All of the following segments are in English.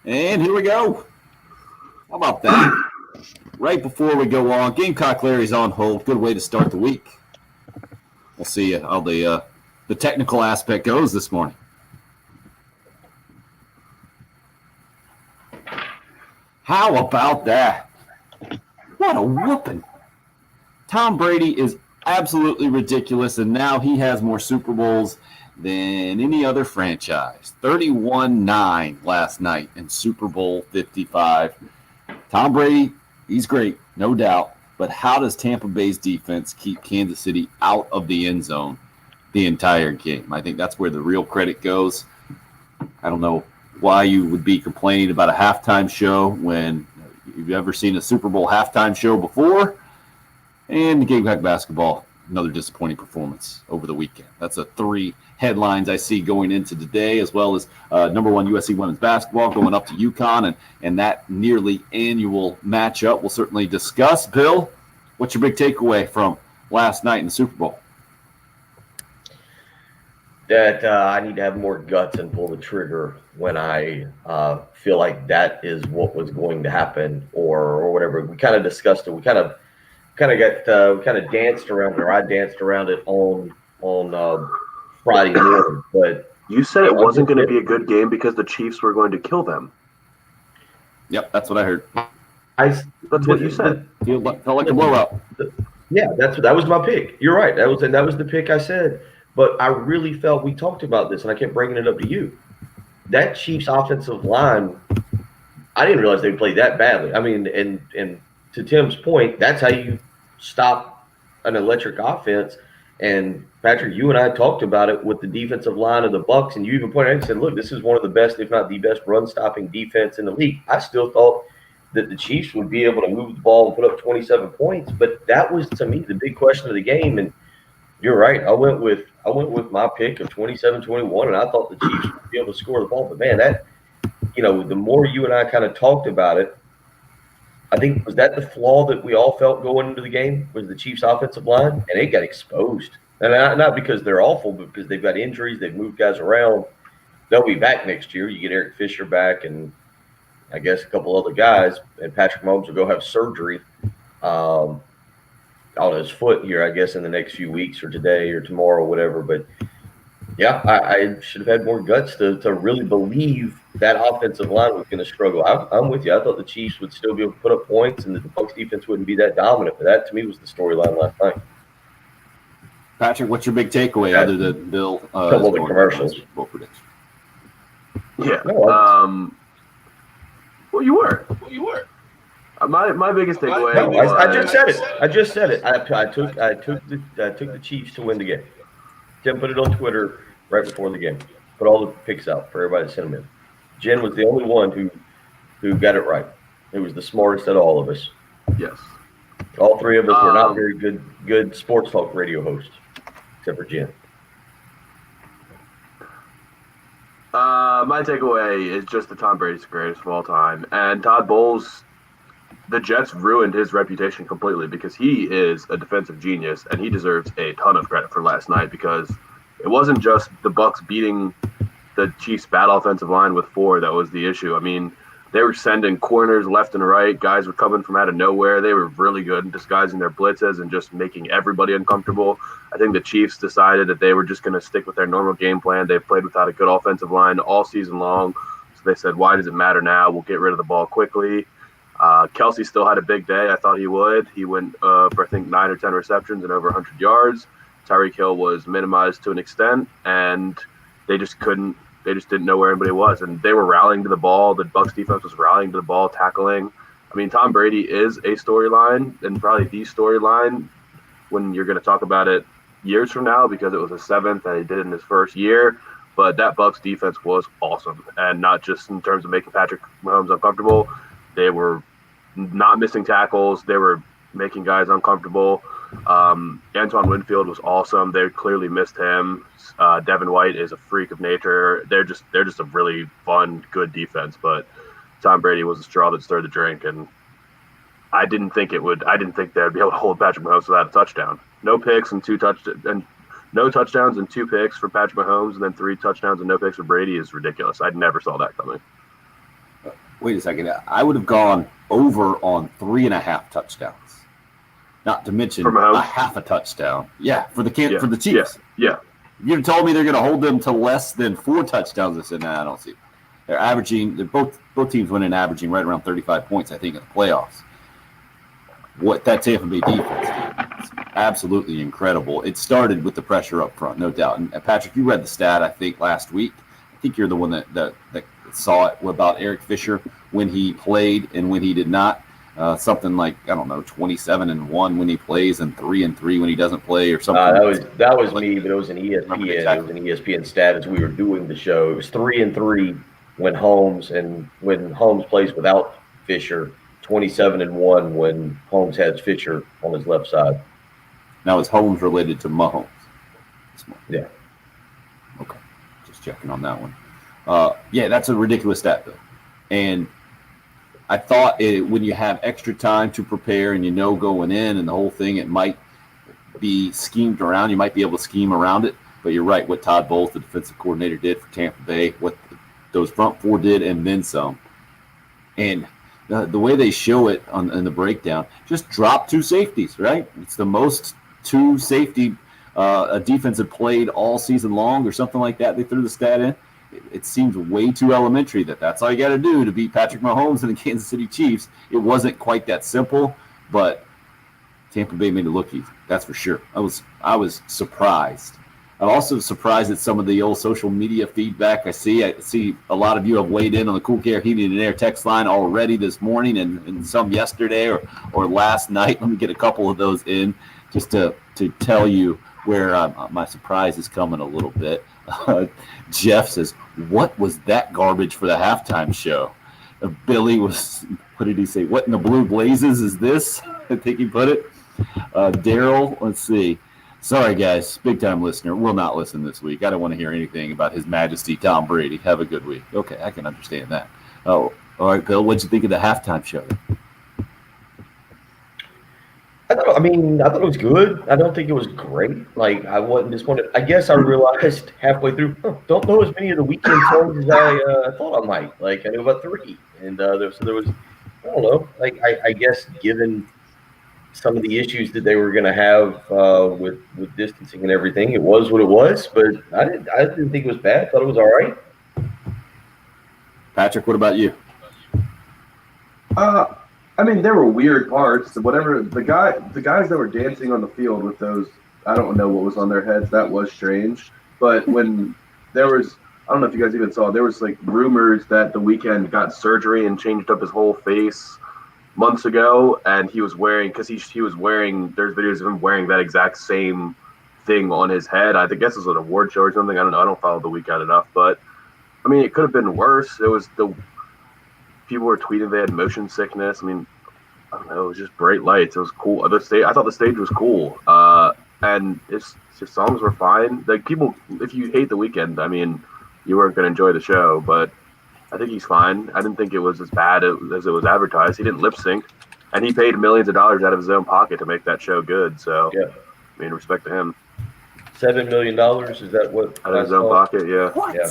And here we go. How about that? Right before we go on, Gamecock Larry's on hold. Good way to start the week. We'll see how the technical aspect goes this morning. How about that? What a whooping. Tom Brady is absolutely ridiculous, and now he has more Super Bowls than any other franchise. 31-9 last night in Super Bowl 55. Tom Brady, he's great, no doubt. But how does Tampa Bay's defense keep Kansas City out of the end zone the entire game? I think that's where the real credit goes. I don't know why you would be complaining about a halftime show when you've ever seen a Super Bowl halftime show before. And the Gamecock basketball, another disappointing performance over the weekend. That's the three headlines I see going into today, as well as number one USC women's basketball going up to UConn and that nearly annual matchup we'll certainly discuss. Bill, what's your big takeaway from last night in the Super Bowl? That I need to have more guts and pull the trigger when I feel like that is what was going to happen or whatever. We kind of discussed it. We kind of danced around it, or I danced around it on Friday morning. But you said it wasn't going to be a good game because the Chiefs were going to kill them. Yep, that's what I heard. That's what you said. Felt like a blowout. Yeah, that was my pick. You're right. That was the pick I said. But I really felt, we talked about this, and I kept bringing it up to you. That Chiefs offensive line, I didn't realize they played that badly. I mean, and to Tim's point, that's how you stop an electric offense. And Patrick, you and I talked about it with the defensive line of the Bucs, and you even pointed out and said, look, this is one of the best, if not the best, run-stopping defense in the league. I still thought that the Chiefs would be able to move the ball and put up 27 points, but that was, to me, the big question of the game. And you're right. I went with my pick of 27-21, and I thought the Chiefs would be able to score the ball. But, man, that, the more you and I kind of talked about it, I think, was that the flaw that we all felt going into the game, was the Chiefs' offensive line? And it got exposed. And not because they're awful, but because they've got injuries. They've moved guys around. They'll be back next year. You get Eric Fisher back and I guess a couple other guys. And Patrick Mahomes will go have surgery on his foot here, I guess, in the next few weeks or today or tomorrow or whatever. But, yeah, I should have had more guts to really believe that offensive line was going to struggle. I'm with you. I thought the Chiefs would still be able to put up points and that the Bucs defense wouldn't be that dominant. But that, to me, was the storyline last night. Patrick, what's your big takeaway other than Bill? Couple of the commercials. Yeah. Well, you were. My biggest takeaway. No, I just said it. I took the Chiefs to win the game. Tim put it on Twitter right before the game. Put all the picks out for everybody to send them in. Jen was the only one who got it right. It was the smartest out of all of us. Yes. All three of us were not very good sports talk radio hosts, except for Jen. My takeaway is just that Tom Brady's the greatest of all time. And Todd Bowles, the Jets ruined his reputation completely because he is a defensive genius, and he deserves a ton of credit for last night because it wasn't just the Bucs beating the Chiefs' bad offensive line with 4 that was the issue. I mean, they were sending corners left and right. Guys were coming from out of nowhere. They were really good in disguising their blitzes and just making everybody uncomfortable. I think the Chiefs decided that they were just going to stick with their normal game plan. They've played without a good offensive line all season long. So they said, why does it matter now? We'll get rid of the ball quickly. Kelsey still had a big day. I thought he would. He went for, I think, 9 or 10 receptions and over 100 yards. Tyreek Hill was minimized to an extent, and they just didn't know where anybody was. And they were rallying to the ball. The Bucs defense was rallying to the ball, tackling. I mean, Tom Brady is a storyline, and probably the storyline when you're going to talk about it years from now, because it was a 7th that he did in his first year. But that Bucs defense was awesome, and not just in terms of making Patrick Mahomes uncomfortable. They were not missing tackles. They were making guys uncomfortable. Antoine Winfield was awesome. They clearly missed him. Devin White is a freak of nature. They're just a really fun, good defense. But Tom Brady was the straw that stirred the drink, and I didn't think they'd be able to hold Patrick Mahomes without a touchdown. No picks and no touchdowns and 2 picks for Patrick Mahomes, and then 3 touchdowns and no picks for Brady is ridiculous. I never saw that coming. Wait a second. I would have gone over on 3.5 touchdowns. Not to mention From a Mahomes? half a touchdown. Yeah, for the Yeah. for the Chiefs. Yeah. If you'd told me they're going to hold them to less than 4 touchdowns, I said, nah, I don't see it. They're averaging. They're both teams winning, averaging right around 35 points, I think, in the playoffs. What that Tampa Bay defense did is absolutely incredible. It started with the pressure up front, no doubt. And Patrick, you read the stat, I think, last week. I think you're the one that saw it about Eric Fisher when he played and when he did not. Something like, I don't know, 27-1 when he plays and 3-3 when he doesn't play, or something. That was me, but it was an ESPN. Exactly. It was an ESPN stat as we were doing the show. It was 3-3 when Holmes plays without Fisher. 27-1 when Holmes has Fisher on his left side. Now, is Holmes related to Mahomes? Yeah. Okay, just checking on that one. Yeah, that's a ridiculous stat, though. And I thought when you have extra time to prepare and going in and the whole thing, it might be schemed around. You might be able to scheme around it. But you're right, what Todd Bowles, the defensive coordinator, did for Tampa Bay, what those front four did, and then some. And the way they show it in the breakdown, just drop 2 safeties, right? It's the most 2 safety a defense had played all season long or something like that. They threw the stat in. It seems way too elementary that's all you got to do to beat Patrick Mahomes and the Kansas City Chiefs. It wasn't quite that simple, but Tampa Bay made it look easy. That's for sure. I was surprised. I'm also surprised at some of the old social media feedback I see. I see a lot of you have weighed in on the Cool Care Heating and Air text line already this morning and some yesterday or last night. Let me get a couple of those in just to tell you where my surprise is coming a little bit. Jeff says, what was that garbage for the halftime show? Billy was, what did he say? What in the blue blazes is this? I think he put it. Daryl, let's see. Sorry, guys, big-time listener. Will not listen this week. I don't want to hear anything about His Majesty Tom Brady. Have a good week. Okay, I can understand that. Oh, all right, Bill, what'd you think of the halftime show? I thought it was good. I don't think it was great. Like, I wasn't disappointed. I guess I realized halfway through, don't know as many of the weekend songs as I thought I might. Like, I knew about 3. And there was, I don't know. Like, I guess given some of the issues that they were going to have with distancing and everything, it was what it was. But I didn't think it was bad. I thought it was all right. Patrick, what about you? I mean, there were weird parts. Whatever the guys that were dancing on the field with those, I don't know what was on their heads. That was strange. But when there was, I don't know if you guys even saw, there was like rumors that The Weeknd got surgery and changed up his whole face months ago, and he was wearing, because he was wearing, there's videos of him wearing that exact same thing on his head. I guess it was an award show or something. I don't know. I don't follow The Weeknd enough, but I mean, it could have been worse. It was people were tweeting they had motion sickness. I mean, I don't know. It was just bright lights. It was cool. I thought the stage was cool. And his songs were fine. Like, people, if you hate The Weeknd, I mean, you weren't going to enjoy the show. But I think he's fine. I didn't think it was as bad as it was advertised. He didn't lip sync, and he paid millions of dollars out of his own pocket to make that show good. So, yeah. I mean, respect to him. $7 million, is that what? Out of his own pocket, yeah. What? Yeah.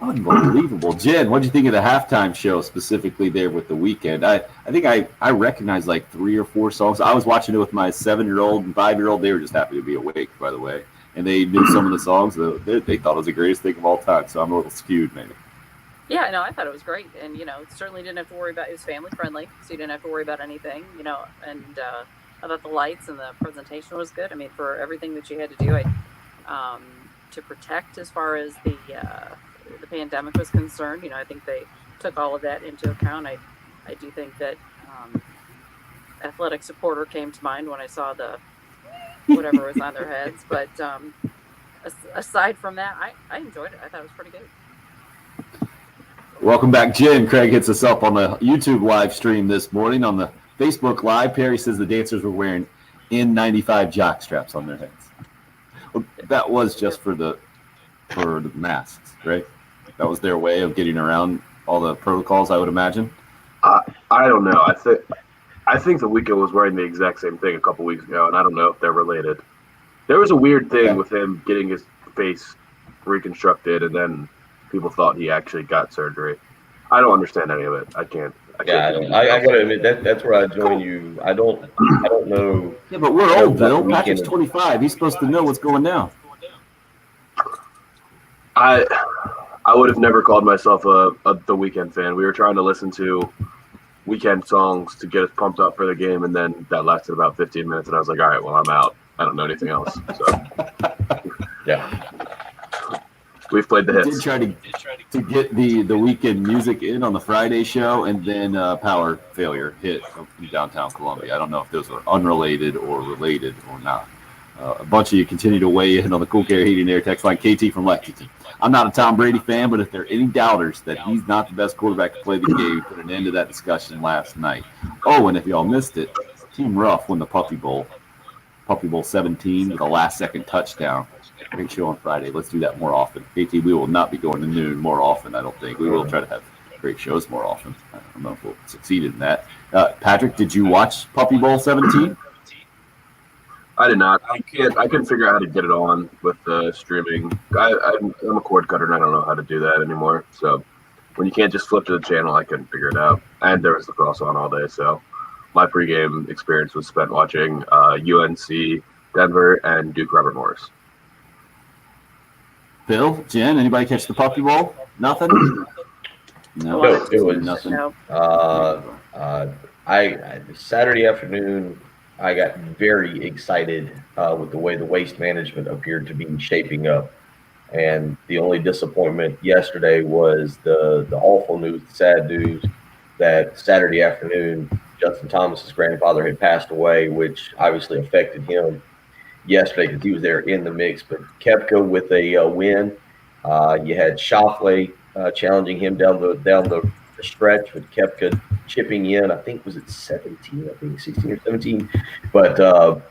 Unbelievable. Jen, what did you think of the halftime show specifically there with The Weeknd? I think I recognized like 3 or 4 songs. I was watching it with my 7-year-old and 5-year-old. They were just happy to be awake, by the way. And they knew some of the songs. They thought it was the greatest thing of all time. So I'm a little skewed, maybe. Yeah, no, I thought it was great. And, certainly didn't have to worry about, it was family friendly. So you didn't have to worry about anything, and I thought the lights and the presentation was good. I mean, for everything that you had to do, to protect as far as the pandemic was concerned, I think they took all of that into account. I do think that athletic supporter came to mind when I saw the whatever was on their heads. But aside from that, I enjoyed it. I thought it was pretty good. Welcome back, Jen. Craig hits us up on the YouTube live stream this morning. On the Facebook Live, Perry says the dancers were wearing N95 jock straps on their heads. Well, that was just for the masks, right? That was their way of getting around all the protocols, I would imagine. I don't know. I think The Weeknd was wearing the exact same thing a couple weeks ago, and I don't know if they're related. There was a weird thing with him getting his face reconstructed, and then people thought he actually got surgery. I don't understand any of it. I can't. I gotta admit that's where I join you. I don't know. Yeah, but we're I know old, about Bill. the Patrick's weekend. 25. He's supposed to know what's going down. I would have never called myself a the Weeknd fan. We were trying to listen to Weeknd songs to get us pumped up for the game, and then that lasted about 15 minutes, and I was like, all right, well, I'm out. I don't know anything else. So Yeah. we've played the Did hits. try to get the Weekend music in on the Friday show, and then power failure hit from downtown Columbia. I don't know if those are unrelated or related or not. A bunch of you continue to weigh in on the Cool Care Heating Air text line. KT from Lexington. I'm not a Tom Brady fan, but if there are any doubters that he's not the best quarterback to play the game, put an end to that discussion last night. Oh, and if y'all missed it, Team Ruff won the Puppy Bowl 17 with a last-second touchdown. Great show on Friday. Let's do that more often. KT, we will not be going to noon more often, I don't think. We will try to have great shows more often. I don't know if we'll succeed in that. Patrick, did you watch Puppy Bowl 17? I did not. I couldn't figure out how to get it on with streaming. I'm a cord cutter, and I don't know how to do that anymore. So when you can't just flip to the channel, I couldn't figure it out. And there was lacrosse on all day, so my pregame experience was spent watching UNC Denver and Duke Robert Morris. Bill, Jen, anybody catch the Puppy Bowl? Nothing? No, it was nothing. No. I Saturday afternoon, I got very excited with the way the waste management appeared to be shaping up. And the only disappointment yesterday was the awful news, the sad news that Saturday afternoon, Justin Thomas's grandfather had passed away, which obviously affected him yesterday because he was there in the mix. But Kepka with a win. You had Shoffley challenging him down the stretch with Kepka chipping in. I think was it 17? I think 16 or 17. But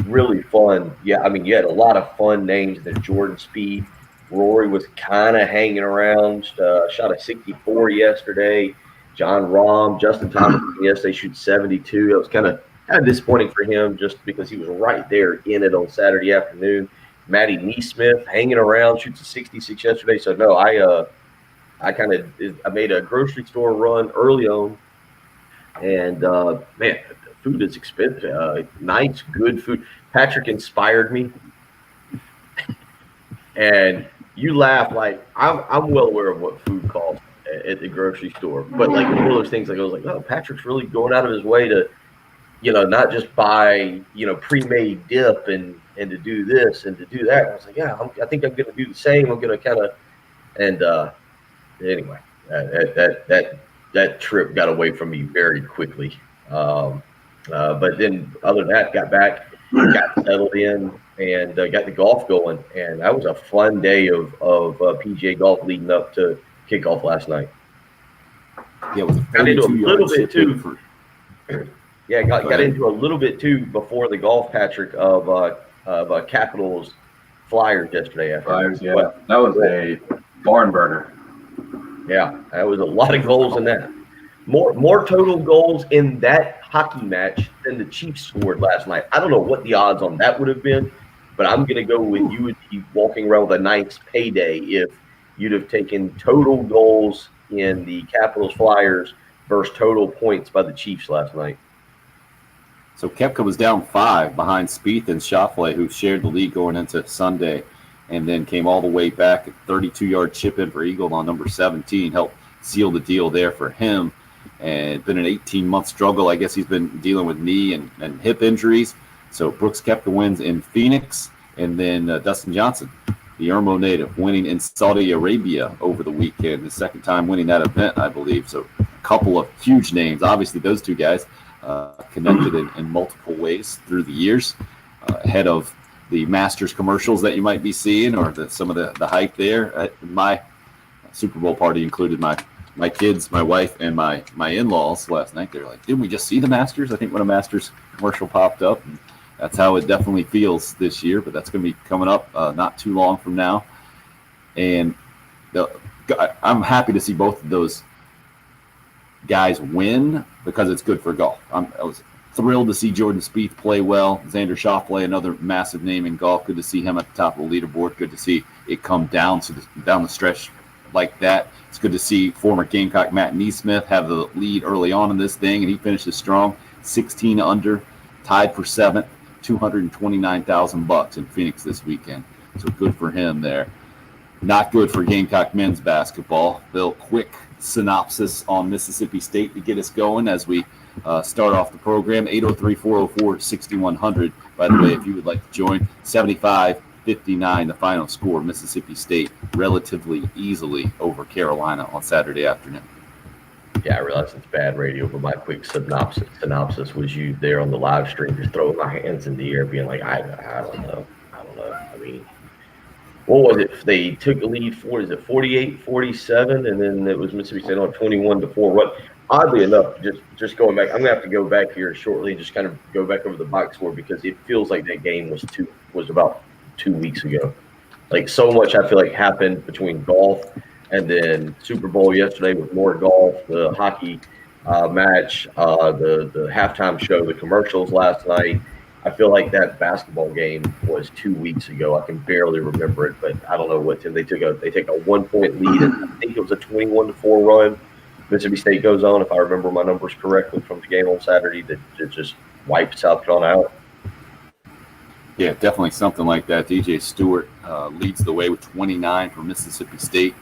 really fun. Yeah, I mean, you had a lot of fun names. The Jordan Speed. Rory was kind of hanging around. Shot a 64 yesterday. John Rahm, Justin Thomas. Yes, they shoot 72. It was kind of disappointing for him just because he was right there in it on Saturday afternoon. Matty Neesmith hanging around, shoots a 66 yesterday. So no, I made a grocery store run early on, and man, the food is expensive. Nice, good food. Patrick inspired me, and you laugh like I'm well aware of what food costs at the grocery store, but like one of those things, like I was like, oh, Patrick's really going out of his way to, not just buy, pre-made dip and to do this and to do that. And I was like, yeah, I think I'm going to do the same. I'm going to kind of, and anyway, that trip got away from me very quickly. But then other than that, got back, got settled in, and got the golf going. And that was a fun day of PGA golf leading up to kickoff last night. Yeah, it was got into a little bit too. Yeah, got into a little bit too before the golf, Patrick, of Capitals Flyers yesterday afternoon. Flyers, yeah, that was a barn burner. Yeah, that was a lot of goals in that. More total goals in that hockey match than the Chiefs scored last night. I don't know what the odds on that would have been, but I'm going to go with you would be walking around with a nice payday if you'd have taken total goals in the Capitals Flyers versus total points by the Chiefs last night. So Kepka was down 5 behind Spieth and Shoffley, who shared the lead going into Sunday, and then came all the way back. A 32-yard chip in for Eagle on number 17 helped seal the deal there for him. And it's been an 18-month struggle. I guess he's been dealing with knee and hip injuries. So Brooks Koepka wins in Phoenix, and then Dustin Johnson, the Irmo native, winning in Saudi Arabia over the weekend. The second time winning that event, I believe. So a couple of huge names. Obviously, those two guys connected in multiple ways through the years, ahead of the Masters commercials that you might be seeing, or some of the hype there. My Super Bowl party included my kids, my wife, and my in-laws last night. They were like, didn't we just see the Masters? I think when a Masters commercial popped up, and that's how it definitely feels this year, but that's going to be coming up not too long from now. And I'm happy to see both of those guys win because it's good for golf. I was thrilled to see Jordan Spieth play well. Xander Schauffele, another massive name in golf. Good to see him at the top of the leaderboard. Good to see it come down the stretch like that. It's good to see former Gamecock Matt Neesmith have the lead early on in this thing, and he finishes strong, 16 under, tied for seventh, $229,000 in Phoenix this weekend. So good for him there. Not good for Gamecock men's basketball. Bill, quick synopsis on Mississippi State to get us going as we start off the program. 803-404-6100. By the way, if you would like to join, 75-59 the final score. Mississippi State relatively easily over Carolina on Saturday afternoon. Yeah, I realize it's bad radio, but my quick synopsis was you there on the live stream just throwing my hands in the air being like, I don't know. I mean, what was it? They took the lead for, is it 48-47, and then it was Mississippi State on 21-4. What, oddly enough, just going back, I'm gonna have to go back here shortly and just kind of go back over the box score because it feels like that game was about 2 weeks ago. Like so much I feel like happened between golf and then Super Bowl yesterday with more golf, the hockey match, the halftime show, the commercials last night. I feel like that basketball game was 2 weeks ago. I can barely remember it, but I don't know what team they take a 1-point lead, and I think it was a 21-4 run. Mississippi State goes on, if I remember my numbers correctly from the game on Saturday, that just wiped South Carolina out. Yeah, definitely something like that. DJ Stewart leads the way with 29 for Mississippi State,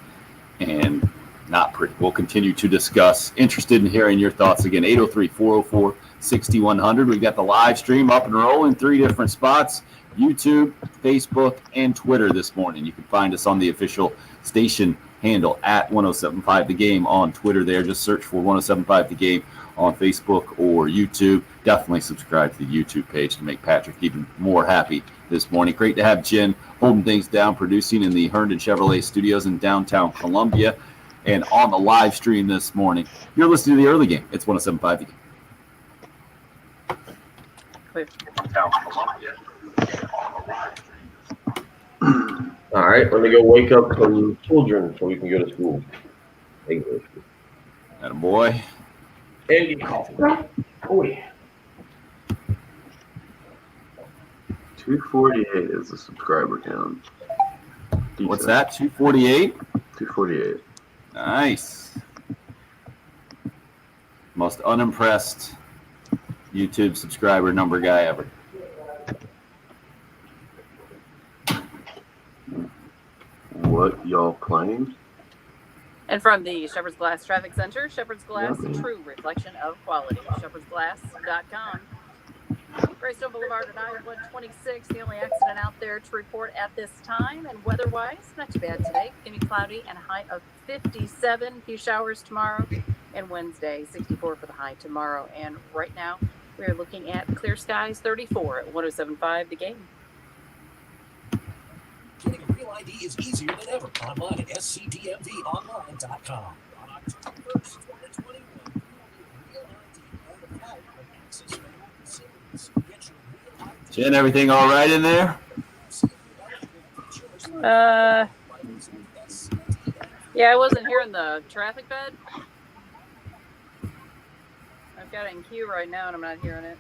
and not pretty. We'll continue to discuss. Interested in hearing your thoughts again. 803-404-6100. We've got the live stream up and rolling, 3 different spots: YouTube, Facebook, and Twitter this morning. You can find us on the official station handle at 1075 The Game on Twitter there. Just search for 1075 The Game on Facebook or YouTube. Definitely subscribe to the YouTube page to make Patrick even more happy this morning. Great to have Jen holding things down, producing in the Herndon Chevrolet studios in downtown Columbia. And on the live stream this morning, you're listening to the early game. It's 1075 The Game. All right, let me go wake up some children so we can go to school. English. Attaboy. And get coffee. Oh, yeah. 248 is the subscriber count. Decent. What's that, 248? 248. Nice. Most unimpressed YouTube subscriber number guy ever. What y'all playing? And from the Shepherd's Glass Traffic Center, Shepherd's Glass, a true reflection of quality. ShepherdsGlass.com. Greystone Boulevard at I-126. The only accident out there to report at this time. And weather-wise, not too bad today. Going to be cloudy and a high of 57. Few showers tomorrow and Wednesday. 64 for the high tomorrow. And right now, we are looking at clear skies, 34 at 107.5 The Game. Getting a real ID is easier than ever online at scdmvonline.com. On October 1st, 2021, you will need a real ID and a card with access to all facilities. Get your real ID. Jen, everything all right in there? Yeah, I wasn't hearing the traffic bed. I've got it in queue right now, and I'm not hearing it.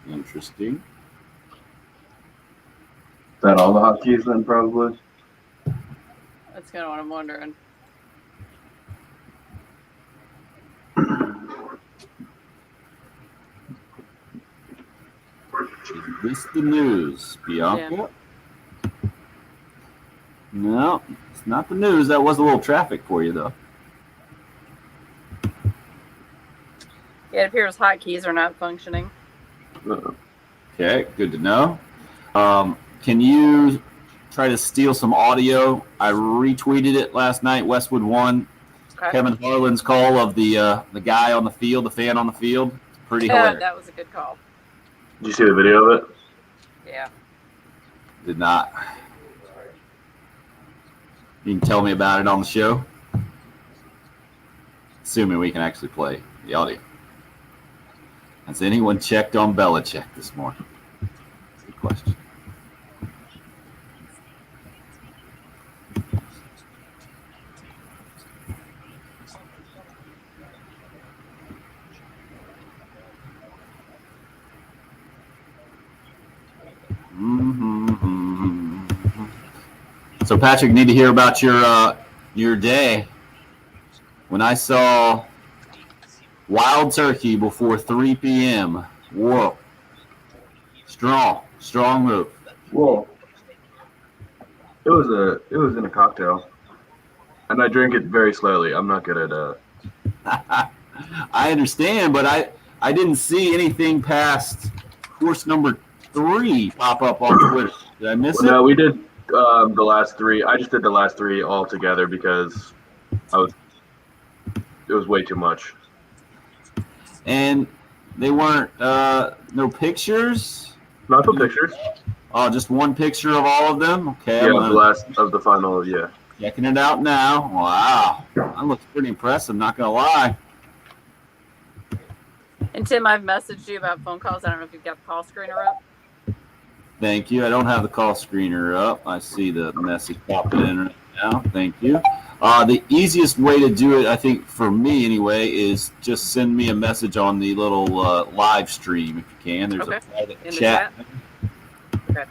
Interesting. Is that all the hotkeys then, probably? That's kind of what I'm wondering. Is this the news, Bianca? Yeah. No, it's not the news. That was a little traffic for you, though. Yeah, it appears hotkeys are not functioning. Okay, good to know. Can you try to steal some audio? I retweeted it last night. Westwood won. Okay. Kevin Harlan's call of the guy on the field, the fan on the field. It's pretty hilarious. That was a good call. Did you see the video of it? Yeah. Did not. You can tell me about it on the show. Assuming we can actually play the audio. Has anyone checked on Belichick this morning? That's a good question. So Patrick, need to hear about your day. When I saw Wild Turkey before 3 p.m. Whoa. Strong move. Well, it was in a cocktail, and I drink it very slowly. I'm not good at I understand, but I didn't see anything past course number 3 pop up on Twitter. Did I miss Well, it? no, we did the last 3. I just did the last 3 all together because it was way too much. And they weren't no pictures. Not the pictures. Oh, just one picture of all of them. Okay, Yeah, the last of the final. Yeah. checking it out now. Wow, that looks pretty impressive. Not gonna lie. And Tim, I've messaged you about phone calls. I don't know if you've got the call screener up. Thank you. I don't have the call screener up. I see the message popping in right now. Thank you. The easiest way to do it, I think, for me anyway, is just send me a message on the little live stream if you can. There's a private in the chat. Okay.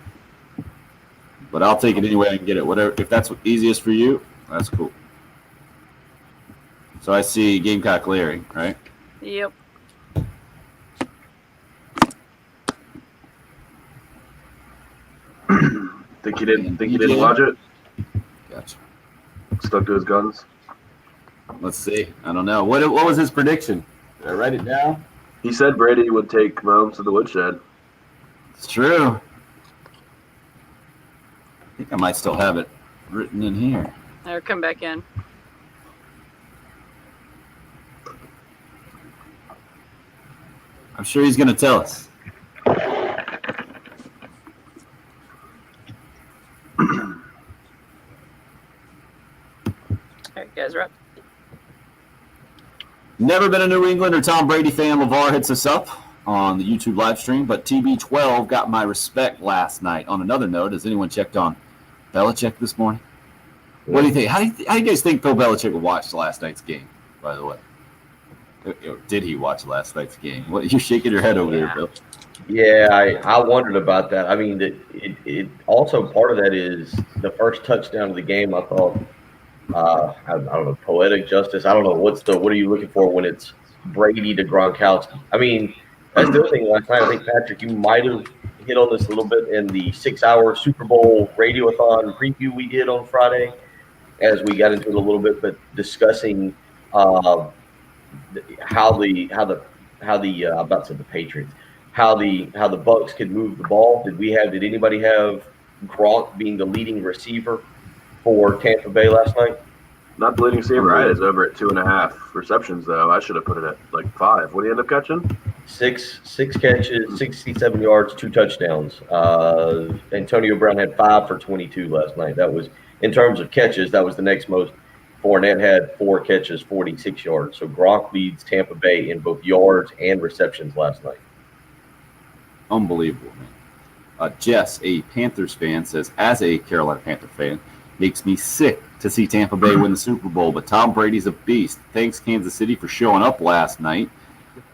But I'll take it anyway I can get it. Whatever. If that's easiest for you, that's cool. So I see Gamecock Larry, right? Yep. Think he didn't watch it? Gotcha. Stuck to his guns. Let's see. I don't know. What was his prediction? Did I write it down? He said Brady would take Mahomes to the woodshed. It's true. I think I might still have it written in here. Or come back in. I'm sure he's going to tell us. All right, guys, up. Never been a New England or Tom Brady fan. LeVar hits us up on the YouTube live stream, but TB12 got my respect last night. On another note, has anyone checked on Belichick this morning? What do you think? How do you guys think Bill Belichick watched last night's game, by the way? Did he watch last night's game? What, you're shaking your head over there, Bill. Yeah, I wondered about that. I mean, it also part of that is the first touchdown of the game. I thought, I don't know, poetic justice. I don't know what are you looking for when it's Brady to Gronkowski? I mean, that's the other thing last night. I think Patrick, you might have hit on this a little bit in the 6-hour Super Bowl radiothon preview we did on Friday, as we got into it a little bit, but discussing how the I'm about to say the Patriots, how the Bucks could move the ball. Did anybody have Gronk being the leading receiver for Tampa Bay last night? Not the leading receiver. I is over at 2.5 receptions though. I should have put it at like 5. What did he end up catching? Six catches, 67 yards, 2 touchdowns. Antonio Brown had 5 for 22 last night. That was, in terms of catches, that was the next most. Fournette had 4 catches, 46 yards. So Gronk leads Tampa Bay in both yards and receptions last night. Unbelievable, man. Jess, a Panthers fan, says, as a Carolina Panther fan, makes me sick to see Tampa Bay win the Super Bowl, but Tom Brady's a beast. Thanks, Kansas City, for showing up last night.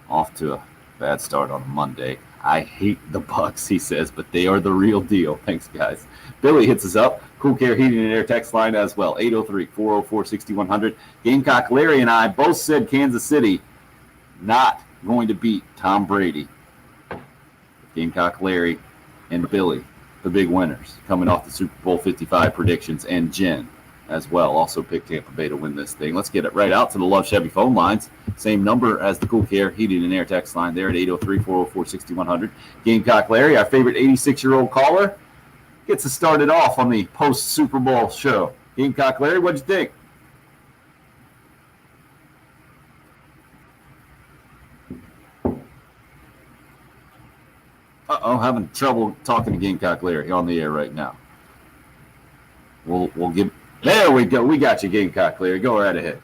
Off to a bad start on Monday. I hate the Bucks, he says, but they are the real deal. Thanks, guys. Billy hits us up. Cool Care Heating and Air text line as well. 803-404-6100. Gamecock Larry and I both said Kansas City not going to beat Tom Brady. Gamecock Larry and Billy, the big winners, coming off the Super Bowl 55 predictions, and Jen as well also picked Tampa Bay to win this thing. Let's get it right out to the Love Chevy phone lines. Same number as the Cool Care Heating and Air text line there at 803-404-6100. Gamecock Larry, our favorite 86-year-old caller, gets us started off on the post-Super Bowl show. Gamecock Larry, what'd you think? Uh-oh, having trouble talking to Gamecock Larry on the air right now. We'll give... There we go. We got you, Gamecock Larry. Go right ahead.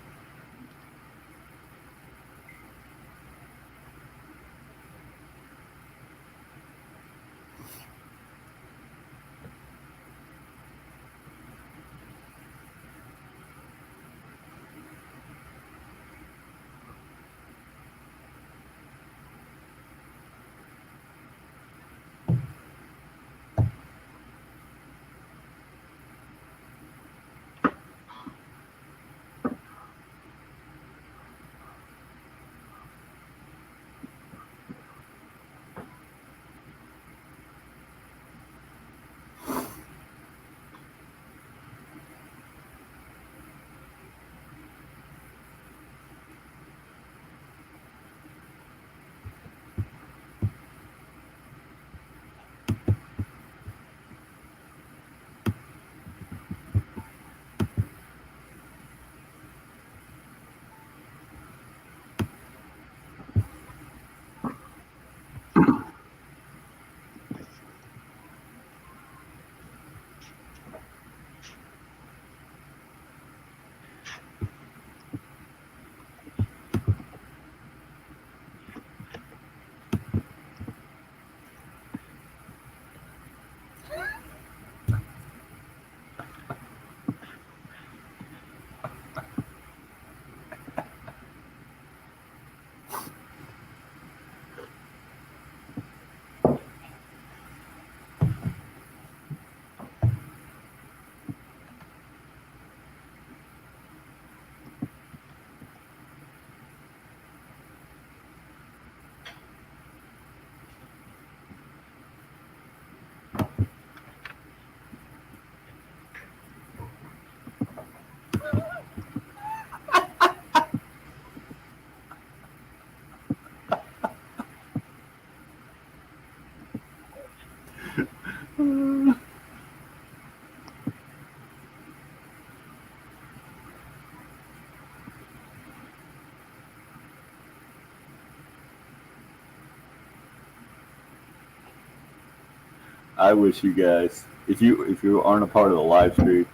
I wish you guys, if you aren't a part of the live stream,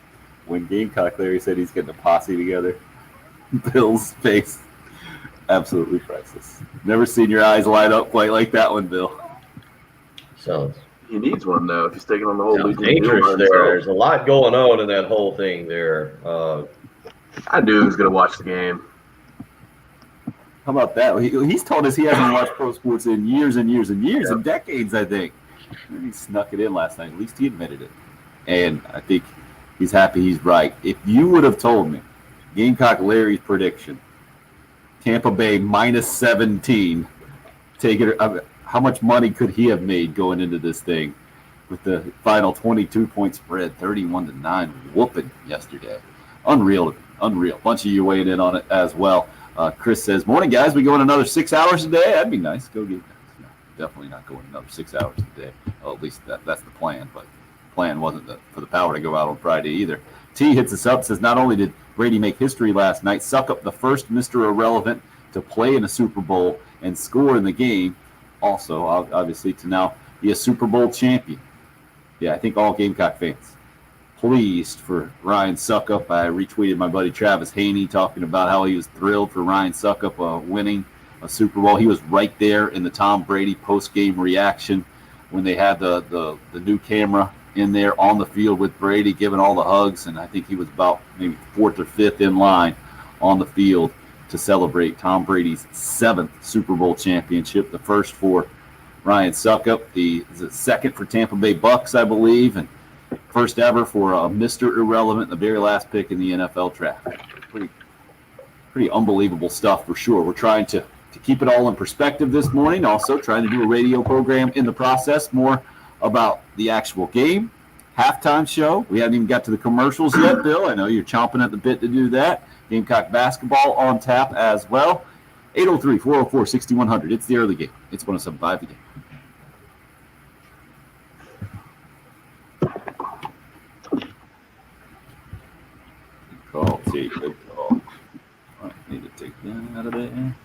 when Gamecock Larry said he's getting a posse together, Bill's face, absolutely priceless. Never seen your eyes light up quite like that one, Bill. Sounds He needs one though. If he's taking on the whole sounds Legion deal by dangerous there. himself. There's a lot going on in that whole thing there. I knew he was going to watch the game. How about that? He's told us he hasn't watched pro sports in years and years and years and decades, I think. He snuck it in last night. At least he admitted it. And I think he's happy he's right. If you would have told me Gamecock Larry's prediction, Tampa Bay minus 17, how much money could he have made going into this thing with the final 22-point spread, 31-9 whooping yesterday? Unreal. Bunch of you weighing in on it as well. Chris says, morning, guys. We going another 6 hours a day? That'd be nice. Go get no, definitely not going another 6 hours a day. Well, at least that's the plan. But the plan wasn't for the power to go out on Friday either. T hits us up, says, not only did Brady make history last night, suck up the first Mr. Irrelevant to play in a Super Bowl and score in the game, also, obviously, to now be a Super Bowl champion. Yeah, I think all Gamecock fans pleased for Ryan Suckup. I retweeted my buddy Travis Haney talking about how he was thrilled for Ryan Suckup winning a Super Bowl. He was right there in the Tom Brady post-game reaction when they had the new camera in there on the field with Brady giving all the hugs, and I think he was about maybe fourth or fifth in line on the field to celebrate Tom Brady's 7th Super Bowl championship, the first for Ryan Suckup, the second for Tampa Bay Bucks, I believe, and first ever for Mr. Irrelevant, the very last pick in the NFL draft. Pretty unbelievable stuff for sure. We're trying to keep it all in perspective this morning. Also trying to do a radio program in the process, more about the actual game, halftime show. We haven't even got to the commercials yet, Bill. I know you're chomping at the bit to do that. Gamecock basketball on tap as well. 803-404-6100. It's the early game. It's 107.5 the game. Call, T. Good call. I need to take that out of there.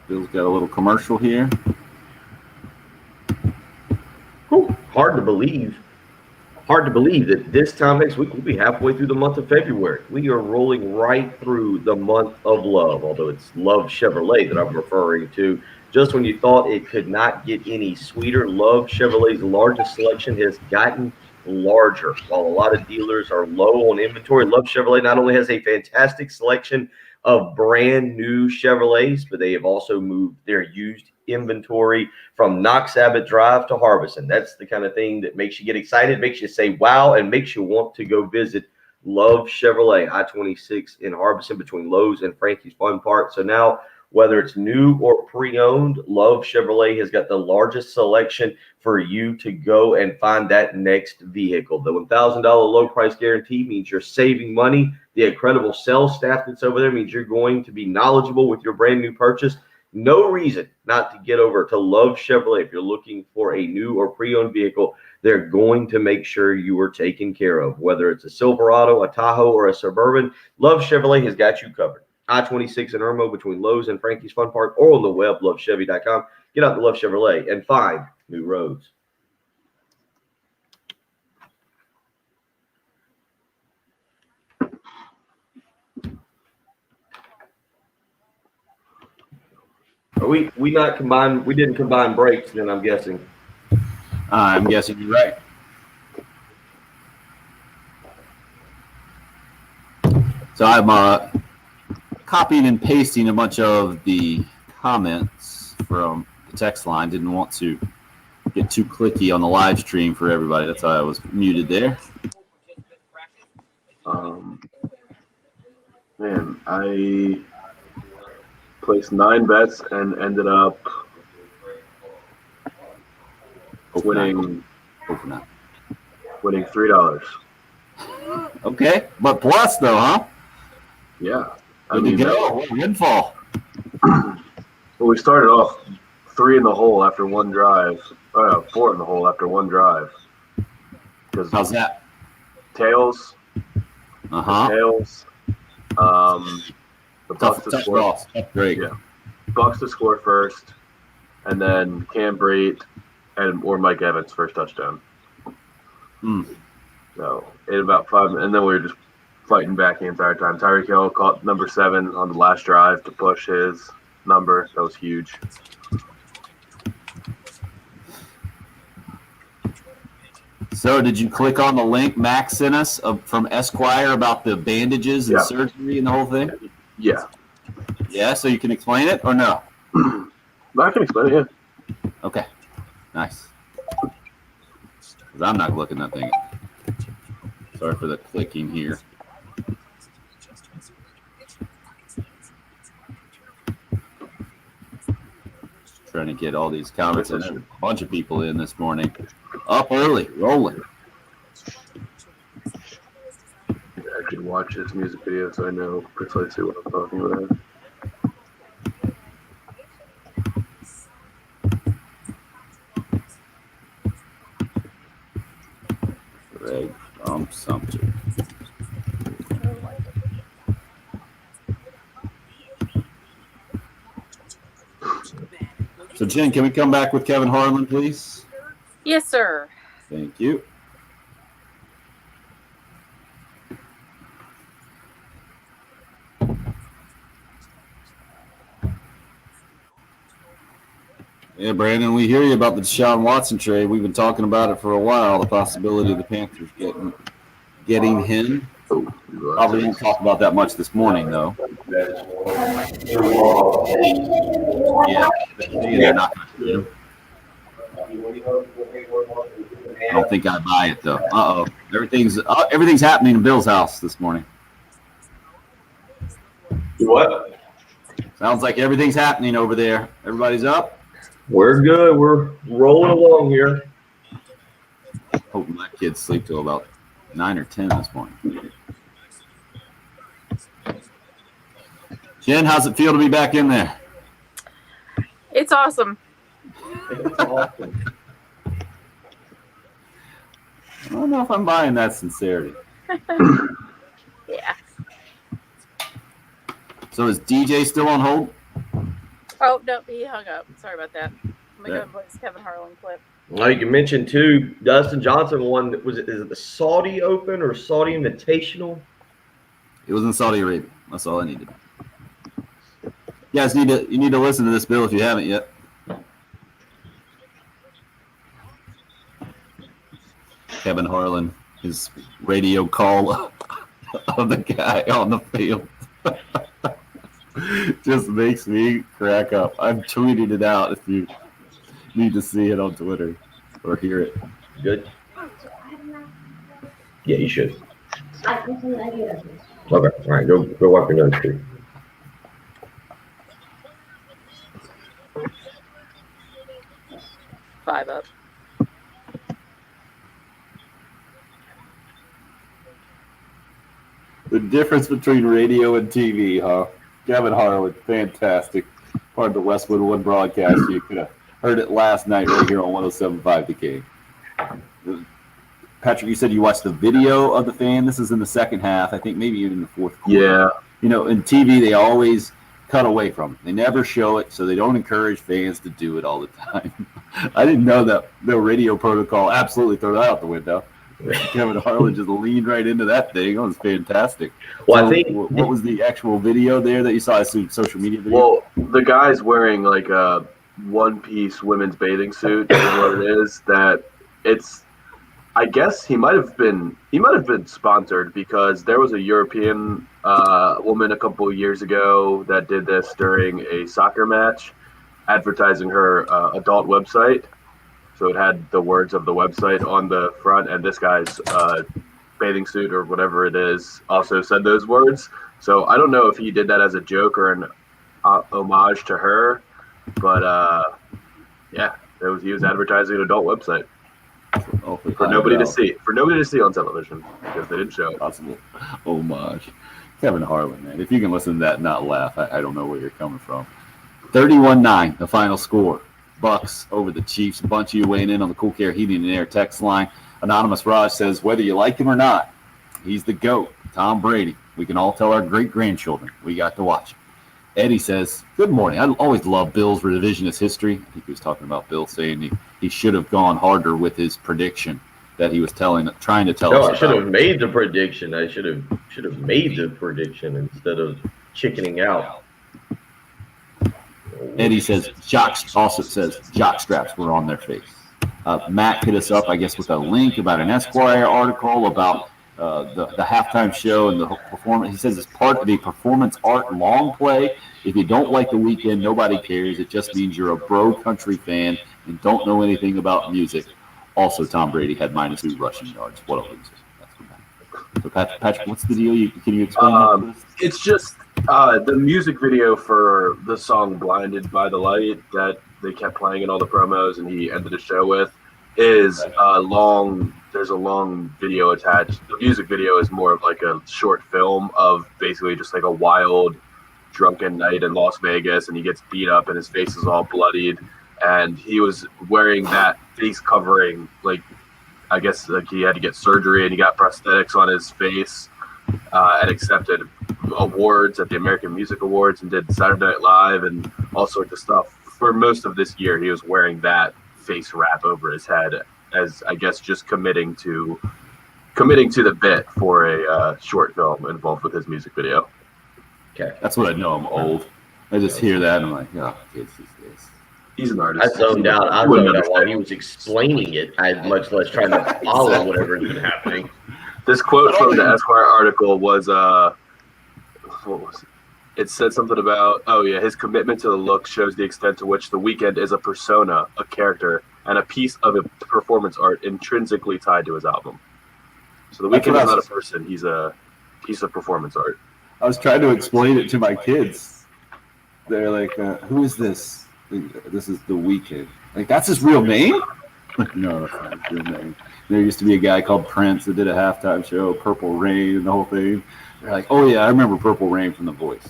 Bill's got a little commercial here. Whew, hard to believe that this time next week we'll be halfway through the month of February. We are rolling right through the month of love, although it's Love Chevrolet that I'm referring to. Just when you thought it could not get any sweeter, Love Chevrolet's largest selection has gotten larger. While a lot of dealers are low on inventory, Love Chevrolet not only has a fantastic selection of brand new Chevrolets, but they have also moved their used inventory from Knox Abbott Drive to Harbison. That's the kind of thing that makes you get excited, makes you say wow, and makes you want to go visit Love Chevrolet, I-26 in Harbison between Lowe's and Frankie's Fun Park. So now, whether it's new or pre-owned, Love Chevrolet has got the largest selection for you to go and find that next vehicle. The $1,000 low price guarantee means you're saving money. The incredible sales staff that's over there means you're going to be knowledgeable with your brand new purchase. No reason not to get over to Love Chevrolet. If you're looking for a new or pre-owned vehicle, they're going to make sure you are taken care of. Whether it's a Silverado, a Tahoe, or a Suburban, Love Chevrolet has got you covered. I-26 in Irmo between Lowe's and Frankie's Fun Park, or on the web, lovechevy.com. Get out to Love Chevrolet and find new roads. Are we not combined? We didn't combine brakes, then I'm guessing. I'm guessing you're right. So I'm copying and pasting a bunch of the comments from the text line. Didn't want to get too clicky on the live stream for everybody. That's why I was muted there. Man, I placed 9 bets and ended up winning $3. Okay, but plus though, huh? Yeah. Good to go. What a windfall. Well, we started off 3 in the hole after one drive. 4 in the hole after one drive. How's that? Tails. Tails. The Bucks to score. Tough break. Yeah. Bucks to score first, and then Cam Brate or Mike Evans' first touchdown. Mm. So in about 5 minutes, and then we were just fighting back the entire time. Tyreek Hill caught number 7 on the last drive to push his number. That was huge. So did you click on the link Max sent us from Esquire about the bandages and Yeah. surgery and the whole thing? Yeah. Yeah, so you can explain it or no? I can explain it, yeah. Okay, nice. 'Cause I'm not looking that thing up. Sorry for the clicking here. Trying to get all these comments in. A bunch of people in this morning. Up early, rolling. I could watch his music video so I know precisely what I'm talking about. Greg Sumter. So, Jen, can we come back with Kevin Harlan, please? Yes, sir. Thank you. Yeah, Brandon, we hear you about the Deshaun Watson trade. We've been talking about it for a while, the possibility of the Panthers getting him. Probably won't talk about that much this morning, though. Yeah, they're not going to get him. I don't think I buy it, though. Uh-oh. Everything's happening in Bill's house this morning. What? Sounds like everything's happening over there. Everybody's up? We're good. We're rolling along here. Hoping my kids sleep till about 9 or 10 this morning. Jen, how's it feel to be back in there? It's awesome. It's awesome. I don't know if I'm buying that sincerity. Yeah. So is DJ still on hold? Oh, no, he hung up. Sorry about that. I'm going to go and play this Kevin Harlan clip. Well, you can mention too, Dustin Johnson won. Is it the Saudi Open or Saudi Invitational? It was in Saudi Arabia. That's all I needed. You guys you need to listen to this, Bill, if you haven't yet. Kevin Harlan, his radio call of the guy on the field. Just makes me crack up. I'm tweeting it out if you need to see it on Twitter or hear it. Good. Yeah, you should. Okay. All right. Go wipe your nose, too. Five up. The difference between radio and TV, huh? Kevin Harlan, fantastic. Part of the Westwood One broadcast. You could have heard it last night right here on 107.5 The Game. Patrick, you said you watched the video of the fan. This is in the second half. I think maybe even the fourth quarter. Yeah. You know, in TV, they always cut away from it. They never show it, so they don't encourage fans to do it all the time. I didn't know that the radio protocol absolutely threw that out the window. Kevin Harlan just leaned right into that thing. It was fantastic. Well, so I think what was the actual video there that you saw? I see social media video. Well, the guy's wearing like a one-piece women's bathing suit is what it is. That it's, I guess he might have been sponsored because there was a European woman a couple of years ago that did this during a soccer match, advertising her adult website. So it had the words of the website on the front, and this guy's bathing suit or whatever it is also said those words. So I don't know if he did that as a joke or an homage to her, but yeah, he was advertising an adult website for nobody to see, on television because they didn't show it. Possible homage. Kevin Harlan, man. If you can listen to that and not laugh, I don't know where you're coming from. 31-9, the final score. Bucks over the Chiefs. A bunch of you weighing in on the Cool Care Heating and Air text line. Anonymous Raj says, whether you like him or not, he's the GOAT, Tom Brady. We can all tell our great-grandchildren we got to watch him. Eddie says, good morning. I always love Bill's revisionist history. I think he was talking about Bill saying he he should have gone harder with his prediction that he was trying to tell No, us I should about. have made the prediction. I should have made the prediction instead of chickening out. Eddie says jock straps were on their face. Matt hit us up, I guess, with a link about an Esquire article about the halftime show and the performance. He says it's part of the performance art long play. If you don't like The Weeknd, nobody cares. It just means you're a bro country fan and don't know anything about music. Also, Tom Brady had -2 rushing yards. What a loser. So Patrick, what's the deal? Can you explain that to us? It's just the music video for the song "Blinded by the Light" that they kept playing in all the promos, and he ended the show with, is long. There's a long video attached. The music video is more of like a short film of basically just like a wild, drunken night in Las Vegas, and he gets beat up, and his face is all bloodied, and he was wearing that face covering, like I guess like he had to get surgery, and he got prosthetics on his face, and accepted awards at the American Music Awards, and did Saturday Night Live and all sorts of stuff. For most of this year, he was wearing that face wrap over his head, as I guess just committing to the bit for a short film involved with his music video. Okay, That's what I know. I'm old. I just hear that and I'm like, oh, kids these days. He's an I artist. zoned out. I You wouldn't zoned out while understand. he was explaining it. I much less trying to follow whatever had been happening. This quote from the Esquire article was what was it? It said something about, his commitment to the look shows the extent to which The Weeknd is a persona, a character, and a piece of a performance art intrinsically tied to his album. So The That's Weeknd what is I not was- a person; he's a piece of performance art. I was trying to explain it to my kids. They're like, who is this? This is The Weeknd. Like, that's his real name? No, that's not his real name. There used to be a guy called Prince that did a halftime show, Purple Rain, and the whole thing. They're like, oh, yeah, I remember Purple Rain from The Voice.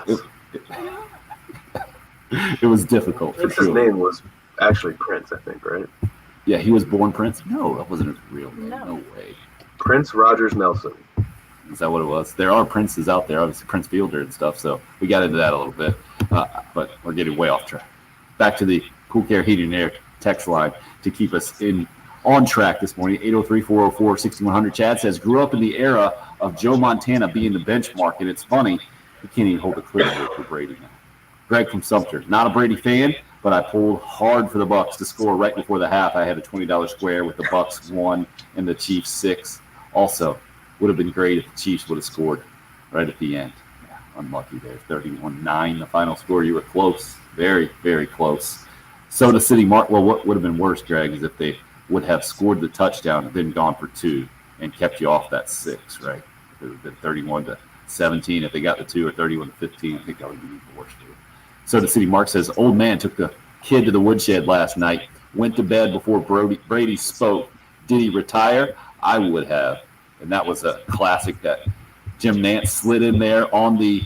Yeah. It was difficult, for Prince's sure. name was actually Prince, I think, right? Yeah, he was born Prince? No, that wasn't his real name. No. No way. Prince Rogers Nelson. Is that what it was? There are Princes out there, obviously Prince Fielder and stuff, so we got into that a little bit, but we're getting way off track. Back to the Cool Care Heating and Air text line to keep us on track this morning. 803-404-6100. Chad says, grew up in the era of Joe Montana being the benchmark, and it's funny, he can't even hold a clear vote for Brady now. Greg from Sumter, not a Brady fan, but I pulled hard for the Bucs to score right before the half. I had a $20 square with the Bucs 1 and the Chiefs 6. Also, would have been great if the Chiefs would have scored right at the end. Yeah, unlucky there. 31-9, the final score. You were close. Very, very close. Soda City Mark. Well, what would have been worse, Greg, is if they would have scored the touchdown and then gone for 2 and kept you off that 6, right? It would have been 31-17. If they got the 2 or 31-15, I think that would be even worse. Soda City Mark says, old man took the kid to the woodshed last night, went to bed before Brady spoke. Did he retire? I would have. And that was a classic that Jim Nantz slid in there on the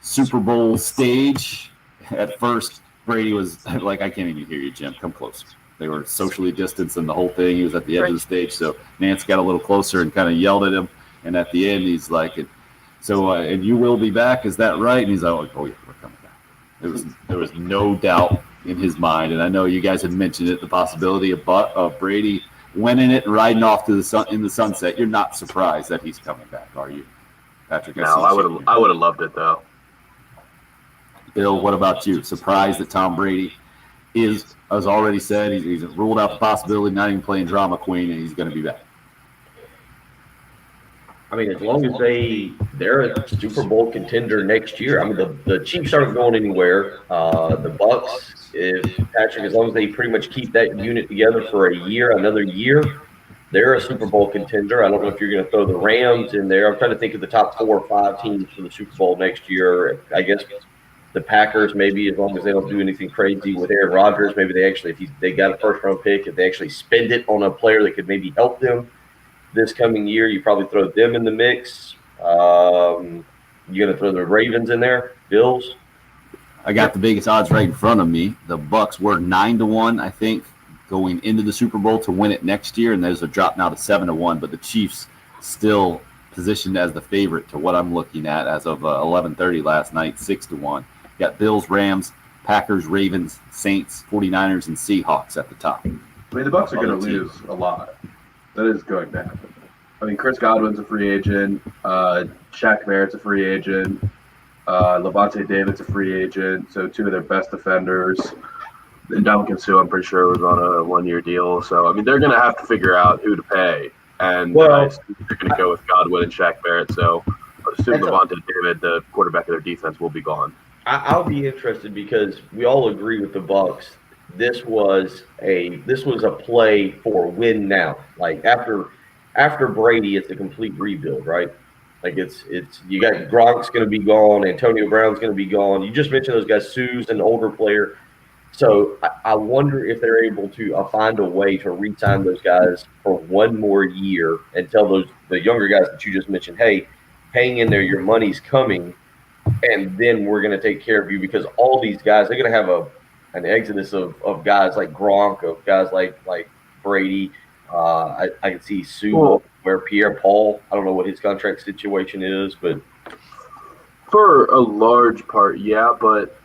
Super Bowl stage. At first, Brady was like, I can't even hear you, Jim. Come closer. They were socially distanced and the whole thing. He was at the edge of the stage. So Nantz got a little closer and kind of yelled at him. And at the end, he's like, and you will be back. Is that right? And he's like, oh, yeah, we're coming back. There was no doubt in his mind. And I know you guys had mentioned it, the possibility of Brady winning it and riding off to the sun in the sunset. You're not surprised that he's coming back, are you, Patrick? No, I would have loved it though. Bill, what about you? Surprised that Tom Brady is, as already said, he's ruled out the possibility, not even playing drama queen, and he's going to be back. I mean, as long as they're a Super Bowl contender next year. I mean, the Chiefs aren't going anywhere. The Bucs, as long as they pretty much keep that unit together for another year, they're a Super Bowl contender. I don't know if you're going to throw the Rams in there. I'm trying to think of the top 4 or 5 teams for the Super Bowl next year. I guess the Packers, maybe, as long as they don't do anything crazy with Aaron Rodgers, maybe they actually, if they got a first-round pick, if they actually spend it on a player that could maybe help them this coming year, you probably throw them in the mix. You're going to throw the Ravens in there, Bills. I got the biggest odds right in front of me. The Bucs were 9-1, I think, going into the Super Bowl to win it next year, and there's a drop now to 7-1. But the Chiefs still positioned as the favorite to what I'm looking at as of 11:30 last night, 6-1. Got Bills, Rams, Packers, Ravens, Saints, 49ers, and Seahawks at the top. I mean, the Bucs are going to Other lose a lot. That is going to happen. I mean, Chris Godwin's a free agent. Shaq Barrett's a free agent. Levante David's a free agent. So two of their best defenders. And Dominican Sue, I'm pretty sure, was on a 1-year deal. So, I mean, they're going to have to figure out who to pay. And I assume they're going to go with Godwin and Shaq Barrett. So, I assume Levante David, the quarterback of their defense, will be gone. I'll be interested because we all agree with the Bucs. This was a play for win now. Like after Brady, it's a complete rebuild, right? Like it's you got Gronk's going to be gone, Antonio Brown's going to be gone. You just mentioned those guys. Sue's an older player, so I wonder if they're able to find a way to re-sign those guys for one more year and tell the younger guys that you just mentioned, hey, hang in there, your money's coming. And then we're going to take care of you because all these guys, they're going to have an exodus of guys like Gronk, of guys like Brady. I can see Sue, where Pierre Paul, I don't know what his contract situation is, but for a large part, yeah. But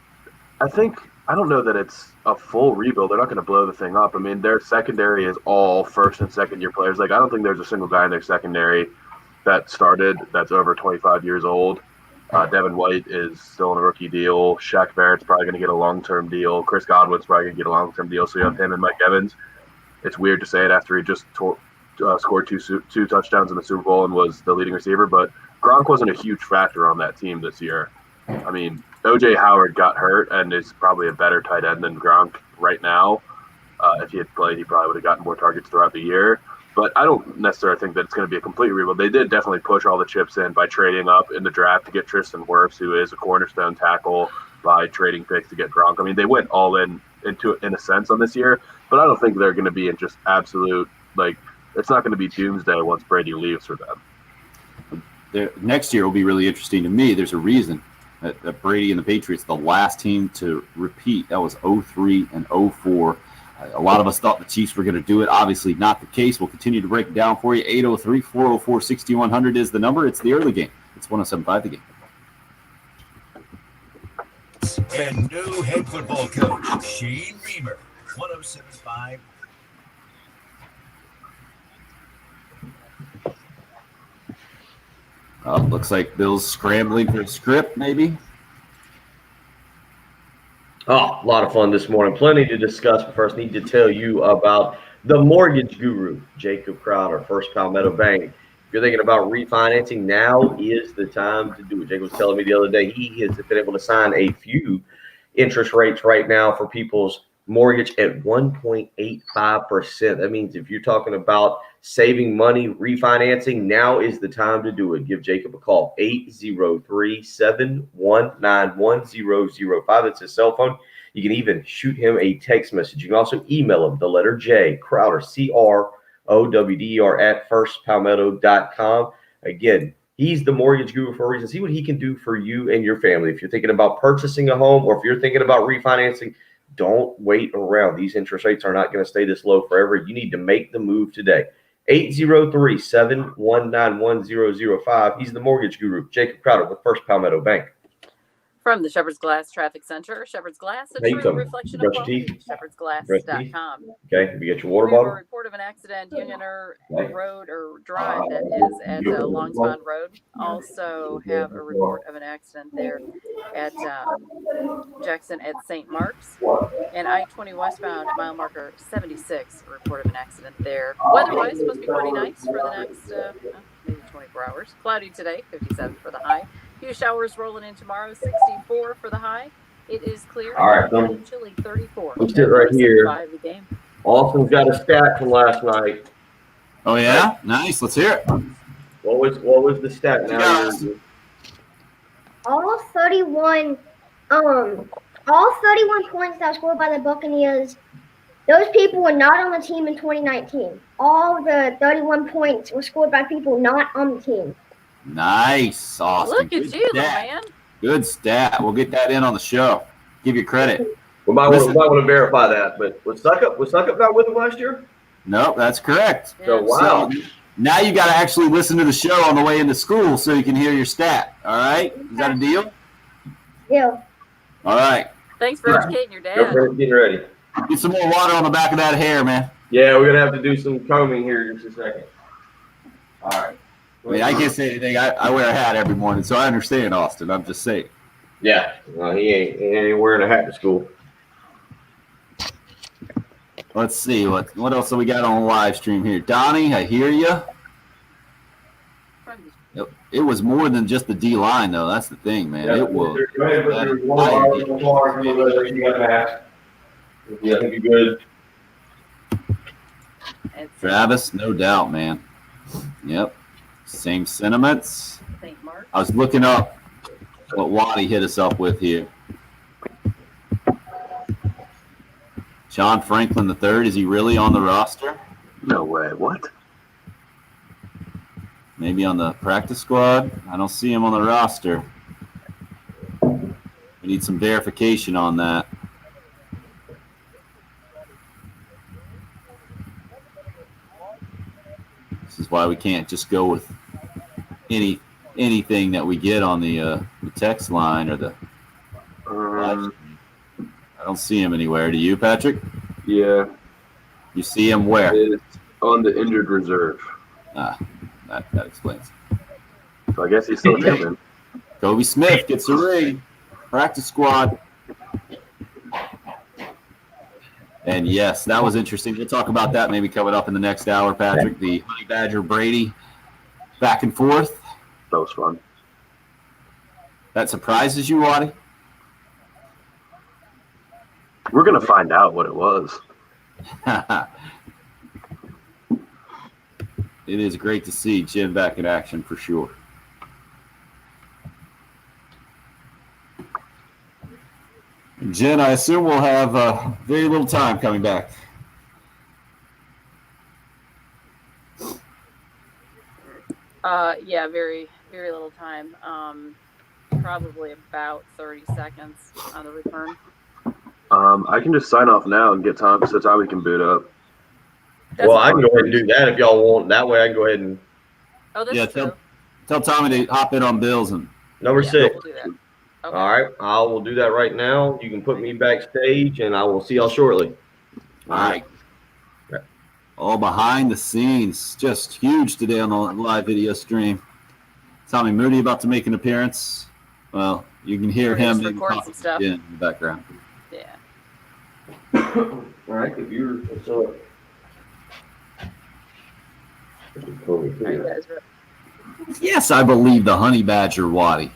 I don't know that it's a full rebuild. They're not going to blow the thing up. I mean, their secondary is all first and second year players. Like, I don't think there's a single guy in their secondary that started that's over 25 years old. Devin White is still on a rookie deal. Shaq Barrett's probably going to get a long-term deal. Chris Godwin's probably going to get a long-term deal. So you have him and Mike Evans. It's weird to say it after he just scored two touchdowns in the Super Bowl and was the leading receiver. But Gronk wasn't a huge factor on that team this year. I mean, O.J. Howard got hurt and is probably a better tight end than Gronk right now. If he had played, he probably would have gotten more targets throughout the year. But I don't necessarily think that it's going to be a complete rebuild. They did definitely push all the chips in by trading up in the draft to get Tristan Wirfs, who is a cornerstone tackle, by trading picks to get Gronk. I mean, they went all in a sense on this year, but I don't think they're going to be in just absolute, like, it's not going to be doomsday once Brady leaves for them. Next year will be really interesting to me. There's a reason that Brady and the Patriots, the last team to repeat, that was 03 and 04. A lot of us thought the Chiefs were going to do it. Obviously not the case. We'll continue to break it down for you. 803-404-6100 is the number. It's the early game. It's 107.5 The Game. And new head football coach, Shane Beamer, 107.5. Looks like Bill's scrambling for a script, maybe. Oh, a lot of fun this morning. Plenty to discuss. But first, need to tell you about the mortgage guru, Jacob Crowder, First Palmetto Bank. If you're thinking about refinancing, now is the time to do it. Jacob was telling me the other day he has been able to sign a few interest rates right now for people's mortgage at 1.85%. That means if you're talking about saving money, refinancing, now is the time to do it. Give Jacob a call, 803-719-1005. That's his cell phone. You can even shoot him a text message. You can also email him the letter J, Crowder, CROWDER at firstpalmetto.com. Again, he's the mortgage guru for a reason. See what he can do for you and your family. If you're thinking about purchasing a home or if you're thinking about refinancing, don't wait around. These interest rates are not going to stay this low forever. You need to make the move today. 803-719-1005. He's the mortgage guru, Jacob Crowder with First Palmetto Bank. From the Shepherd's Glass Traffic Center, Shepherd's Glass, a How you true coming? reflection Brush of your quality. teeth? ShepherdsGlass.com. Okay, have you got your water We have a bottle? report of an accident, Unioner Okay. Road or Drive, that is at Longspond Road. Also have a report of an accident there at Jackson at St. Mark's. And I-20 westbound, mile marker 76, a report of an accident there. Weather-wise, supposed to be pretty nice for the next maybe 24 hours. Cloudy today, 57 for the high. Few showers rolling in tomorrow, 64 for the high. It is clear. All right, Chilly 34. let's sit right here. The game. Austin's got a stat from last night. Oh, yeah? Nice. Let's hear it. What was the stat? Now all 31 points that were scored by the Buccaneers, those people were not on the team in 2019. All the 31 points were scored by people not on the team. Nice, Austin. Look at Good you, stat. man. Good stat. We'll get that in on the show. Give you credit. we might want to verify that. But was Suck Up not with him last year? No, that's correct. Yeah. So wow. So, now you got to actually listen to the show on the way into school so you can hear your stat. All right? Is that a deal? Yeah. All right. Thanks for educating your Go dad. for it, getting ready. Get some more water on the back of that hair, man. Yeah, we're gonna have to do some combing here in just a second. All right. I mean, I can't say anything. I wear a hat every morning, so I understand, Austin. I'm just saying. Yeah, well, he ain't wearing a hat to school. Let's see what else do we got on the live stream here. Donnie, I hear you. It was more than just the D line, though. That's the thing, man. Yeah, It was. go ahead, but there's one bar so far. You got that. Yeah, I think you're good. Travis, no doubt, man. Yep. Same sentiments. St. Mark. I was looking up what Waddy hit us up with here. John Franklin III, is he really on the roster? No way. What? Maybe on the practice squad? I don't see him on the roster. We need some verification on that. This is why we can't just go with anything that we get on the text line or the live stream. I don't see him anywhere. Do you, Patrick? Yeah. You see him where? It's on the injured reserve. That explains. So I guess he's still coming. Kobe Smith gets a ring. Practice squad. And yes, that was interesting. We'll talk about that maybe coming up in the next hour, Patrick. The Honey Badger Brady back and forth. That was fun. That surprises you, Waddy? We're going to find out what it was. It is great to see Jen back in action for sure. Jen, I assume we'll have very little time coming back. Yeah, very, very little time. Probably about 30 seconds on the return. I can just sign off now and get Tom so Tommy can boot up. Well, I can go ahead and do that if y'all want. That way I can go ahead and. Oh, that's true. Tell Tommy to hop in on Bills and Number 6. We'll do that. Okay. All right, I will do that right now. You can put me backstage, and I will see y'all shortly. all right. All behind the scenes, just huge today on the live video stream. Tommy Moody about to make an appearance. Well, you can hear We're him just maybe recording talking some stuff. in the background. Yeah. All right, if you're so. Are you guys ready? Yes, I believe the Honey Badger Waddy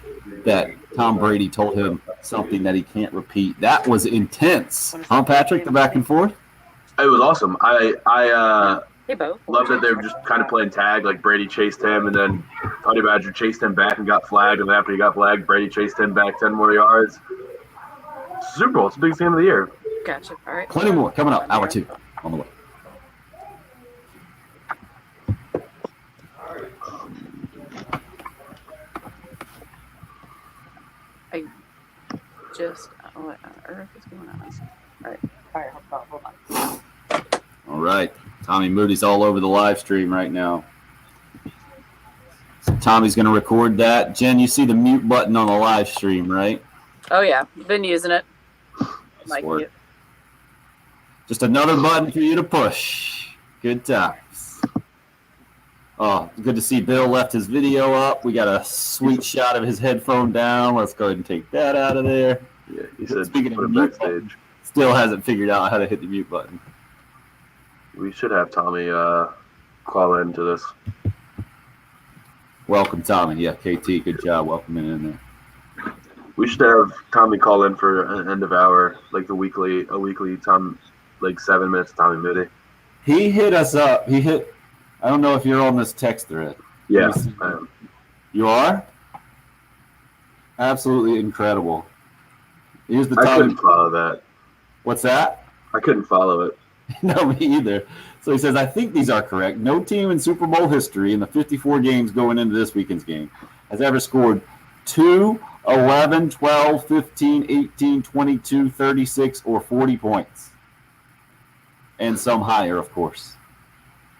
that Tom Brady told him something that he can't repeat. That was intense. Huh, Patrick, the back and forth? It was awesome. I Hey, Bo. love that they were just kind of playing tag. Like Brady chased him, and then Honey Badger chased him back and got flagged. And then after he got flagged, Brady chased him back 10 more yards. Super Bowl. It's the biggest game of the year. Gotcha. All right. Plenty more coming up. Hour 2 on the way. What on earth is going on? All right, hold on. All right. Tommy Moody's all over the live stream right now. So Tommy's going to record that. Jen, you see the mute button on the live stream, right? Oh yeah, been using it. Nice work. Just another button for you to push. Good times. Oh, good to see Bill left his video up. We got a sweet shot of his headphone down. Let's go ahead and take that out of there. Yeah, he said Speaking of put it mute backstage. button, still hasn't figured out how to hit the mute button. We should have Tommy call into this. Welcome, Tommy. Yeah, KT, good job welcoming in there. We should have Tommy call in for an end of hour, like a weekly Tom, like 7 minutes. Tommy Moody. He hit us up. I don't know if you're on this text thread. Yeah, I am. You are? Absolutely incredible. Here's the I Tommy. couldn't follow that. What's that? I couldn't follow it. No, me either. So he says, I think these are correct. No team in Super Bowl history in the 54 games going into this weekend's game has ever scored 2, 11, 12, 15, 18, 22, 36, or 40 points. And some higher, of course.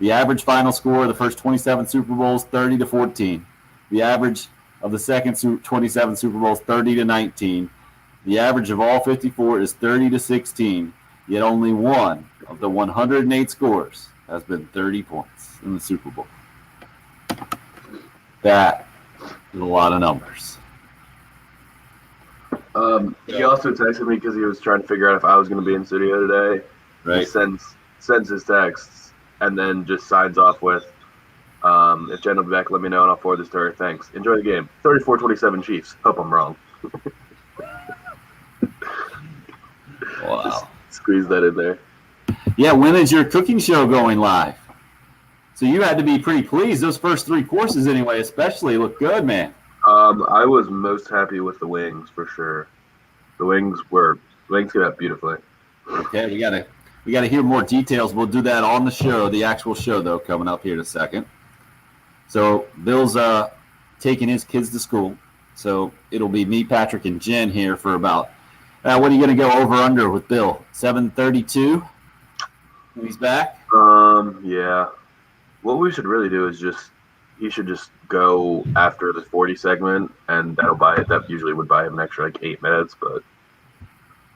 The average final score of the first 27 Super Bowls, 30-14. The average of the second 27 Super Bowls, 30-19. The average of all 54 is 30-16, yet only one of the 108 scores has been 30 points in the Super Bowl. That is a lot of numbers. He also texted me because he was trying to figure out if I was going to be in studio today. Right? He sends his texts and then just signs off with, if Jen will be back, let me know and I'll forward this to her. Thanks. Enjoy the game. 34-27 Chiefs. Hope I'm wrong. Wow. Just squeeze that in there. Yeah, when is your cooking show going live? So you had to be pretty pleased. Those first 3 courses anyway, especially, look good, man. I was most happy with the wings for sure. The wings came out beautifully. Okay, we gotta hear more details. We'll do that on the show, the actual show though, coming up here in a second. So Bill's taking his kids to school. So it'll be me, Patrick, and Jen here for about what are you gonna go over under with Bill? 7:32 when he's back? Yeah. What we should really do is he should just go after the 40 segment, and that usually would buy him an extra like 8 minutes, but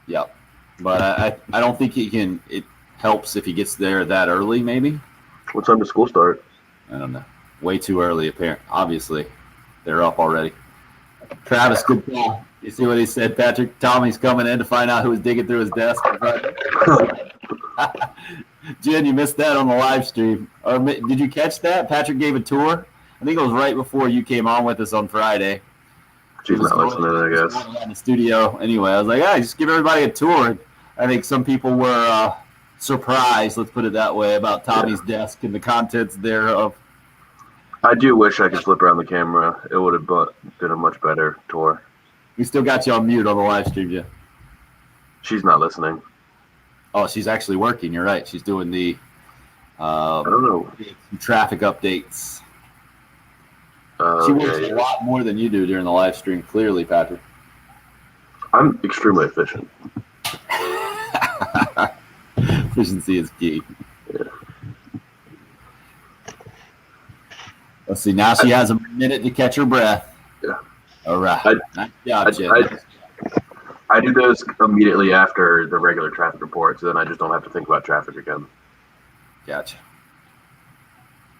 Yep. But I don't think it helps if he gets there that early, maybe. what time does school start? I don't know. Way too early, apparently. Obviously, they're up already. Travis, good call. You see what he said, Patrick? Tommy's coming in to find out who was digging through his desk. Jen, you missed that on the live stream. Or did you catch that? Patrick gave a tour. I think it was right before you came on with us on Friday. She's not listening, I guess. In the studio. Anyway, I was like, just give everybody a tour. I think some people were surprised, let's put it that way, about Tommy's desk and the contents thereof. I do wish I could flip around the camera. It would have been a much better tour. We still got you on mute on the live stream, yeah. She's not listening. Oh, she's actually working. You're right. She's doing the I don't know. traffic updates. She works a lot more than you do during the live stream, clearly, Patrick. I'm extremely efficient. Efficiency is key. Yeah. Let's see. Now she has a minute to catch her breath. Yeah. All right. Nice job, Jen. I do those immediately after the regular traffic report, so then I just don't have to think about traffic again. Gotcha.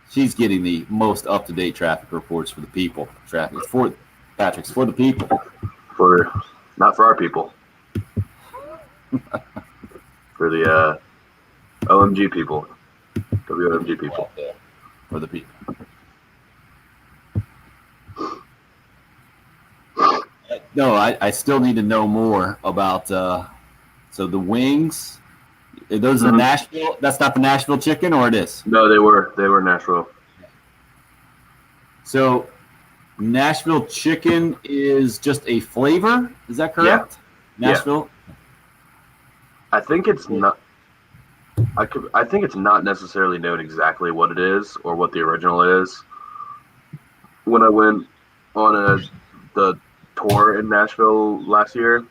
She's getting the most up-to-date traffic reports for the people. Traffic for Patrick's for the people. Not for our people. For the OMG people. WOMG people. For the people. No, I still need to know more about so the wings. Are those the Nashville? That's not the Nashville chicken, or it is? No, they were Nashville. So Nashville chicken is just a flavor. Is that correct? Yeah. Nashville. Yeah. I think it's not. I think it's not necessarily known exactly what it is or what the original is. When I went on the tour in Nashville last year,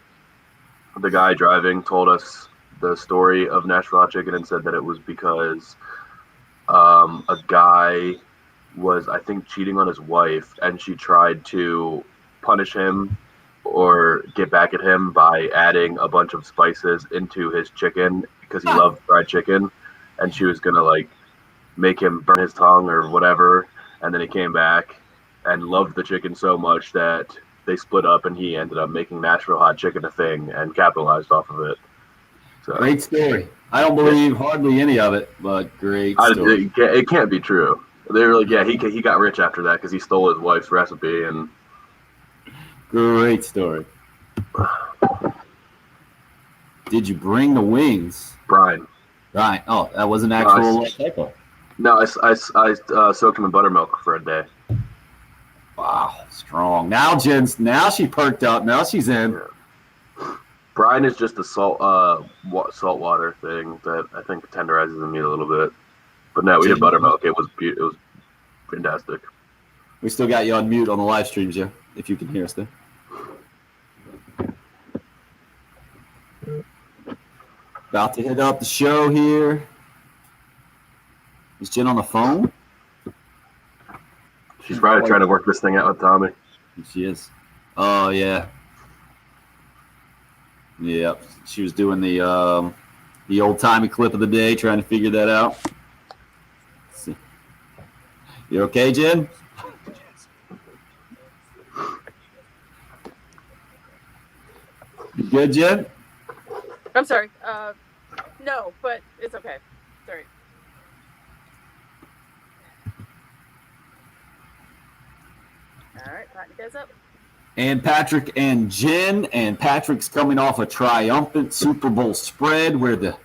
the guy driving told us the story of Nashville hot chicken and said that it was because a guy was, I think, cheating on his wife, and she tried to punish him or get back at him by adding a bunch of spices into his chicken because he loved fried chicken, and she was gonna like make him burn his tongue or whatever, and then he came back and loved the chicken so much that they split up, and he ended up making Nashville hot chicken a thing and capitalized off of it. So, great story. I don't believe hardly any of it, but great story. It can't be true. They were like, yeah, he got rich after that because he stole his wife's recipe. And great story. Did you bring the wings? Brian. Right. Oh, that was an actual typo. No, I soaked him in buttermilk for a day. Wow, strong. Now she perked up. Now she's in. Yeah. Brine is just a salt water thing that I think tenderizes the meat a little bit. But no, we did buttermilk. It was fantastic. We still got you on mute on the live stream, Joe, if you can hear us there. About to hit up the show here. Is Jen on the phone? She's probably trying to work this thing out with Tommy. She is. Oh, yeah. Yep. She was doing the old timey clip of the day, trying to figure that out. You okay, Jen? You good, Jen? I'm sorry. No, but it's okay. Sorry. All right, patting you guys up. And Patrick and Jen, and Patrick's coming off a triumphant Super Bowl spread where the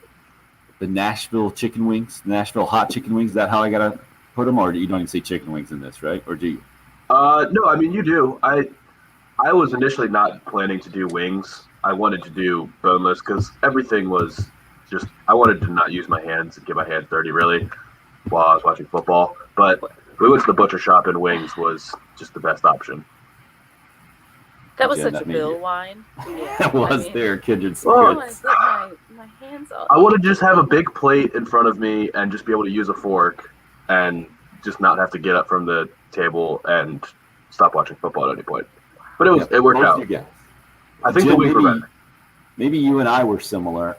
Nashville chicken wings, Nashville hot chicken wings, is that how I got to put them? Or you don't even say chicken wings in this, right? Or do you? No, I mean, you do. I was initially not planning to do wings. I wanted to do boneless because everything was just, I wanted to not use my hands and get my hands dirty, really, while I was watching football. But we went to the butcher shop, and wings was just the best option. That was Jen, such that a made Bill you- wine. Yeah, That was I mean, there, Kindred Oh, I Spirits. get my hands up. I wanted to just have a big plate in front of me and just be able to use a fork and just not have to get up from the table and stop watching football at any point. But it worked Both out. you guys. I think Jen, the wings were better. maybe you and I were similar.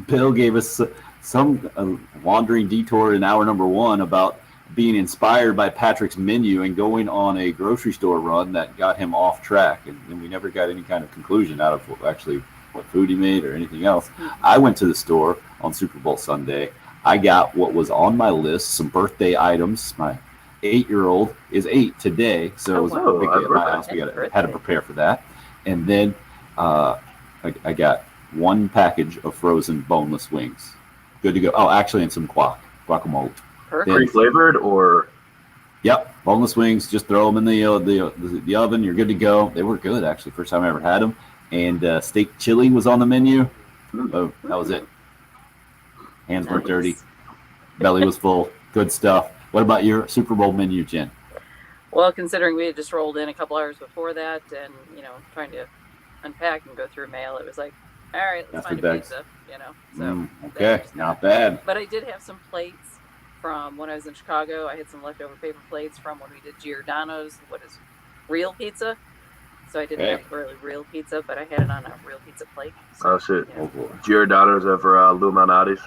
Bill gave us some wandering detour in hour number one about being inspired by Patrick's menu and going on a grocery store run that got him off track. And we never got any kind of conclusion out of what food he made or anything else. I went to the store on Super Bowl Sunday. I got what was on my list, some birthday items. My 8-year-old is 8 today, so it was a big day at my house. We had to prepare for that. And then I got one package of frozen boneless wings. Good to go. Oh, actually, and some guacamole. Perfect. Pre-flavored or? Yep, boneless wings. Just throw them in the oven. You're good to go. They were good, actually. First time I ever had them. And steak chili was on the menu. Oh, that was it. Hands weren't dirty. Belly was full. Good stuff. What about your Super Bowl menu, Jen? Well, considering we had just rolled in a couple hours before that, and trying to unpack and go through mail, it was like, all right, let's find a pizza. So Okay, not bad. But I did have some plates from when I was in Chicago. I had some leftover paper plates from when we did Giordano's, what is real pizza. So I didn't have really real pizza, but I had it on a real pizza plate. So, Oh, shit. Oh, boy. Giordano's over Luminati's.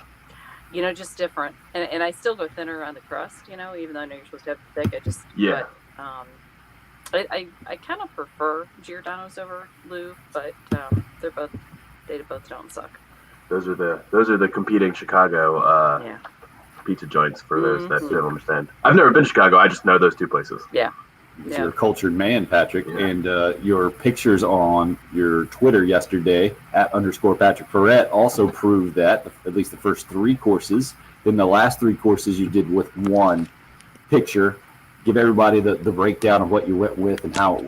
Just different. And I still go thinner on the crust, even though I know you're supposed to have it thick. I just, Yeah. But, I kind of prefer Giordano's over Lou, but they both don't suck. Those are the competing Chicago Yeah. pizza joints for those that don't understand. I've never been to Chicago. I just know those two places. Yeah. You're a cultured man, Patrick, and your pictures on your Twitter yesterday @_Patrick Perrette also proved that at least the first 3 courses. Then the last 3 courses you did with one picture. Give everybody the breakdown of what you went with and how.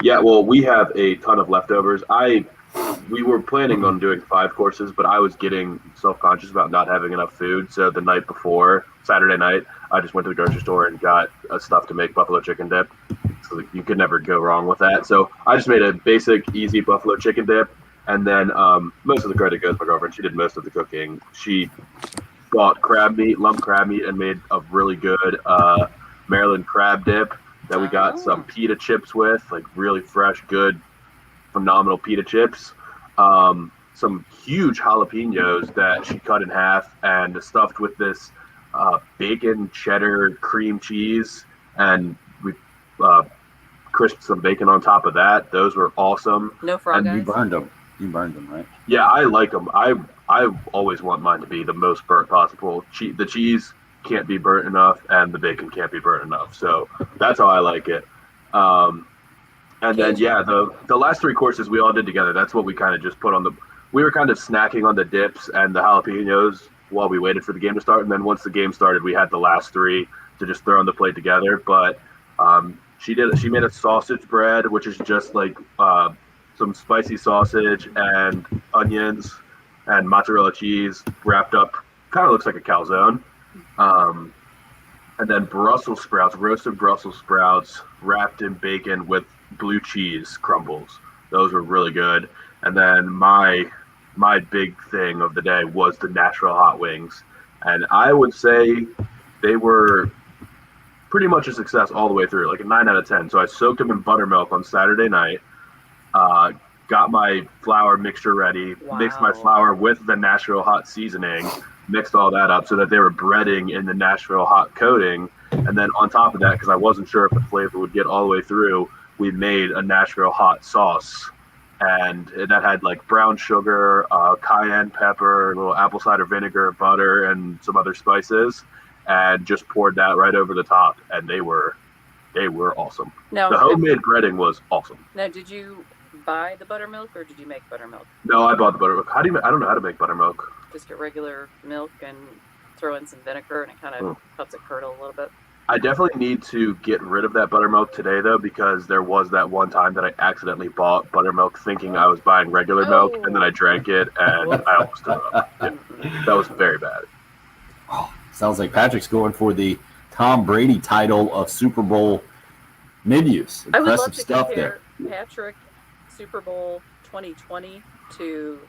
Yeah, well, we have a ton of leftovers. We were planning on doing 5 courses, but I was getting self-conscious about not having enough food. So the night before, Saturday night, I just went to the grocery store and got stuff to make buffalo chicken dip. So you could never go wrong with that. So I just made a basic, easy buffalo chicken dip. And then most of the credit goes to my girlfriend. She did most of the cooking. She bought lump crab meat, and made a really good Maryland crab dip that we got some pita chips with, like really fresh, good, phenomenal pita chips. Some huge jalapenos that she cut in half and stuffed with this bacon cheddar cream cheese, and we crisped some bacon on top of that. Those were awesome. No frog You eyes. burned them. You burned them, right? Yeah, I like them. I always want mine to be the most burnt possible. The cheese can't be burnt enough, and the bacon can't be burnt enough. So that's how I like it. And then the last 3 courses we all did together. That's what we kind of just put on the. We were kind of snacking on the dips and the jalapenos while we waited for the game to start. And then once the game started, we had the last 3 to just throw on the plate together. But she made a sausage bread, which is just like some spicy sausage and onions and mozzarella cheese wrapped up. Kind of looks like a calzone. And then Brussels sprouts, roasted Brussels sprouts wrapped in bacon with blue cheese crumbles. Those were really good. And then my big thing of the day was the Nashville hot wings. And I would say they were pretty much a success all the way through, like a 9 out of 10. So I soaked them in buttermilk on Saturday night, got my flour mixture ready, mixed my Wow. flour with the Nashville hot seasoning, mixed all that up so that they were breading in the Nashville hot coating. And then on top of that, because I wasn't sure if the flavor would get all the way through, we made a Nashville hot sauce. And that had like brown sugar, cayenne pepper, a little apple cider vinegar, butter, and some other spices, and just poured that right over the top. And they were awesome. Now, The homemade breading was awesome. now, did you buy the buttermilk or did you make buttermilk? No, I bought the buttermilk. I don't know how to make buttermilk. Just get regular milk and throw in some vinegar, and it kind of helps it curdle a little bit. I definitely need to get rid of that buttermilk today, though, because there was that one time that I accidentally bought buttermilk thinking I was buying regular milk, and then I drank it, and I almost threw up. Yeah, that was very bad. Oh, sounds like Patrick's going for the Tom Brady title of Super Bowl mid-use. I would love Impressive to stuff compare there. Patrick Super Bowl 2020 to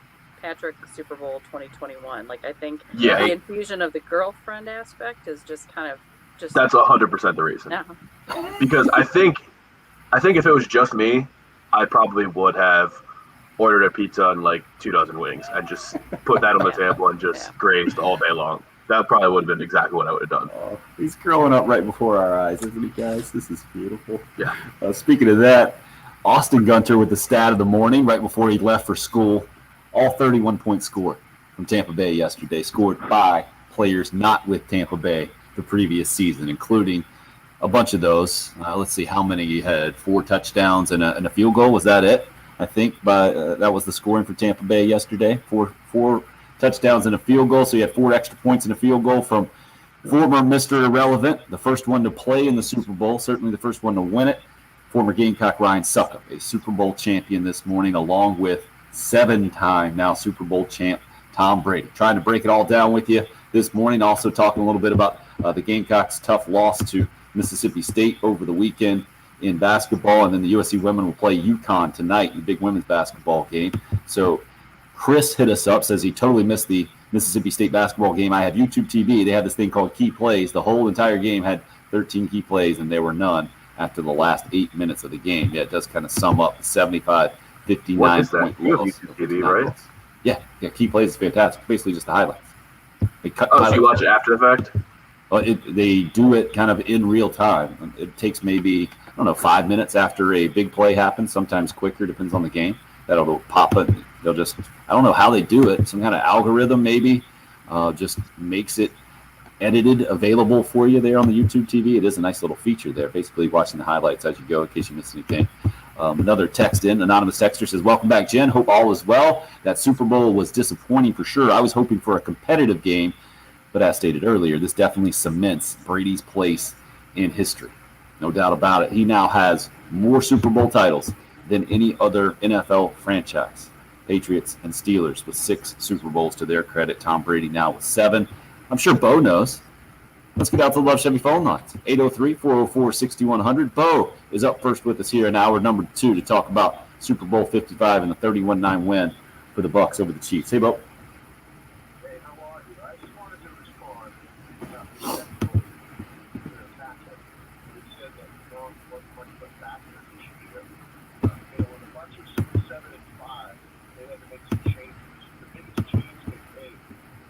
Patrick Super Bowl 2021. Like, I think Yeah. the infusion of the girlfriend aspect is just kind of just. That's 100% the reason. Yeah. Because I think if it was just me, I probably would have ordered a pizza and like 24 wings and just put that on the table and just grazed all day long. That probably would have been exactly what I would have done. Oh, he's growing up right before our eyes, isn't he, guys? This is beautiful. Yeah. Speaking of that, Austin Gunter with the stat of the morning right before he left for school. All 31-point score from Tampa Bay yesterday, scored by players not with Tampa Bay the previous season, including a bunch of those. Let's see how many you had. 4 touchdowns and a field goal. Was that it? I think that was the scoring for Tampa Bay yesterday. Four touchdowns and a field goal. So you had 4 extra points and a field goal from former Mr. Irrelevant, the first one to play in the Super Bowl, certainly the first one to win it. Former Gamecock Ryan Suckup, a Super Bowl champion this morning, along with 7-time now Super Bowl champ Tom Brady. Trying to break it all down with you this morning. Also talking a little bit about the Gamecocks' tough loss to Mississippi State over the weekend in basketball. And then the USC women will play UConn tonight in the big women's basketball game. So Chris hit us up, says he totally missed the Mississippi State basketball game. I have YouTube TV. They have this thing called Key Plays. The whole entire game had 13 key plays, and there were none after the last 8 minutes of the game. Yeah, it does kind of sum up the 75-59 What is that? point You have loss. YouTube TV, right? Yeah, Key Plays is fantastic. Basically just the highlights. They cut Oh, so highlights. you watch it after the fact? They do it kind of in real time. It takes maybe, 5 minutes after a big play happens, sometimes quicker, depends on the game. That'll pop it. They'll just, I don't know how they do it. Some kind of algorithm maybe just makes it edited available for you there on the YouTube TV. It is a nice little feature there, basically watching the highlights as you go in case you miss anything. Another text in, anonymous texter says, welcome back, Jen. Hope all is well. That Super Bowl was disappointing for sure. I was hoping for a competitive game, but as stated earlier, this definitely cements Brady's place in history. No doubt about it. He now has more Super Bowl titles than any other NFL franchise. Patriots and Steelers with 6 Super Bowls to their credit. Tom Brady now with 7. I'm sure Bo knows. Let's get out to the Love Chevy phone lines. 803-404-6100. Bo is up first with us here in hour number 2 to talk about Super Bowl 55 and the 31-9 win for the Bucs over the Chiefs. Hey, Bo. Hey, how are you? I just wanted to respond. You said that Gronk wasn't much of a factor this year. When the Bucs were 7-5, they had to make some changes. The biggest change they made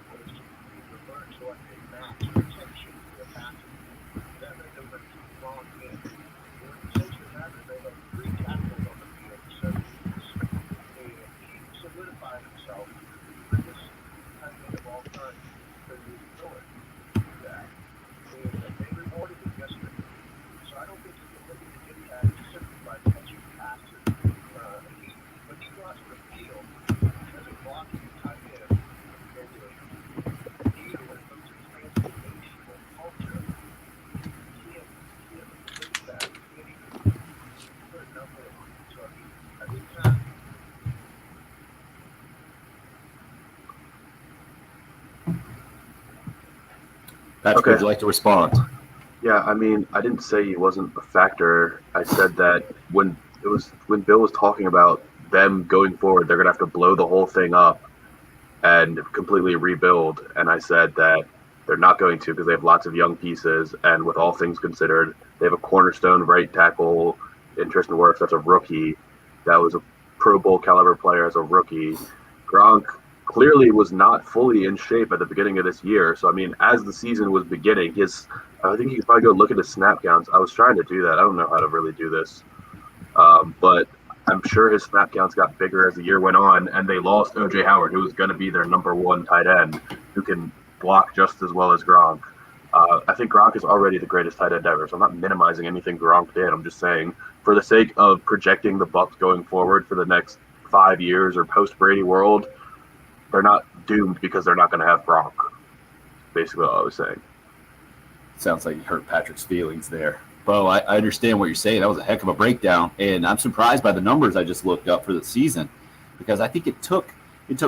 was to revert to a max protection for the passer. That meant they were going to keep Gronk in. Essentially, that meant they had 3 tackles on the field for 7 years. He solidified himself for this tight end of all time for the Miller. That they rewarded him yesterday. So I don't think he can look at the impact simply by catching passes. When he got to the field as a blocking tight end, and he when it comes to transformational culture, he can't replace that. He can't even put a number on it. So I think that. Patrick, Okay. would you like to respond? Yeah, I mean, I didn't say he wasn't a factor. I said that when Bill was talking about them going forward, they're gonna have to blow the whole thing up and completely rebuild. And I said that they're not going to because they have lots of young pieces. And with all things considered, they have a cornerstone right tackle in Tristan Wirfs. That's a rookie. That was a Pro Bowl caliber player as a rookie. Gronk clearly was not fully in shape at the beginning of this year. So, I mean, as the season was beginning, I think you could probably go look at his snap counts. I was trying to do that. I don't know how to really do this. But I'm sure his snap counts got bigger as the year went on, and they lost O.J. Howard, who was going to be their number one tight end, who can block just as well as Gronk. I think Gronk is already the greatest tight end ever, so I'm not minimizing anything Gronk did. I'm just saying, for the sake of projecting the Bucs going forward for the next 5 years or post-Brady world, they're not doomed because they're not going to have Gronk. Basically all I was saying. Sounds like you hurt Patrick's feelings there. Bo, I understand what you're saying. That was a heck of a breakdown, and I'm surprised by the numbers I just looked up for the season, because I think it took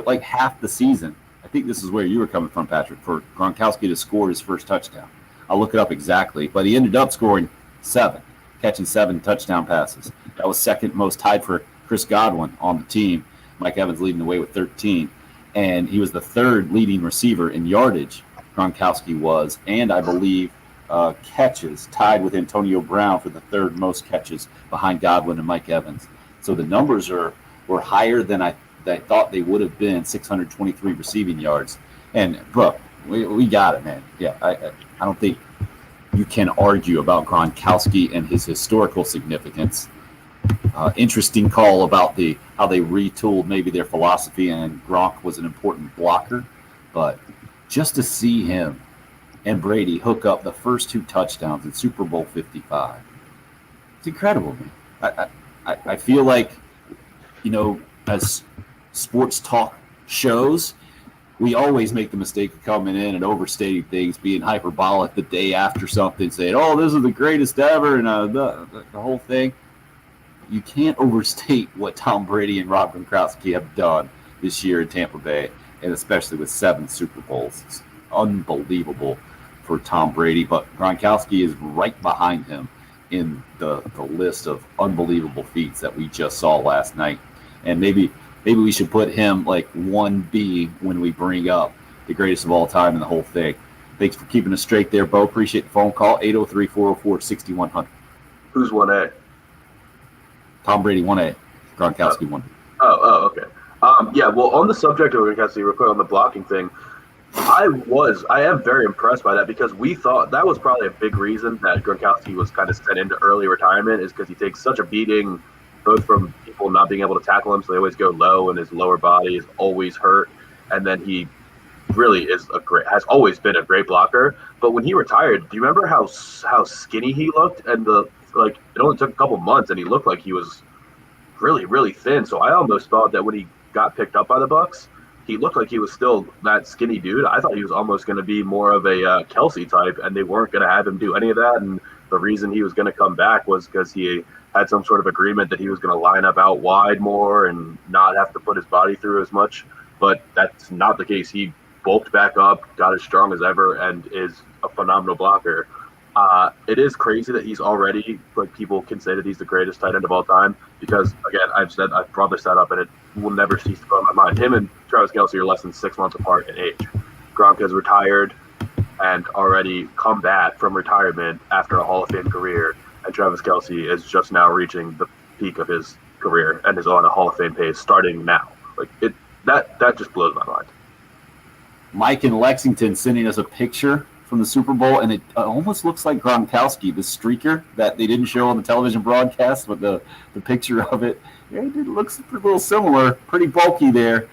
like half the season. I think this is where you were coming from, Patrick, for Gronkowski to score his first touchdown. I'll look it up exactly, but he ended up scoring 7, catching 7 touchdown passes. That was second most, tied for Chris Godwin on the team. Mike Evans leading the way with 13, and he was the third leading receiver in yardage. Gronkowski was, and I believe catches, tied with Antonio Brown for the third most catches behind Godwin and Mike Evans. So the numbers were higher than I thought they would have been. 623 receiving yards, and bro, we got it, man. Yeah, I don't think you can argue about Gronkowski and his historical significance. Interesting call about how they retooled maybe their philosophy, and Gronk was an important blocker, but just to see him and Brady hook up the first 2 touchdowns in Super Bowl 55, it's incredible, man. I feel like, as sports talk shows, we always make the mistake of coming in and overstating things, being hyperbolic the day after something, saying, oh, this is the greatest ever, and the whole thing. You can't overstate what Tom Brady and Rob Gronkowski have done this year in Tampa Bay, and especially with 7 Super Bowls. It's unbelievable for Tom Brady, but Gronkowski is right behind him in the list of unbelievable feats that we just saw last night. And maybe we should put him like 1B when we bring up the greatest of all time and the whole thing. Thanks for keeping us straight there, Bo. Appreciate the phone call, 803-404-6100. Who's 1A? Tom Brady 1A, Gronkowski 1B. Oh, okay. Yeah, well, on the subject of Gronkowski, real quick on the blocking thing, I am very impressed by that, because we thought that was probably a big reason that Gronkowski was kind of sent into early retirement, is because he takes such a beating, both from people not being able to tackle him, so they always go low, and his lower body is always hurt, and then he really has always been a great blocker. But when he retired, do you remember how skinny he looked? And it only took a couple months, and he looked like he was really, really thin. So I almost thought that when he got picked up by the Bucs, he looked like he was still that skinny dude. I thought he was almost going to be more of a Kelsey type, and they weren't going to have him do any of that. And the reason he was going to come back was because he had some sort of agreement that he was going to line up out wide more and not have to put his body through as much. But that's not the case. He bulked back up, got as strong as ever, and is a phenomenal blocker. It is crazy that he's already, people can say that he's the greatest tight end of all time, because, again, I've brought this up, and it will never cease to go in my mind. Him and Travis Kelce are less than 6 months apart in age. Gronk has retired and already come back from retirement after a Hall of Fame career, and Travis Kelce is just now reaching the peak of his career and is on a Hall of Fame pace starting now. That just blows my mind. Mike in Lexington sending us a picture from the Super Bowl, and it almost looks like Gronkowski, the streaker that they didn't show on the television broadcast, but the picture of it, it looks a little similar, pretty bulky there.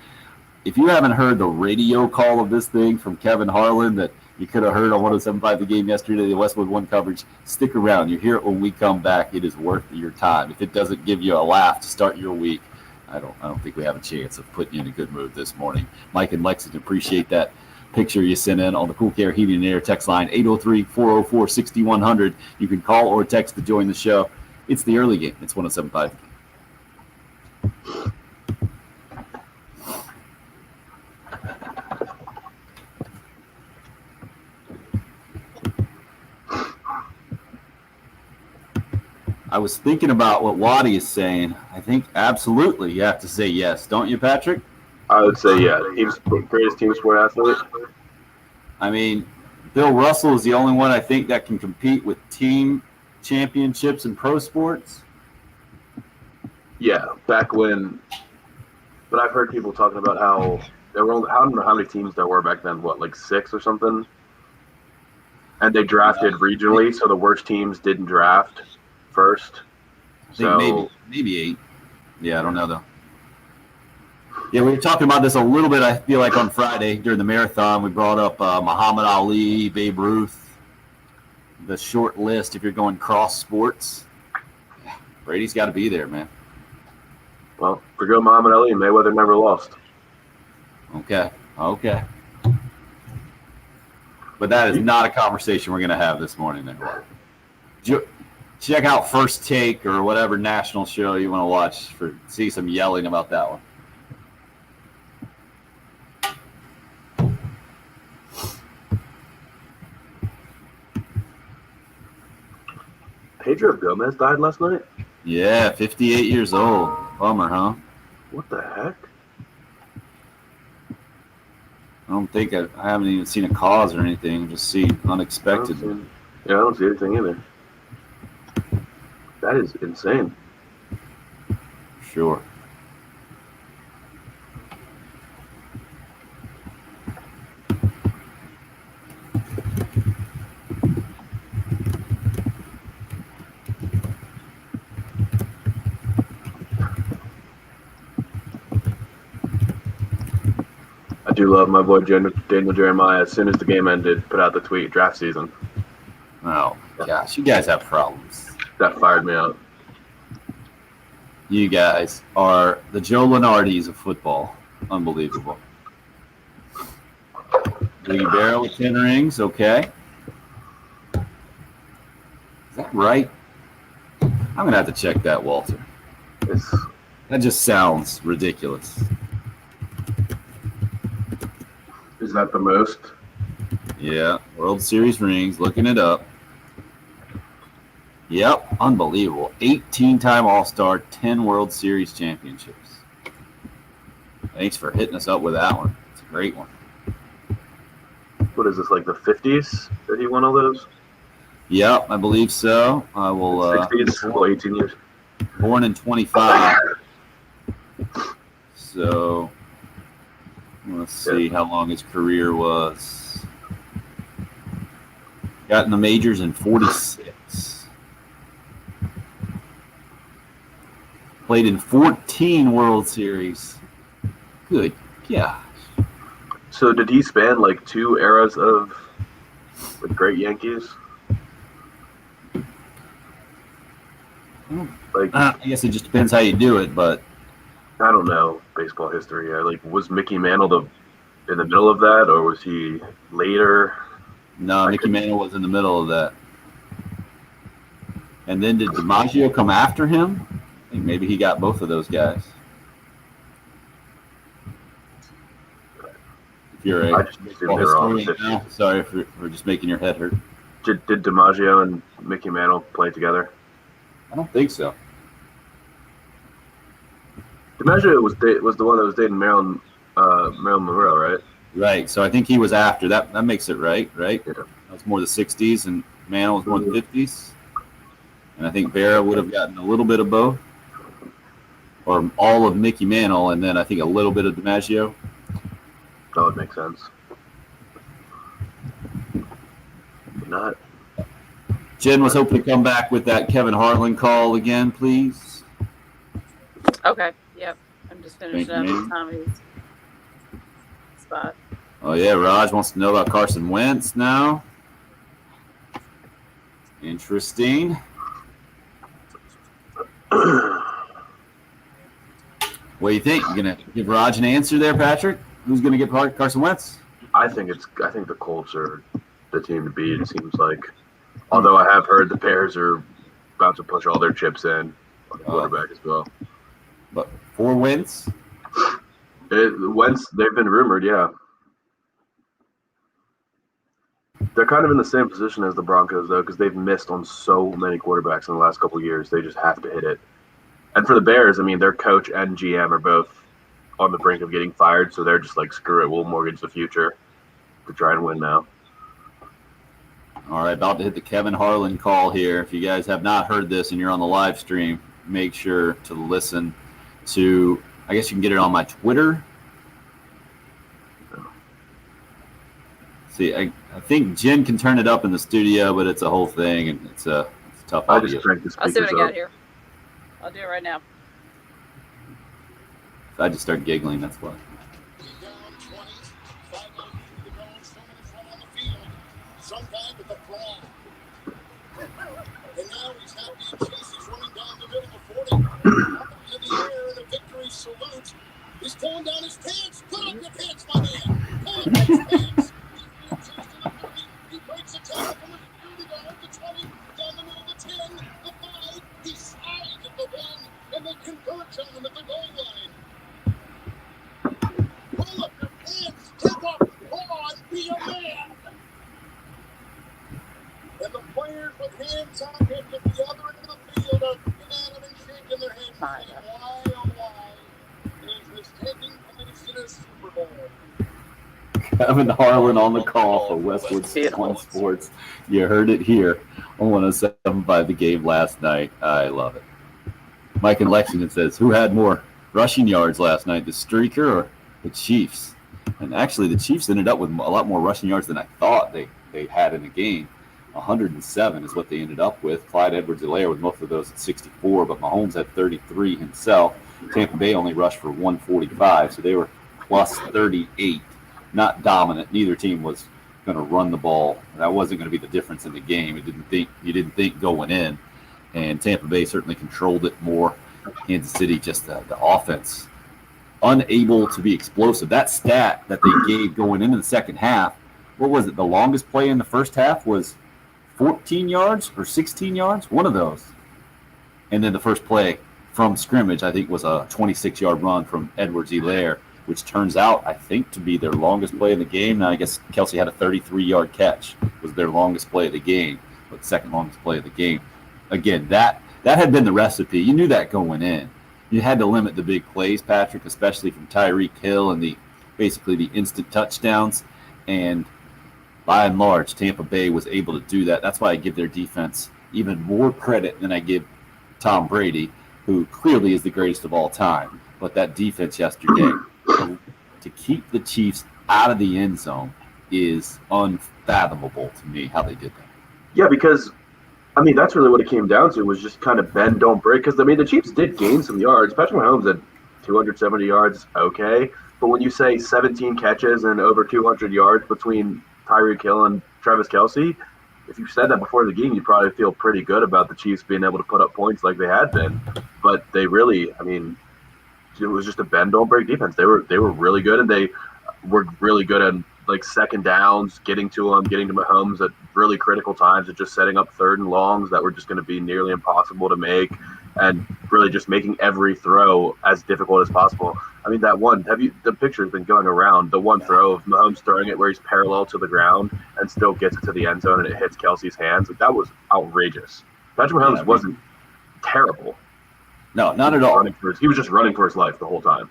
If you haven't heard the radio call of this thing from Kevin Harlan that you could have heard on 107.5 The Game yesterday, the Westwood One coverage, stick around. You hear it when we come back. It is worth your time. If it doesn't give you a laugh to start your week, I don't think we have a chance of putting you in a good mood this morning. Mike in Lexington, appreciate that picture you sent in on the Cool Care Heating and Air text line, 803-404-6100. You can call or text to join the show. It's the early game. It's 107.5. I was thinking about what Waddy is saying. I think absolutely you have to say yes, don't you, Patrick? I would say, yeah, greatest team sport athlete. I mean, Bill Russell is the only one I think that can compete with team championships in pro sports. Yeah, back when But I've heard people talking about how there were I don't know how many teams there were back then. What, like 6 or something? And they drafted regionally, so the worst teams didn't draft first. I think maybe 8. Yeah, I don't know though. Yeah, we were talking about this a little bit. I feel like on Friday during the marathon, we brought up Muhammad Ali, Babe Ruth, the short list. If you're going cross sports, Brady's got to be there, man. Well, forgo Muhammad Ali, Mayweather never lost. Okay. But that is not a conversation we're going to have this morning. Then check out First Take or whatever national show you want to watch see some yelling about that one. Pedro Gomez died last night? Yeah, 58 years old. Bummer, huh? What the heck? I don't think I haven't even seen a cause or anything. Just see unexpected. I don't see anything either. That is insane. Sure. I do love my boy Daniel Jeremiah. As soon as the game ended, put out the tweet, draft season. Oh, gosh. You guys have problems. That fired me out. You guys are the Joe Lenardis of football. Unbelievable. Biggie Barrow with 10 rings. Okay. Is that right? I'm going to have to check that, Walter. That just sounds ridiculous. Is that the most? Yeah. World Series rings. Looking it up. Yep. Unbelievable. 18-time All-Star, 10 World Series championships. Thanks for hitting us up with that one. It's a great one. What is this, like the 50s that he won all those? Yep, I believe so. I will. 60s? Well, 18 years. Born in 25. So let's see how long his career was. Got in the majors in 46. Played in 14 World Series. Good gosh. So did he span like 2 eras of the great Yankees? Like, I guess it just depends how you do it, but I don't know baseball history. Like, was Mickey Mantle in the middle of that, or was he later? no, Mickey Mantle was in the middle of that. And then did DiMaggio come after him? I think maybe he got both of those guys. If you're I a just assumed baseball they were all in the historian 50s. now, sorry for just making your head hurt. Did DiMaggio and Mickey Mantle play together? I don't think so. DiMaggio was the one that was dating Marilyn Monroe, right? Right. So I think he was after that. That makes it right. Yeah. That was more the 60s, and Mantle was more the 50s. And I think Berra would have gotten a little bit of both, or all of Mickey Mantle, and then I think a little bit of DiMaggio. That would make sense. But not. Jen was hoping to come back with that Kevin Harlan call again, please. Okay. Yep. I'm just finishing Thank you, up Tommy's spot. Oh, yeah, Raj wants to know about Carson Wentz now. Interesting. What do you think? You going to give Raj an answer there, Patrick? Who's going to get Carson Wentz? I think the Colts are the team to beat. It seems like. Although I have heard the Bears are about to push all their chips in on the quarterback as well. But for Wentz? Wentz, they've been rumored, yeah. They're kind of in the same position as the Broncos, though, because they've missed on so many quarterbacks in the last couple of years. They just have to hit it. And for the Bears, I mean, their coach and GM are both on the brink of getting fired, so they're just like, screw it, we'll mortgage the future to try and win now. All right, about to hit the Kevin Harlan call here. If you guys have not heard this and you're on the live stream, make sure to listen to I guess you can get it on my Twitter. See, I think Jen can turn it up in the studio, but it's a whole thing, and it's a tough I audio. just cranked the I'll see what I speakers got up. here. I'll do it right now. I just start giggling, that's why. Down 20, 5 to go, 2 minutes run on the field. Some guy with a flag. And now he's happy and chases running down the middle of 40. Up in the air in a victory salute. He's pulling down his pants. Put up your pants, my man. Pull up those pants. He's being chased in a 40. He breaks a tackle from the 30 down the 20, down the middle of the 10, the 5. He slides at the 1, and they converge on him at the goal line. Pull up your pants, step up, come on, be a man. And the players with hands on him at the other end of the field are looking at him and shaking their heads, saying, why, oh why, is this taking place in a Super Bowl? Kevin Harlan on the call for Westwood One Sports. You heard it here on 107.5 The Game last night. I love it. Mike in Lexington says, who had more rushing yards last night, the Streaker or the Chiefs? And actually, the Chiefs ended up with a lot more rushing yards than I thought they had in the game. 107 is what they ended up with. Clyde Edwards-Helaire with most of those at 64, but Mahomes had 33 himself. Tampa Bay only rushed for 145, so they were plus 38. Not dominant. Neither team was going to run the ball. That wasn't going to be the difference in the game. You didn't think going in, and Tampa Bay certainly controlled it more. Kansas City, just the offense, unable to be explosive. That stat that they gave going into the second half, what was it? The longest play in the first half was 14 yards or 16 yards, one of those. And then the first play from scrimmage, I think, was a 26-yard run from Edwards-Helaire, which turns out, I think, to be their longest play of the game. Now, I guess Kelsey had a 33-yard catch, was their longest play of the game, but the second longest play of the game. Again, that had been the recipe. You knew that going in. You had to limit the big plays, Patrick, especially from Tyreek Hill and basically the instant touchdowns. And by and large, Tampa Bay was able to do that. That's why I give their defense even more credit than I give Tom Brady, who clearly is the greatest of all time. But that defense yesterday, to keep the Chiefs out of the end zone is unfathomable to me how they did that. Yeah, because, I mean, that's really what it came down to was just kind of bend, don't break. Because, I mean, the Chiefs did gain some yards. Patrick Mahomes had 270 yards, okay. But when you say 17 catches and over 200 yards between Tyreek Hill and Travis Kelce, if you said that before the game, you'd probably feel pretty good about the Chiefs being able to put up points like they had been. But they really, I mean, it was just a bend, don't break defense. They were really good, and they were really good at like second downs, getting to Mahomes at really critical times, and just setting up third and longs that were just going to be nearly impossible to make, and really just making every throw as difficult as possible. I mean, the picture's been going around, the one throw of Mahomes throwing it where he's parallel to the ground and still gets it to the end zone and it hits Kelsey's hands. Like, that was outrageous. Patrick Mahomes wasn't terrible. No, not at all. He was just running for his life the whole time.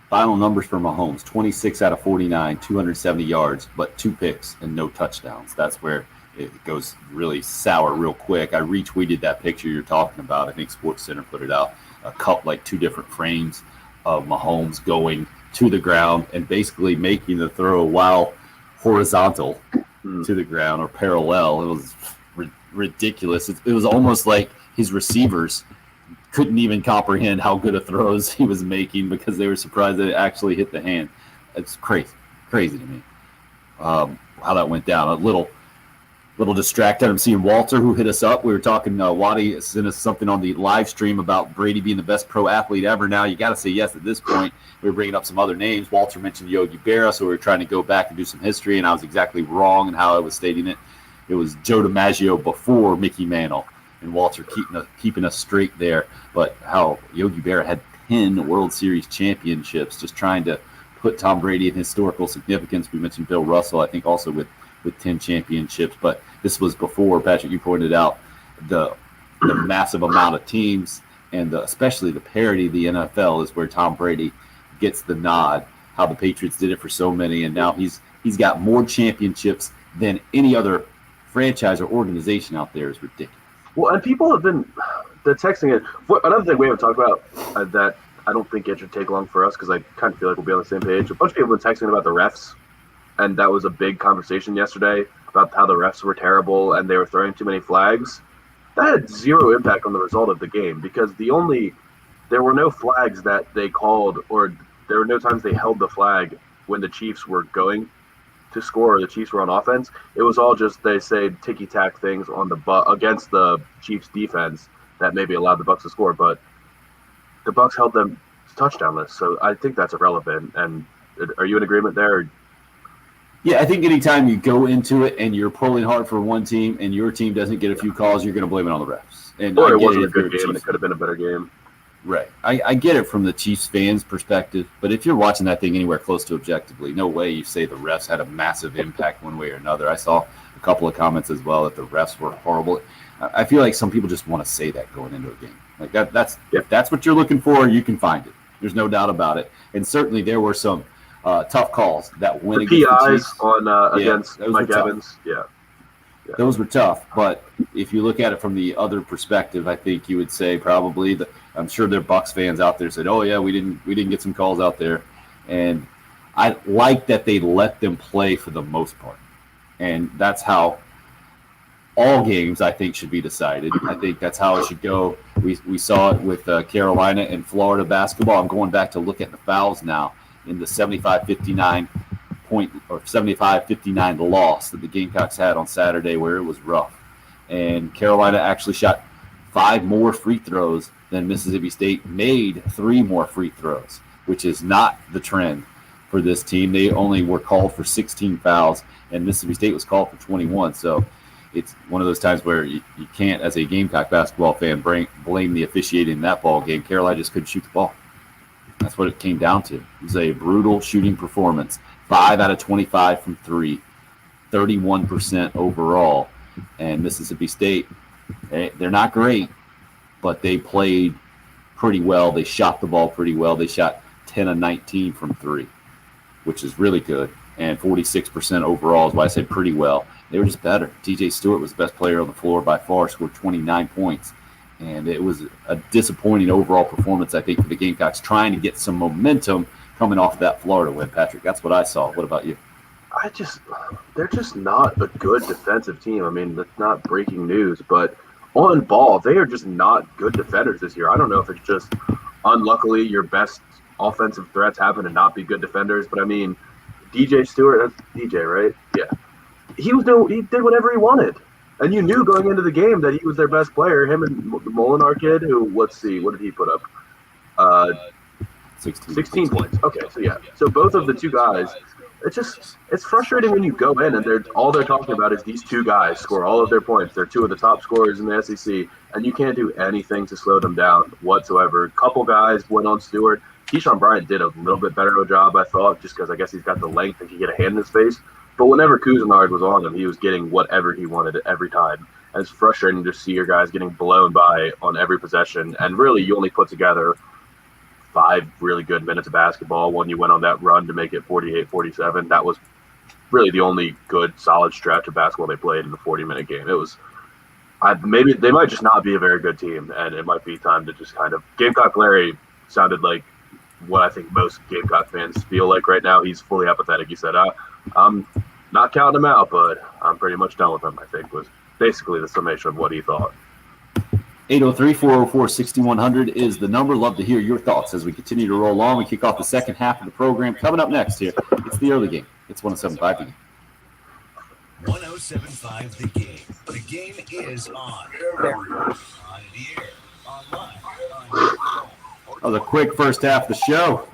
Final numbers for Mahomes, 26 out of 49, 270 yards, but 2 picks and no touchdowns. That's where it goes really sour real quick. I retweeted that picture you're talking about. I think SportsCenter put it out, like 2 different frames of Mahomes going to the ground and basically making the throw while horizontal to the ground or parallel. It was ridiculous. It was almost like his receivers couldn't even comprehend how good of throws he was making because they were surprised that it actually hit the hand. It's crazy to me how that went down. A little distracted. I'm seeing Walter, who hit us up. We were talking, Waddy sent us something on the live stream about Brady being the best pro athlete ever. Now you got to say yes at this point. We were bringing up some other names. Walter mentioned Yogi Berra, so we were trying to go back and do some history, and I was exactly wrong in how I was stating it. It was Joe DiMaggio before Mickey Mantle, and Walter keeping us straight there. But how Yogi Berra had 10 World Series championships, just trying to put Tom Brady in historical significance. We mentioned Bill Russell, I think, also with 10 championships. But this was before, Patrick, you pointed out, the massive amount of teams and especially the parity of the NFL is where Tom Brady gets the nod, how the Patriots did it for so many. And now he's got more championships than any other franchise or organization out there. Is ridiculous. Well, and people have been texting it. Another thing we haven't talked about that I don't think it should take long for us because I kind of feel like we'll be on the same page. A bunch of people have been texting about the refs, and that was a big conversation yesterday about how the refs were terrible and they were throwing too many flags. That had zero impact on the result of the game because there were no flags that they called, or there were no times they held the flag when the Chiefs were going to score or the Chiefs were on offense. It was all just they say ticky-tack things on the against the Chiefs defense that maybe allowed the Bucs to score, but the Bucs held them touchdownless. So I think that's irrelevant. And are you in agreement there? Yeah, I think anytime you go into it and you're pulling hard for one team and your team doesn't get a few calls, you're going to blame it on the refs. And or it wasn't a good game and it could have been a better game. Right. I get it from the Chiefs fans' perspective, but if you're watching that thing anywhere close to objectively, no way you say the refs had a massive impact one way or another. I saw a couple of comments as well that the refs were horrible. I feel like some people just want to say that going into a game. Like that's if that's what you're looking for, you can find it. There's no doubt about it. And certainly there were some tough calls that went against the Chiefs. On against Mike Evans. Yeah. Those were tough, but if you look at it from the other perspective, I think you would say probably that I'm sure there are Bucs fans out there said, "Oh yeah, we didn't get some calls out there," and I like that they let them play for the most part, and that's how all games I think should be decided. I think that's how it should go. We saw it with Carolina and Florida basketball. I'm going back to look at the fouls now in the 75-59 or 75-59 loss that the Gamecocks had on Saturday, where it was rough. And Carolina actually shot 5 more free throws than Mississippi State made 3 more free throws, which is not the trend for this team. They only were called for 16 fouls, and Mississippi State was called for 21. So it's one of those times where you can't, as a Gamecock basketball fan, blame the officiating in that ball game. Carolina just couldn't shoot the ball. That's what it came down to. It was a brutal shooting performance. 5 out of 25 from 3, 31% overall. And Mississippi State, they're not great, but they played pretty well. They shot the ball pretty well. They shot 10 of 19 from 3, which is really good. And 46% overall is why I said pretty well. They were just better. TJ Stewart was the best player on the floor by far, scored 29 points. And it was a disappointing overall performance, I think, for the Gamecocks, trying to get some momentum coming off that Florida win, Patrick. That's what I saw. What about you? They're just not a good defensive team. I mean, that's not breaking news, but on ball, they are just not good defenders this year. I don't know if it's just unluckily your best offensive threats happen to not be good defenders, but I mean, DJ Stewart, that's DJ, right? Yeah. He did whatever he wanted. And you knew going into the game that he was their best player, him and the Molinar kid, who, let's see, what did he put up? 16 points. Okay, so yeah. So both of the two guys, it's frustrating when you go in and all they're talking about is these two guys score all of their points. They're 2 of the top scorers in the SEC, and you can't do anything to slow them down whatsoever. A couple guys went on Stewart. Keyshawn Bryant did a little bit better of a job, I thought, just because I guess he's got the length and can get a hand in his face. But whenever Cousinard was on him, he was getting whatever he wanted every time. And it's frustrating to see your guys getting blown by on every possession. And really, you only put together 5 really good minutes of basketball when you went on that run to make it 48-47. That was really the only good, solid stretch of basketball they played in the 40-minute game. It was maybe they might just not be a very good team, and it might be time to just kind of – Gamecock Larry sounded like what I think most Gamecock fans feel like right now. He's fully apathetic. He said, I'm not counting him out, but I'm pretty much done with him, I think, was basically the summation of what he thought. 803-404-6100 is the number. Love to hear your thoughts as we continue to roll on. We kick off the second half of the program. Coming up next here, it's the early game. It's 107.5 The Game. 107.5 The Game. The game is on. On the air. Online. That was a quick first half of the show.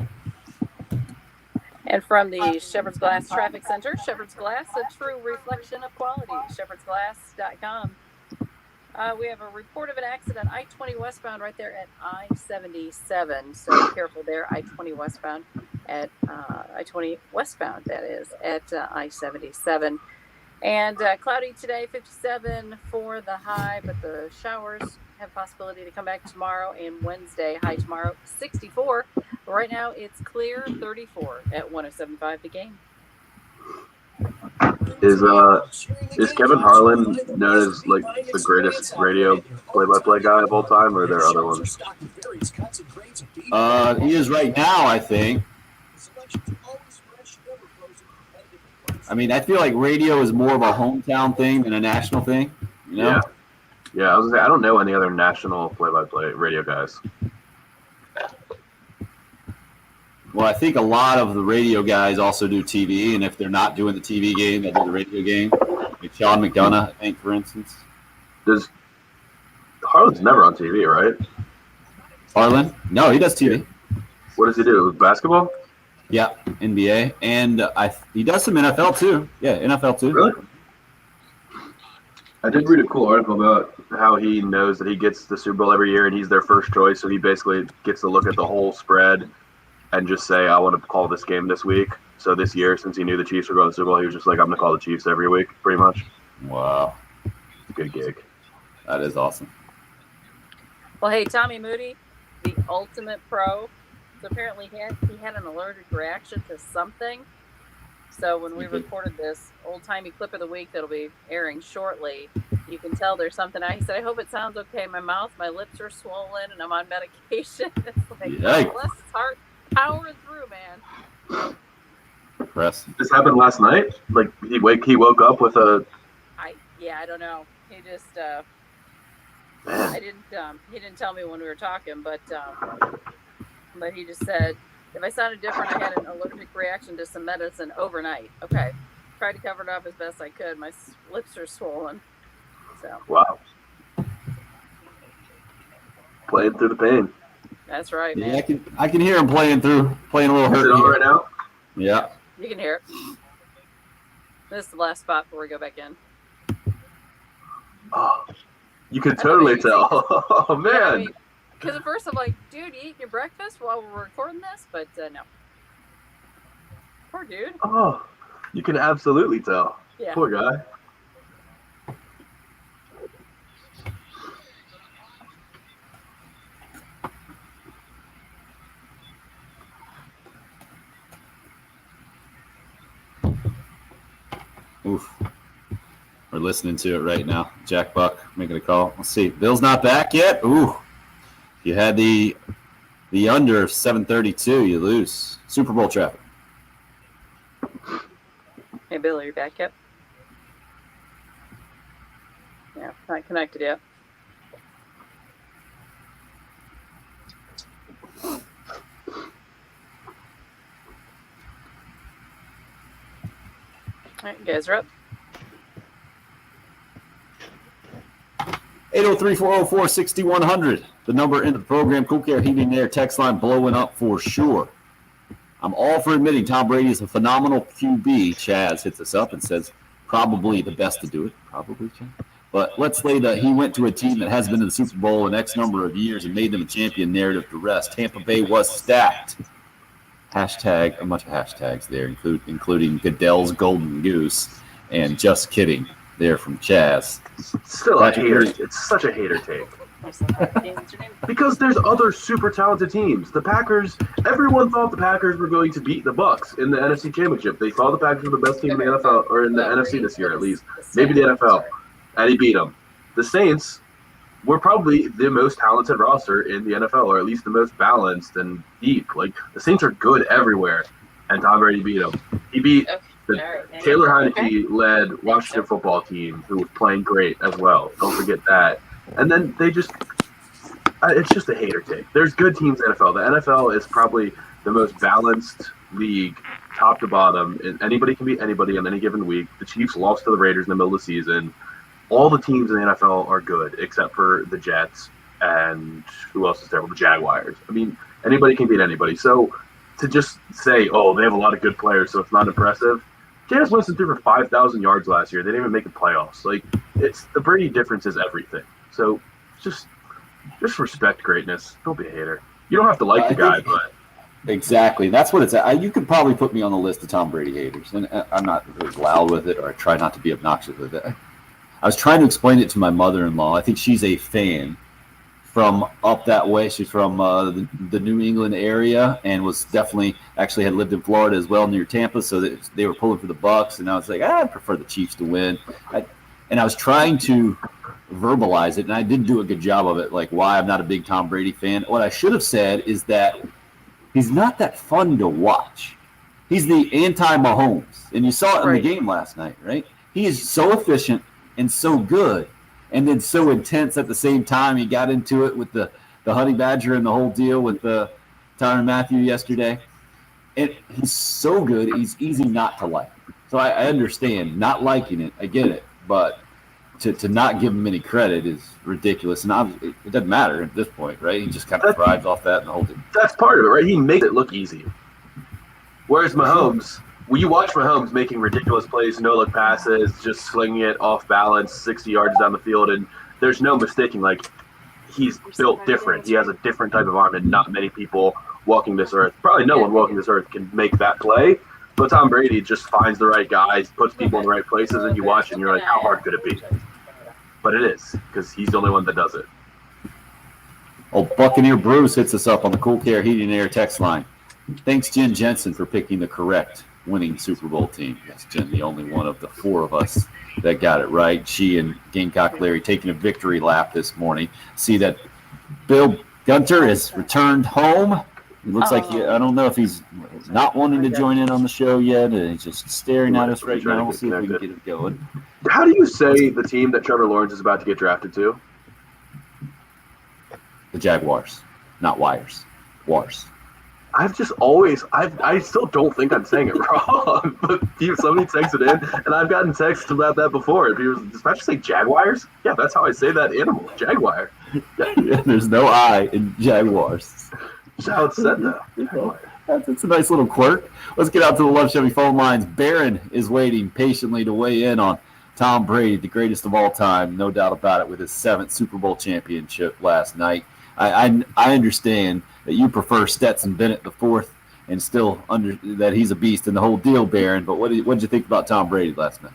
And from the Shepherd's Glass Traffic Center, Shepherd's Glass, a true reflection of quality. ShepherdsGlass.com. We have a report of an accident, I-20 westbound right there at I-77. So be careful there, I-20 westbound at I-20 westbound, that is, at I-77. And cloudy today, 57 for the high, but the showers have possibility to come back tomorrow and Wednesday. High tomorrow, 64. Right now, it's clear, 34 at 107.5 The Game. Is Kevin Harlan known as like the greatest radio play-by-play guy of all time, or are there other ones? series cuts and grades of beef. He is right now, I think. The selection's always fresh, never frozen, competitive price. I mean, I feel like radio is more of a hometown thing than a national thing. You know? Yeah. Yeah, I was gonna say I don't know any other national play-by-play radio guys. Well, I think a lot of the radio guys also do TV, and if they're not doing the TV game, they do the radio game. Like Sean McDonough, I think, for instance. Does Harlan's never on TV, right? Harlan? No, he does TV. What does he do? Basketball? Yeah, NBA, and he does some NFL too. Yeah, NFL too. Really? I did read a cool article about How he knows that he gets the Super Bowl every year and he's their first choice, so he basically gets to look at the whole spread and just say, I want to call this game this week. So this year, since he knew the Chiefs were going to the Super Bowl, he was just like, I'm going to call the Chiefs every week, pretty much. Wow, It's a good gig. that is awesome. Well, hey, Tommy Moody, the ultimate pro. So apparently he had an allergic reaction to something. So when we recorded this old-timey clip of the week that'll be airing shortly, you can tell there's something. He said, I hope it sounds okay. My mouth, my lips are swollen, and I'm on medication. It's like, Yikes. bless his heart. Powering through, man. Impressive. This happened last night? Like, he woke up with a... I don't know. He just, Man. he didn't tell me when we were talking, but he just said, if I sounded different, I had an allergic reaction to some medicine overnight. Okay. Tried to cover it up as best I could. My lips are swollen. So. Wow. Playing through the pain. That's right, Yeah, man. I can hear him playing a little Is it hurt. on here. right now? Yeah. You can hear it. This is the last spot before we go back in. Oh, you can I totally thought you could tell. Oh, man. Because at first I'm like, dude, you eating your breakfast while we're recording this? But no. Poor dude. Oh, you can absolutely tell. Yeah. Poor guy. Oof. We're listening to it right now. Jack Buck making a call. Let's see. Bill's not back yet. Ooh. You had the under 732. You lose. Super Bowl traffic. Hey, Bill, are you back yet? Yeah, not connected yet. All right, you guys are up. 803-404-6100. The number into the program. Cool Care Heating and Air text line blowing up for sure. I'm all for admitting Tom Brady is a phenomenal QB. Chaz hits us up and says probably the best to do it. Probably, Chaz. But let's lay that he went to a team that has been in the Super Bowl an X number of years and made them a champion narrative to rest. Tampa Bay was stacked. Hashtag, a bunch of hashtags there, including Goodell's Golden Goose and just kidding there from Chaz. Still a hater. It's such a hater take. Because there's other super talented teams. The Packers, everyone thought the Packers were going to beat the Bucks in the NFC Championship. They thought the Packers were the best team in the NFL, or in the NFC this year at least. Maybe the NFL. And he beat them. The Saints were probably the most talented roster in the NFL, or at least the most balanced and deep. Like, the Saints are good everywhere, and Tom Brady beat them. He beat the Taylor Heineke-led Washington football team, who was playing great as well. Don't forget that. And then they just – it's just a hater take. There's good teams in the NFL. The NFL is probably the most balanced league, top to bottom. And anybody can beat anybody on any given week. The Chiefs lost to the Raiders in the middle of the season. All the teams in the NFL are good except for the Jets and who else is terrible? The Jaguars. I mean, anybody can beat anybody. So to just say, oh, they have a lot of good players, so it's not impressive. Jameis Winston threw for 5,000 yards last year. They didn't even make the playoffs. Like, it's the Brady difference is everything. So just respect greatness. Don't be a hater. You don't have to like the guy, but exactly. That's what it's at. You could probably put me on the list of Tom Brady haters, and I'm not really loud with it, or I try not to be obnoxious with it. I was trying to explain it to my mother-in-law. I think she's a fan from up that way. She's from the New England area and was definitely actually had lived in Florida as well, near Tampa. So they were pulling for the Bucks, and I was like, I prefer the Chiefs to win. And I was trying to verbalize it, and I didn't do a good job of it, like why I'm not a big Tom Brady fan. What I should have said is that he's not that fun to watch. He's the anti-Mahomes, and you saw it in the game last night, right? He is so efficient and so good, and then so intense at the same time. He got into it with the Honey Badger and the whole deal with Tyrann Mathieu yesterday. And he's so good, he's easy not to like. So I understand not liking it. I get it. But to not give him any credit is ridiculous. And it doesn't matter at this point, right? He just kind of thrives off that and the whole thing. That's part of it, right? He makes it look easy. Whereas Mahomes, when you watch Mahomes making ridiculous plays, no-look passes, just slinging it off balance, 60 yards down the field, and there's no mistaking, like, he's built different. He has a different type of arm, and not many people walking this earth, probably no one walking this earth, can make that play. But Tom Brady just finds the right guys, puts people in the right places, and you watch and you're like, how hard could it be? But it is, because he's the only one that does it. Oh, Buccaneer Bruce hits us up on the Cool Care Heating and Air text line. Thanks, Jen Jensen, for picking the correct winning Super Bowl team. Yes, Jen, the only one of the four of us that got it right. She and Gamecock Larry taking a victory lap this morning. See that Bill Gunter has returned home. It looks like I don't know if he's not wanting to join in on the show yet. He's just staring at us right now. We'll see if we can get it going. How do you say the team that Trevor Lawrence is about to get drafted to? The Jaguars, not Wires. Wars. I've just always, I still don't think I'm saying it wrong, but somebody texted in, and I've gotten texts about that before. People especially say Jaguars. Yeah, that's how I say that animal, Jaguar. Yeah, there's no I in Jaguars. That's how it's said, though. Jaguar. That's a nice little quirk. Let's get out to the Love Chevy phone lines. Barron is waiting patiently to weigh in on Tom Brady, the greatest of all time, no doubt about it, with his 7th Super Bowl championship last night. I understand that you prefer Stetson Bennett the fourth and still that he's a beast and the whole deal, Barron. But what did you think about Tom Brady last night?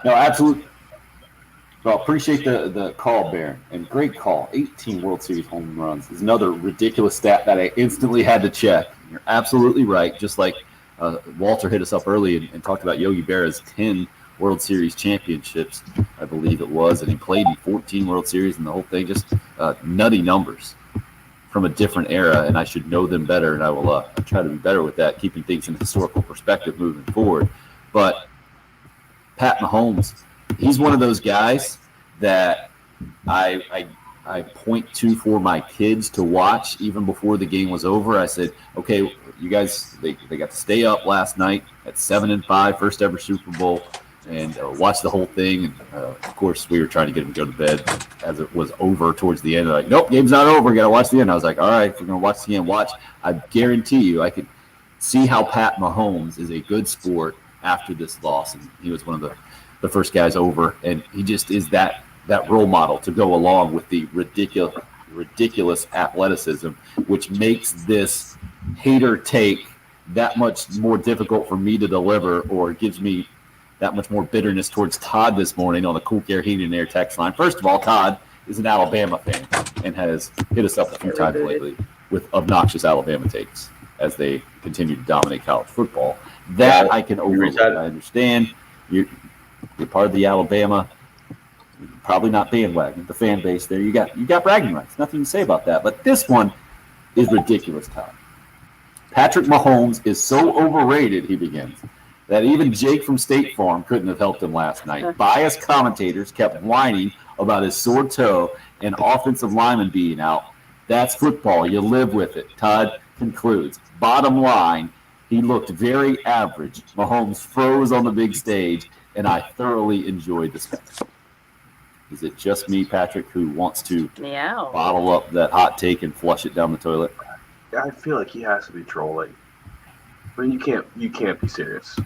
No, absolutely. Well, appreciate the call, Barron, and great call. 18 World Series home runs is another ridiculous stat that I instantly had to check. You're absolutely right. Just like Walter hit us up early and talked about Yogi Berra's 10 World Series championships, I believe it was, and he played in 14 World Series and the whole thing. Just nutty numbers from a different era, and I should know them better, and I will try to be better with that, keeping things in historical perspective moving forward. But Pat Mahomes, he's one of those guys that I point to for my kids to watch even before the game was over. I said, okay, you guys, they got to stay up last night at 7-5, first ever Super Bowl. and watched the whole thing. And of course, we were trying to get him to go to bed as it was over towards the end. They're like, nope, game's not over. Got to watch the end. I was like, all right, if we're going to watch the end, watch. I guarantee you, I could see how Pat Mahomes is a good sport after this loss. And he was one of the first guys over, and he just is that role model to go along with the ridiculous athleticism, which makes this hater take that much more difficult for me to deliver, or gives me that much more bitterness towards Todd this morning on the Cool Care Heating and Air text line. First of all, Todd is an Alabama fan and has hit us up a few times lately with obnoxious Alabama takes as they continue to dominate college football. That I can overlook. I understand you're part of the Alabama, probably not bandwagon, the fan base there. You got bragging rights. Nothing to say about that. But this one is ridiculous, Todd. Patrick Mahomes is so overrated, he begins, that even Jake from State Farm couldn't have helped him last night. Biased commentators kept whining about his sore toe and offensive lineman being out. That's football. You live with it. Todd concludes. Bottom line, he looked very average. Mahomes froze on the big stage, and I thoroughly enjoyed the spectacle. Is it just me, Patrick, who wants to bottle up that hot take and flush it down the toilet? I feel like he has to be trolling. I mean, you can't be serious.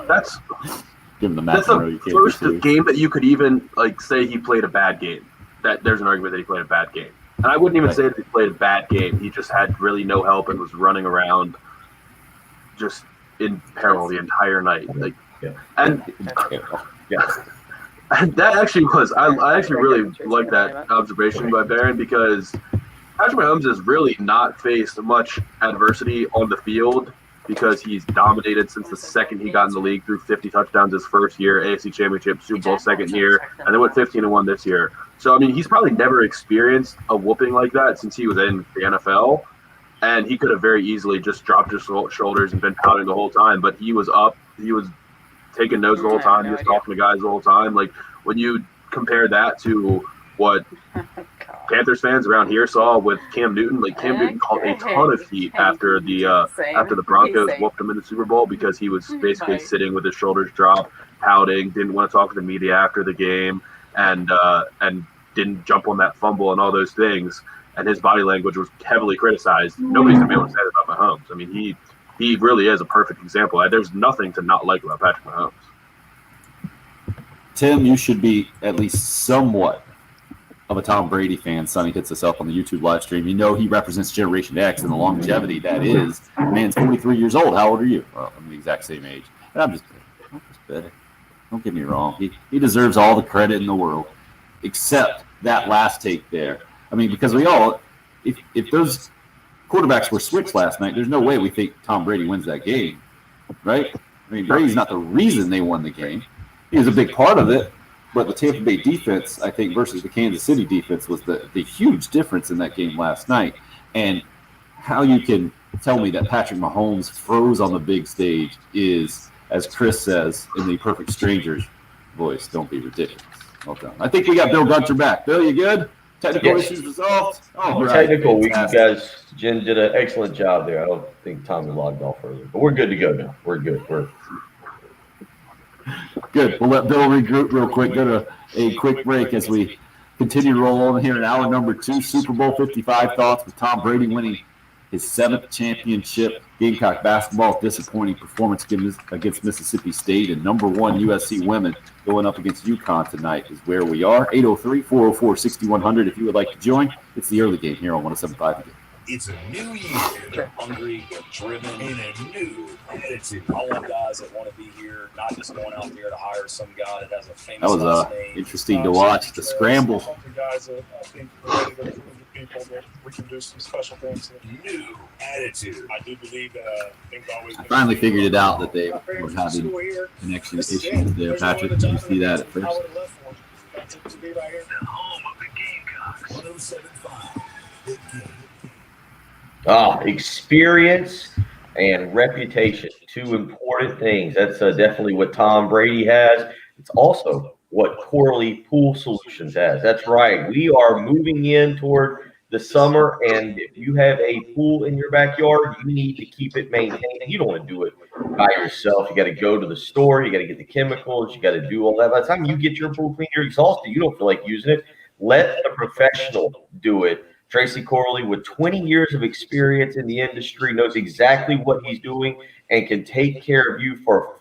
That's give him the that's the first game that you could even say he played a bad game. That there's an argument that he played a bad game, and I wouldn't even say that he played a bad game. He just had really no help and was running around, just in peril the entire night. And that actually was. I actually really like that observation by Barron, because Patrick Mahomes has really not faced much adversity on the field, because he's dominated since the second he got in the league, through 50 touchdowns his first year, AFC Championship, Super Bowl second year, and then went 15-1 this year. So, I mean, he's probably never experienced a whooping like that since he was in the NFL, and he could have very easily just dropped his shoulders and been pouting the whole time, but he was up, he was taking notes the whole time, he was talking to guys the whole time. Like, when you compare that to what Panthers fans around here saw with Cam Newton, Cam Newton called a ton of heat after the Broncos whooped him in the Super Bowl, because he was basically sitting with his shoulders dropped, pouting, didn't want to talk to the media after the game, and didn't jump on that fumble and all those things. And his body language was heavily criticized. Nobody's gonna be able to say that about Mahomes. I mean, he really is a perfect example. There's nothing to not like about Patrick Mahomes. Tim, you should be at least somewhat of a Tom Brady fan. Sonny hits us up on the YouTube live stream. You know he represents Generation X and the longevity that is. Man's 43 years old. How old are you? Well, I'm the exact same age. And I'm just better. Don't get me wrong. He deserves all the credit in the world, except that last take there. I mean, because we all, if those quarterbacks were switched last night, there's no way we think Tom Brady wins that game, right? I mean, Brady's not the reason they won the game. He was a big part of it. But the Tampa Bay defense, I think, versus the Kansas City defense was the huge difference in that game last night. And how you can tell me that Patrick Mahomes froze on the big stage is, as Chris says in the Perfect Strangers voice, don't be ridiculous. Well done. I think we got Bill Gunter back. Bill, you good? Technical issues resolved? Oh, right. Technical, you guys, Jen did an excellent job there. I don't think Tommy logged off earlier, but we're good to go now. We're good. Good. We'll let Bill regroup real quick. Go to a quick break as we continue to roll on here in hour number 2. Super Bowl 55 thoughts with Tom Brady winning his 7th championship. Gamecock basketball, disappointing performance against Mississippi State, and number 1 USC women going up against UConn tonight is where we are. 803-404-6100 if you would like to join. It's the early game here on 107.5 again. It's a new year. They're hungry, they're driven, and a new attitude. I want guys that want to be here, not just going out there to hire some guy that has a famous last name. Interesting to watch the scramble. Guys that I think are ready to prove to people that we can do some special things. New attitude. I do believe things always. I finally figured it out that they were having connection issues there, Patrick. Did you see that at first? The home of the Gamecocks. 107.5. Big game. Experience and reputation, 2 important things. That's definitely what Tom Brady has. It's also what Corley Pool Solutions has. That's right. We are moving in toward the summer, and if you have a pool in your backyard, you need to keep it maintained. You don't want to do it by yourself. You got to go to the store. You got to get the chemicals. You got to do all that. By the time you get your pool clean, you're exhausted. You don't feel like using it. Let the professional do it. Tracy Corley, with 20 years of experience in the industry, knows exactly what he's doing and can take care of you with a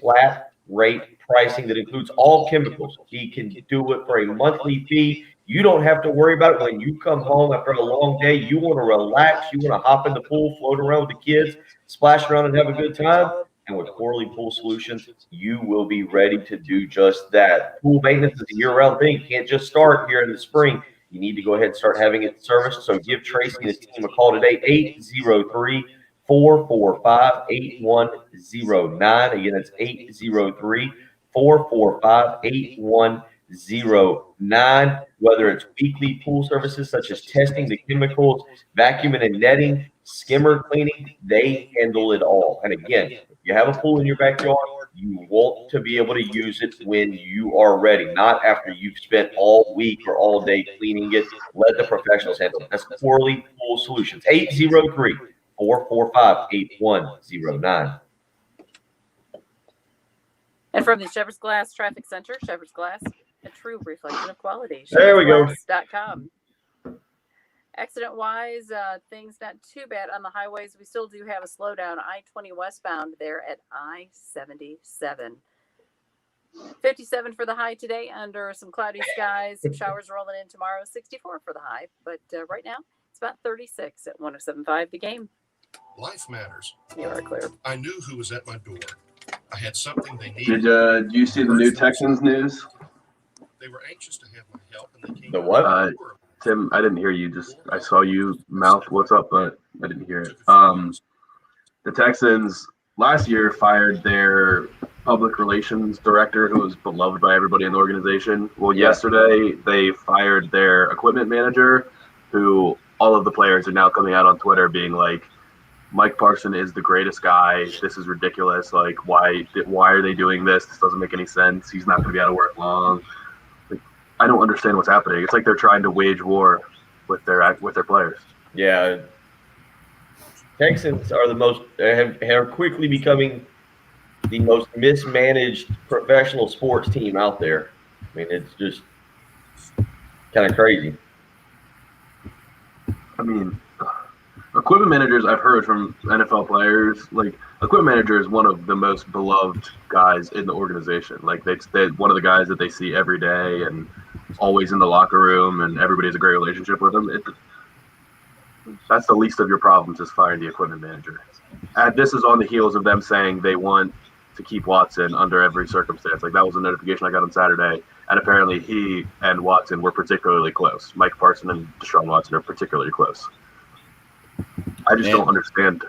flat rate pricing that includes all chemicals. He can do it for a monthly fee. You don't have to worry about it when you come home after a long day. You want to relax. You want to hop in the pool, float around with the kids, splash around and have a good time. And with Corley Pool Solutions, you will be ready to do just that. Pool maintenance is a year-round thing. You can't just start here in the spring. You need to go ahead and start having it serviced. So give Tracy and his team a call today, 803-445-8109. Again, that's 803-445-8109. Whether it's weekly pool services such as testing the chemicals, vacuuming and netting, skimmer cleaning, they handle it all. And again, if you have a pool in your backyard, you want to be able to use it when you are ready, not after you've spent all week or all day cleaning it. Let the professionals handle it. That's Corley Pool Solutions, 803-445-8109. And from the Shepherd's Glass Traffic Center, Shepherd's Glass, a true reflection of quality. There we go. ShepherdsGlass.com. Accident-wise, things not too bad on the highways. We still do have a slowdown. I-20 westbound there at I-77. 57 for the high today under some cloudy skies. Some showers rolling in tomorrow. 64 for the high. But right now, it's about 36 at 107.5 The Game. Life matters. You are clear. I knew who was at my door. I had something they needed. Did you see the new Texans news? They were anxious to have my help, and they came. The what? Tim, I didn't hear you. I saw you mouth "What's up," but I didn't hear it. The Texans last year fired their public relations director, who was beloved by everybody in the organization. Well, yesterday they fired their equipment manager, who all of the players are now coming out on Twitter being like, Mike Parson is the greatest guy. This is ridiculous. Like, why are they doing this? This doesn't make any sense. He's not going to be out of work long. Like, I don't understand what's happening. It's like they're trying to wage war with their players. Yeah. Texans are are quickly becoming the most mismanaged professional sports team out there. I mean, it's just kind of crazy. I mean, equipment managers, I've heard from NFL players, like, equipment manager is one of the most beloved guys in the organization. Like, they're one of the guys that they see every day and always in the locker room, and everybody has a great relationship with him. That's the least of your problems, is firing the equipment manager. And this is on the heels of them saying they want to keep Watson under every circumstance. Like, that was a notification I got on Saturday, and apparently he and Watson were particularly close. Mike Parson and Deshaun Watson are particularly close. I just don't understand.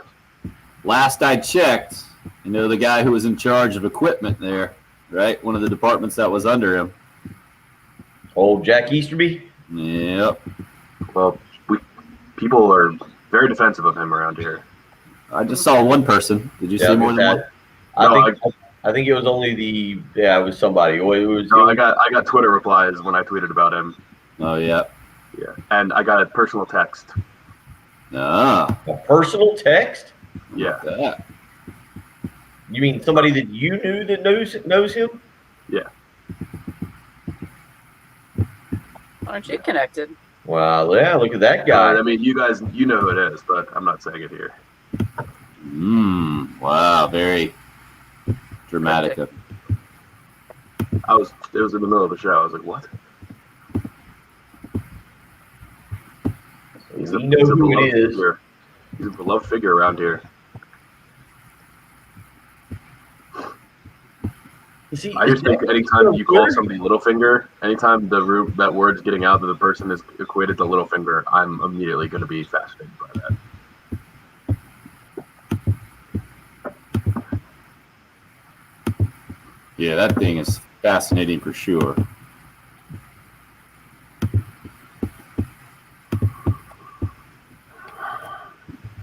Last I checked, the guy who was in charge of equipment there, right? One of the departments that was under him. Old Jack Easterby? Yep. Well, people are very defensive of him around here. I just saw one person. Did you see more than one? I think it was only it was somebody. I got Twitter replies when I tweeted about him. Oh, yeah. Yeah. And I got a personal text. Ah. A personal text? Yeah. That. You mean somebody that you knew that knows him? Yeah. Aren't you connected? Wow, yeah, look at that guy. I mean, you guys, you know who it is, but I'm not saying it here. Wow, very dramatic. It was in the middle of the show. I was like, what? He's a beloved figure around here. I just think anytime you call somebody Littlefinger, anytime that word's getting out that the person is equated to Littlefinger, I'm immediately going to be fascinated by that. Yeah, that thing is fascinating for sure.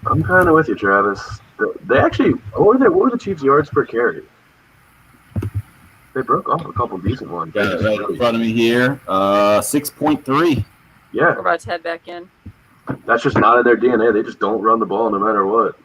I'm kind of with you, Travis. They actually, what were the Chiefs' yards per carry? They broke off a couple decent ones. Got it right in front of me here. 6.3. Yeah, We're about to head back in. that's just not in their DNA. They just don't run the ball no matter what.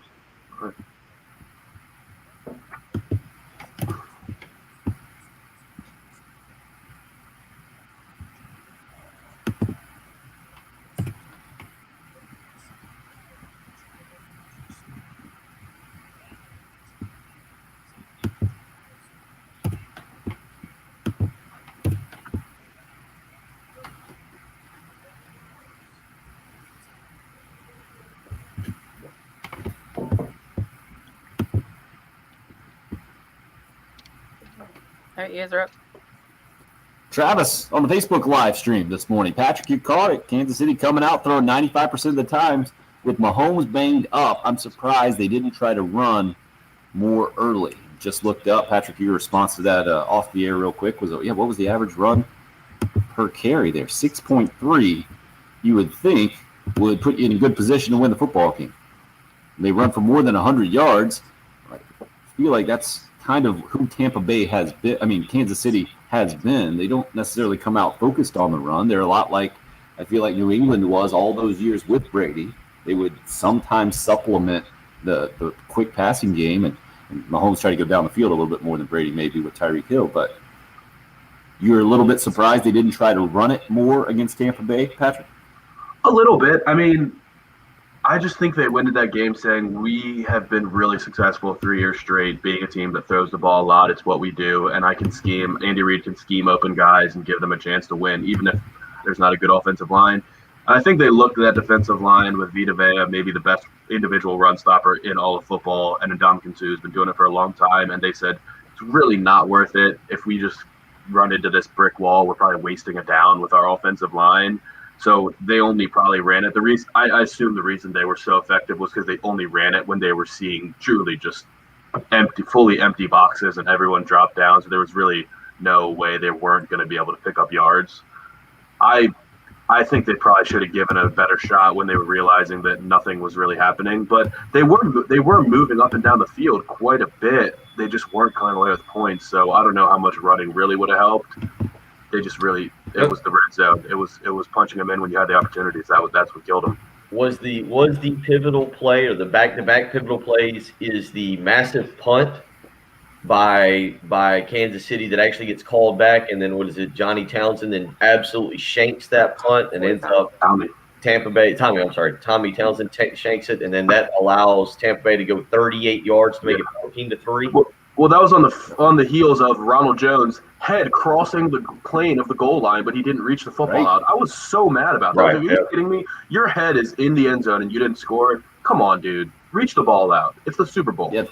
All right, you guys are up. Travis on the Facebook live stream this morning. Patrick, you caught it. Kansas City coming out throwing 95% of the times with Mahomes banged up. I'm surprised they didn't try to run more early. Just looked up. Patrick, your response to that off the air real quick was, what was the average run per carry there? 6.3, you would think, would put you in a good position to win the football game. They run for more than 100 yards. I feel like that's kind of who Tampa Bay has been. Kansas City has been. They don't necessarily come out focused on the run. They're a lot like, I feel like New England was all those years with Brady. They would sometimes supplement the quick passing game, and Mahomes tried to go down the field a little bit more than Brady maybe with Tyreek Hill. But you're a little bit surprised they didn't try to run it more against Tampa Bay, Patrick? A little bit. I just think they went into that game saying we have been really successful 3 years straight being a team that throws the ball a lot. It's what we do, and Andy Reid can scheme open guys and give them a chance to win, even if there's not a good offensive line. I think they looked at that defensive line with Vita Vea, maybe the best individual run stopper in all of football, and Ndamukong Suh's been doing it for a long time, and they said it's really not worth it. If we just run into this brick wall, we're probably wasting a down with our offensive line. So they only probably ran it. I assume the reason they were so effective was because they only ran it when they were seeing truly just fully empty boxes and everyone dropped down. So there was really no way they weren't going to be able to pick up yards. I think they probably should have given it a better shot when they were realizing that nothing was really happening. But they were moving up and down the field quite a bit. They just weren't coming away with points. So I don't know how much running really would have helped. They just really, it was the red zone. It was punching them in when you had the opportunities. That's what killed them. Was the pivotal play, or the back-to-back pivotal plays, is the massive punt by Kansas City that actually gets called back, and then what is it? Johnny Townsend then absolutely shanks that punt and ends up Tommy Townsend shanks it, and then that allows Tampa Bay to go 38 yards to make it 14-3. Well, that was on the heels of Ronald Jones' head crossing the plane of the goal line, but he didn't reach the football out. I was so mad about that. Are you kidding me? Your head is in the end zone and you didn't score. Come on, dude. Reach the ball out. It's the Super Bowl. Yeah,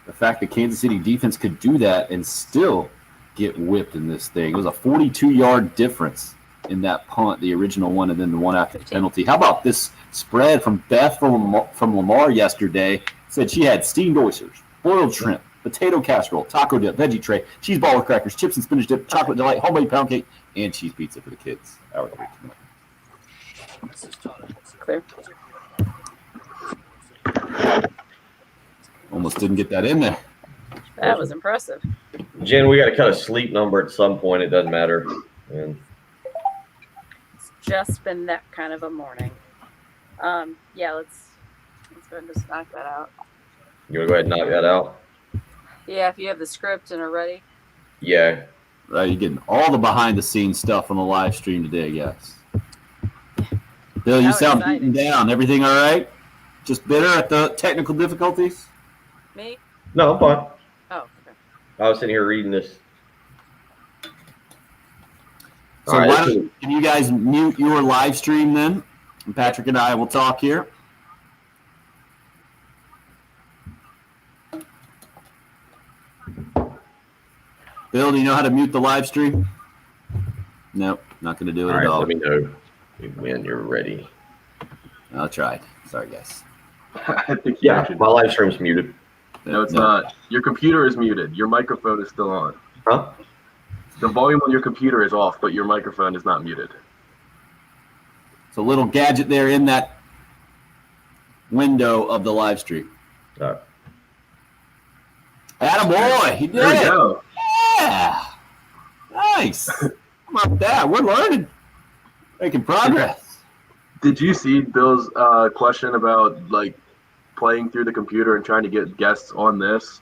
the fact that Kansas City defense could do that and still get whipped in this thing. It was a 42-yard difference in that punt, the original one, and then the one after the penalty. How about this spread from Beth from Lamar yesterday? Said she had steamed oysters, boiled shrimp, potato casserole, taco dip, veggie tray, cheese ball with crackers, chips and spinach dip, chocolate delight, homemade pound cake, and cheese pizza for the kids. Hour Clear. Almost didn't get that in there. That was impressive. Jen, we got to cut a sleep number at some point. It doesn't matter. And It's just been that kind of a morning. Yeah, let's go ahead and just knock that out. you want to go ahead and knock that out? Yeah, if you have the script and are ready. Yeah. You're getting all the behind-the-scenes stuff on the live stream today, guys. Bill, you sound beaten down. Everything all right? Just bitter at the technical difficulties? Me? No, I'm fine. Oh, okay. I was sitting here reading this. So can you guys mute your live stream then? And Patrick and I will talk here. Bill, do you know how to mute the live stream? Nope, not going to do it All at right, all. let me know when you're ready. I tried. Sorry, guys. I think my live stream's muted. No, it's not. Your computer is muted. Your microphone is still on. Huh? The volume on your computer is off, but your microphone is not muted. It's a little gadget there in that window of the live stream. Attaboy, he did There we it. go. Yeah. Nice. How about that? We're learning. Making progress. Did you see Bill's question about like playing through the computer and trying to get guests on this?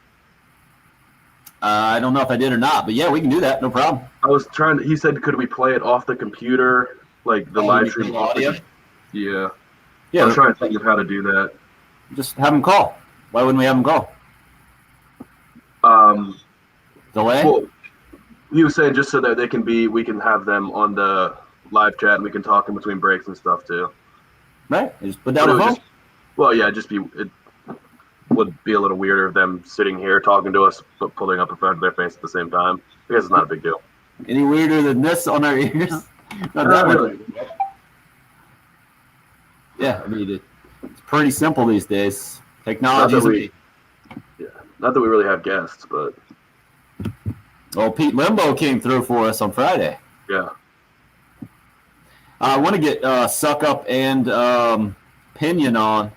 I don't know if I did or not, but yeah, we can do that. No problem. I was trying to. He said, "Could we play it off the computer, like the live stream off the audio? Yeah. Yeah, I'm trying to think of how to do that. just have them call. Why wouldn't we have them call? Delay? Well, he was saying just so that we can have them on the live chat and we can talk in between breaks and stuff too. Right? You just put down a phone. It would be a little weirder of them sitting here talking to us but pulling up in front of their face at the same time. I guess it's not a big deal. Any weirder than this on our ears? Not that really. Yeah, I mean, it's pretty simple these days. Technology is Not that we really have guests, but well, Pete Limbo came through for us on Friday. yeah. I want to get Suck Up and Pinion on.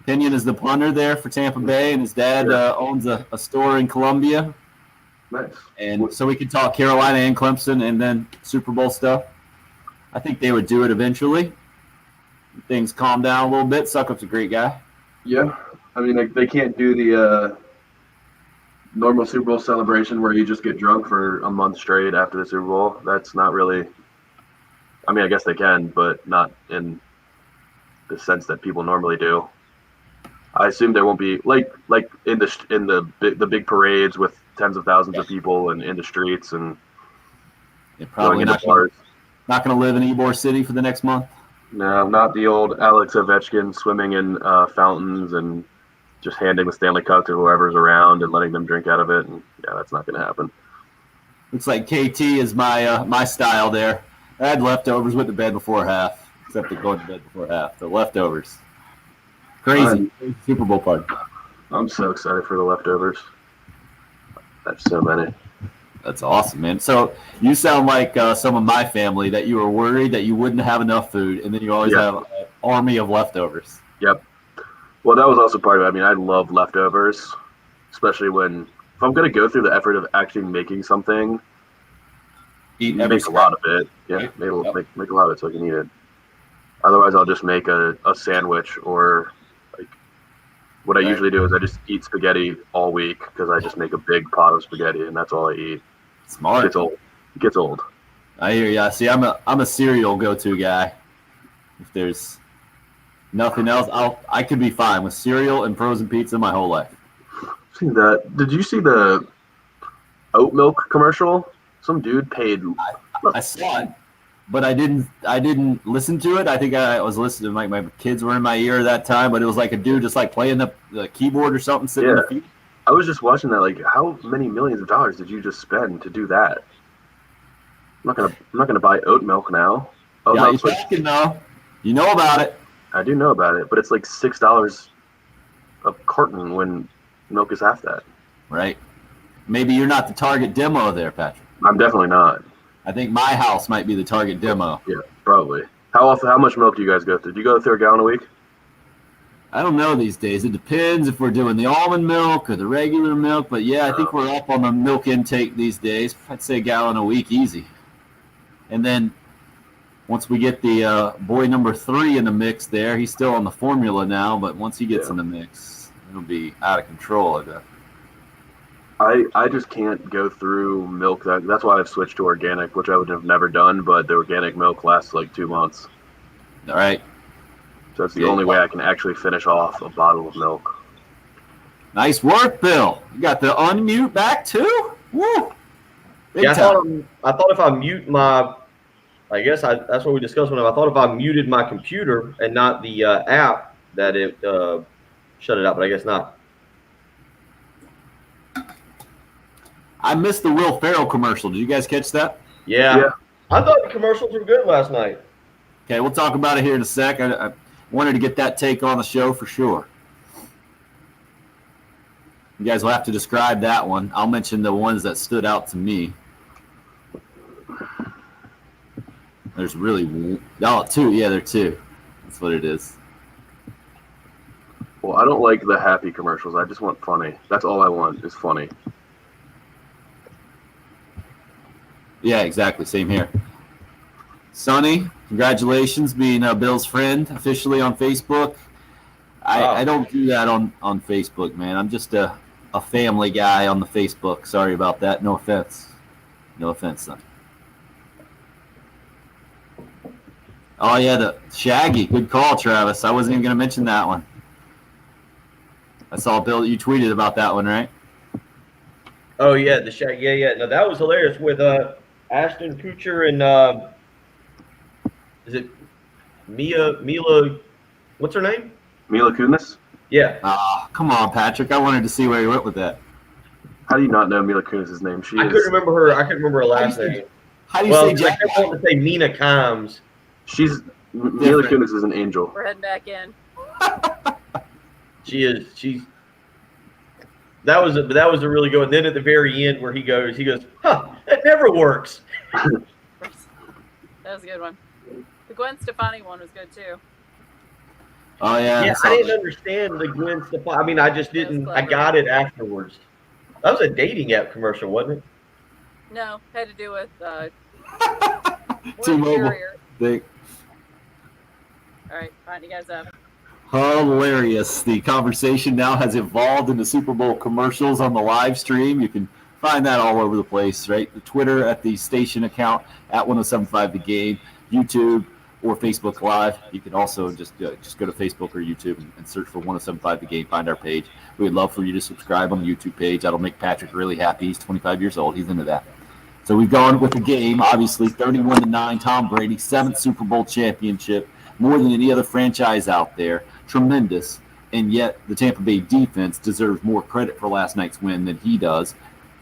Pinion is the punter there for Tampa Bay, and his dad owns a store in Columbia. Nice. And so we could talk Carolina and Clemson and then Super Bowl stuff. I think they would do it eventually. Things calm down a little bit. Suck Up's a great guy. Yeah. I mean, they can't do the normal Super Bowl celebration where you just get drunk for a month straight after the Super Bowl. That's not really. I mean, I guess they can, but not in the sense that people normally do. I assume there won't be like in the big parades with tens of thousands of people and in the streets and They're probably not going to live in Ybor City for the next month. No, not the old Alex Ovechkin swimming in fountains and just handing the Stanley Cup to whoever's around and letting them drink out of it. And yeah, that's not going to happen. Looks like KT is my style there. I had leftovers, went to bed before half, except they're going to bed before half. The leftovers. Crazy Super Bowl party. I'm so excited for the leftovers. That's so many. That's awesome, man. So you sound like some of my family that you were worried that you wouldn't have enough food, and then you always have an army of leftovers. Yep. Well, that was also part of it. I mean, I love leftovers, especially if I'm going to go through the effort of actually making something, make a lot of it. Yeah, Right. make a lot of it so I can eat it. Otherwise, I'll just make a sandwich or like what I usually do is I just eat spaghetti all week because I just make a big pot of spaghetti and that's all I eat. Smart. It gets old. I hear ya. See, I'm a cereal go-to guy. If there's nothing else, I could be fine with cereal and frozen pizza my whole life. See that? Did you see the oat milk commercial? Some dude paid. I saw it, but I didn't listen to it. I think I was listening. Like my kids were in my ear at that time, but it was like a dude just like playing the keyboard or something, sitting in the feet. I was just watching that. Like, how many millions of dollars did you just spend to do that? I'm not gonna buy oat milk now. Yeah, you're talking though. You know about it. I do know about it, but it's like $6 a carton when milk is half that. Right. Maybe you're not the target demo there, Patrick. I'm definitely not. I think my house might be the target demo. Yeah, probably. How much milk do you guys go through? Do you go through a gallon a week? I don't know these days. It depends if we're doing the almond milk or the regular milk. But yeah, I think we're up on the milk intake these days. I'd say a gallon a week, easy. And then once we get the boy number 3 in the mix there, he's still on the formula now. But once he gets in the mix, it'll be out of control, I guess. I just can't go through milk. That's why I've switched to organic, which I would have never done. But the organic milk lasts like 2 months. All right. So that's the only way I can actually finish off a bottle of milk. Nice work, Bill. You got the unmute back too? Woo! Big Yeah, time. I thought if I mute my, that's what we discussed when I thought if I muted my computer and not the app that it shut it out, but I guess not. I missed the Will Ferrell commercial. Did you guys catch that? Yeah. I thought the commercials were good last night. Okay, we'll talk about it here in a sec. I wanted to get that take on the show for sure. You guys will have to describe that one. I'll mention the ones that stood out to me. There's really 2. Yeah, there are 2. That's what it is. Well, I don't like the happy commercials. I just want funny. That's all I want is funny. Yeah, exactly. Same here. Sonny, Congratulations being Bill's friend officially on Facebook. I don't do that on Facebook, man. I'm just a family guy on the Facebook. Sorry about that. No offense. No offense, son. Oh, yeah, the Shaggy. Good call, Travis. I wasn't even going to mention that one. I saw, Bill, you tweeted about that one, right? Oh, yeah, the Shaq. Yeah. No, that was hilarious with Ashton Kutcher and is it Mila? What's her name? Mila Kunis? Yeah. Oh, come on, Patrick. I wanted to see where you went with that. How do you not know Mila Kunis' name? I couldn't remember her. I couldn't remember her last name. How do you say I Jack? kept wanting to say Mina Kimes. Mila Kunis is an angel. We're heading back in. She's. That was a really good one. Then at the very end where he goes, huh, that never works. That was a good one. The Gwen Stefani one was good too. Oh, yeah. Yeah, I didn't understand the Gwen Stefani. I mean, I just didn't. I got it afterwards. That was a dating app commercial, wasn't it? No, had to do with T-Mobile. They, All right, fine, you guys up. hilarious. The conversation now has evolved into Super Bowl commercials on the live stream. You can find that all over the place, right? The Twitter at the station account at 1075 The Game, YouTube or Facebook Live. You can also just go to Facebook or YouTube and search for 1075 The Game. Find our page. We would love for you to subscribe on the YouTube page. That'll make Patrick really happy. He's 25 years old. He's into that. So we've gone with the game, obviously, 31-9. Tom Brady, 7th Super Bowl championship, more than any other franchise out there. Tremendous. And yet the Tampa Bay defense deserves more credit for last night's win than he does.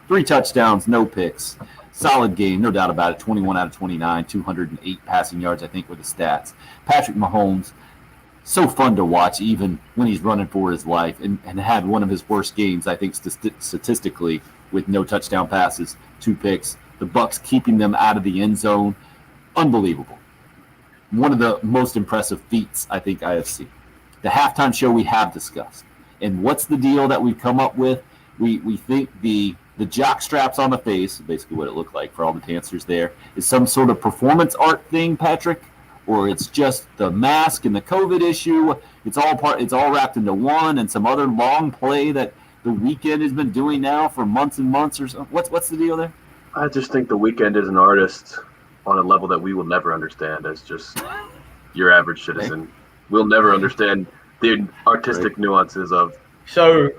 3 touchdowns, no picks. Solid game, no doubt about it. 21 out of 29, 208 passing yards, I think, were the stats. Patrick Mahomes, so fun to watch, even when he's running for his life, and had one of his worst games, I think, statistically, with no touchdown passes, 2 picks. The Bucs keeping them out of the end zone. Unbelievable. One of the most impressive feats I think I have seen. The halftime show we have discussed. And what's the deal that we've come up with? We think the jock straps on the face, basically what it looked like for all the dancers there, is some sort of performance art thing, Patrick? Or it's just the mask and the COVID issue. It's all wrapped into one, and some other long play that the Weeknd has been doing now for months and months or so. What's the deal there? I just think the Weeknd is an artist on a level that we will never understand as just your average citizen. We'll never understand the artistic nuances of the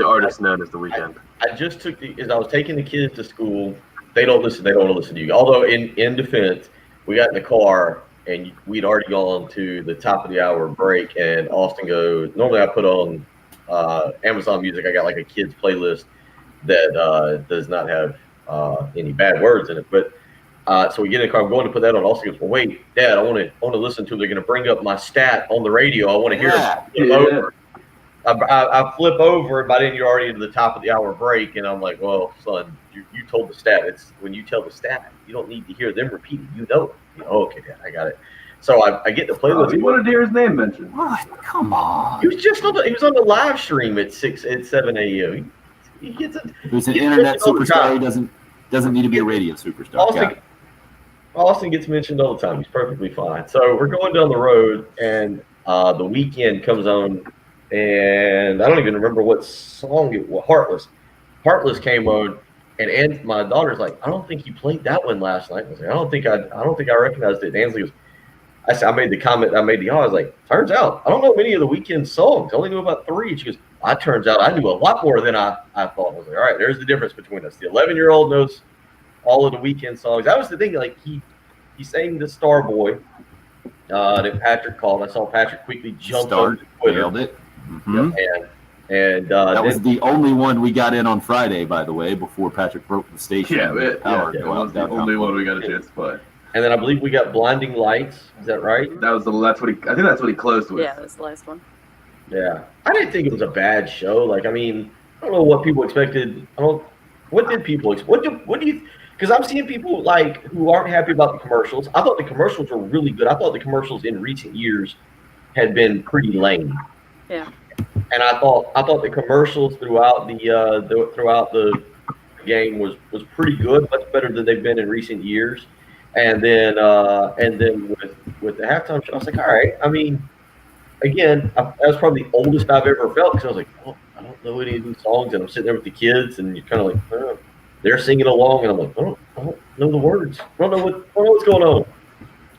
artist known as the Weeknd. I just took as I was taking the kids to school. They don't listen. They don't want to listen to you. Although in defense, we got in the car and we'd already gone to the top of the hour break, and Austin goes, normally I put on Amazon Music. I got like a kids playlist that does not have any bad words in it. But so we get in the car. I'm going to put that on. Austin goes, well, wait, Dad, I want to listen to. They're going to bring up my stat on the radio. I want to hear it over. I flip over, and by then you're already into the top of the hour break, and I'm like, well, son, you told the stat. It's when you tell the stat, you don't need to hear them repeat it. You know it. Okay, Dad, I got it. So I get the playlist. He wanted to hear his name mentioned. What? Come on. He was just on he was on the live stream at 7 a.m. He gets it. He's an internet superstar. He doesn't need to be a radio superstar. Austin gets mentioned all the time. He's perfectly fine. So we're going down the road, and the Weeknd comes on, and I don't even remember what song it was. Heartless came on, and my daughter's like, I don't think you played that one last night. I was like, I don't think I recognized it. And Ansley goes, I made the comment. I was like, turns out I don't know many of the Weeknd songs. I only knew about 3. And she goes, well, turns out I knew a lot more than I thought. I was like, all right, there's the difference between us. The 11-year-old knows all of the Weeknd songs. That was the thing. Like he sang the Starboy that Patrick called. I saw Patrick quickly jump on Twitter. Nailed it. Mm-hmm. And that was the only one we got in on Friday, by the way, before Patrick broke the station. That was the only one we got a chance to play. And then I believe we got Blinding Lights. Is that right? I think that's what he closed with. Yeah, that's the last one. Yeah, I didn't think it was a bad show. Like, I mean, I don't know what people expected. What did people expect? What do you? Because I'm seeing people like who aren't happy about the commercials. I thought the commercials were really good. I thought the commercials in recent years had been pretty lame. Yeah. And I thought the commercials throughout the game was pretty good, much better than they've been in recent years. And then with the halftime show. I was like, all right. I mean, again, that was probably the oldest I've ever felt because I was like, oh, I don't know any of these songs, and I'm sitting there with the kids, and you're kind of like, oh. They're singing along, and I'm like, I don't know the words. I don't know what's going on.